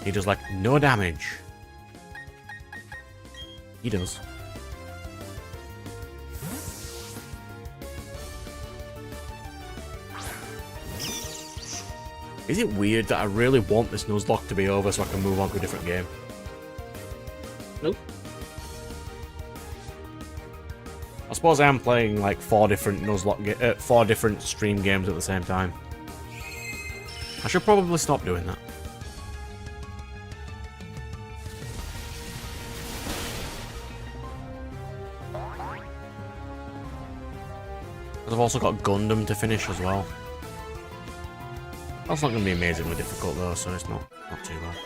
He does like no damage. He does. Is it weird that I really want this Nuzlocke to be over so I can move on to a different game? Nope. I suppose I am playing like 4 different Nuzlocke, 4 different stream games at the same time. I should probably stop doing that. I've also got Gundam to finish as well. That's not going to be amazingly difficult though, so it's not too bad.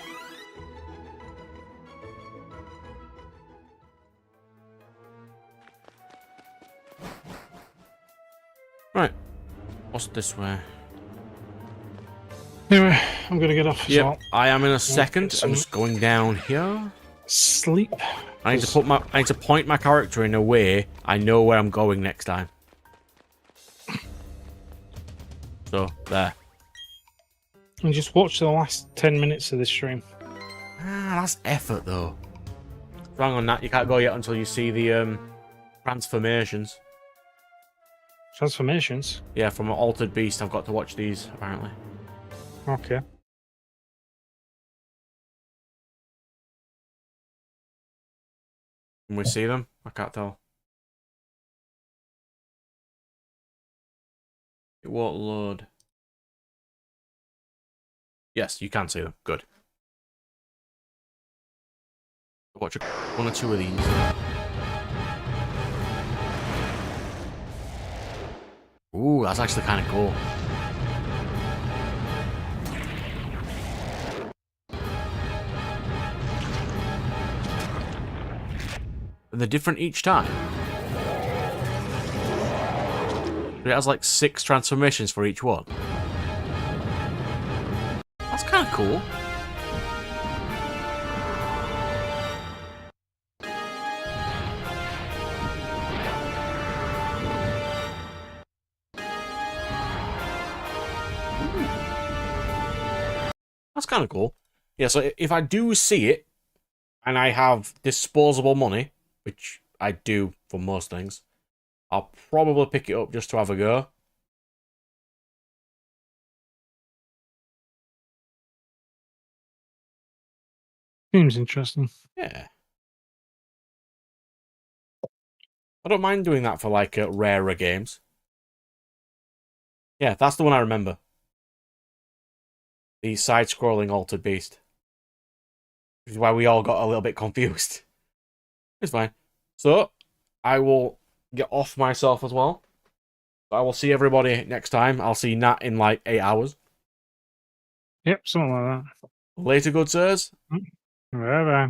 Right, what's this way? Anyway, I'm gonna get off. Yep, So I am in a second. I'm just going down here. sleep. I need to point my character in a way I know where I'm going next time. So there. And just watch the last 10 minutes of this stream. Ah, that's effort though. Wrong on that. You can't go yet until you see the transformations. Transformations? Yeah, from an altered beast. I've got to watch these apparently. Okay. Can we see them? I can't tell. It won't load. Yes, you can see them. Good. Watch one or two of these. Ooh, that's actually kind of cool. And they're different each time. It has like 6 transformations for each one. That's kind of cool. That's kind of cool. Yeah, so if I do see it, and I have disposable money, which I do for most things, I'll probably pick it up just to have a go. Seems interesting. Yeah. I don't mind doing that for, like, rarer games. Yeah, that's the one I remember. The side-scrolling Altered Beast. Which is why we all got a little bit confused. It's fine. So, I will get off myself as well. I will see everybody next time. I'll see Nat in, like, 8 hours. Yep, something like that. Later, good sirs. Bye bye.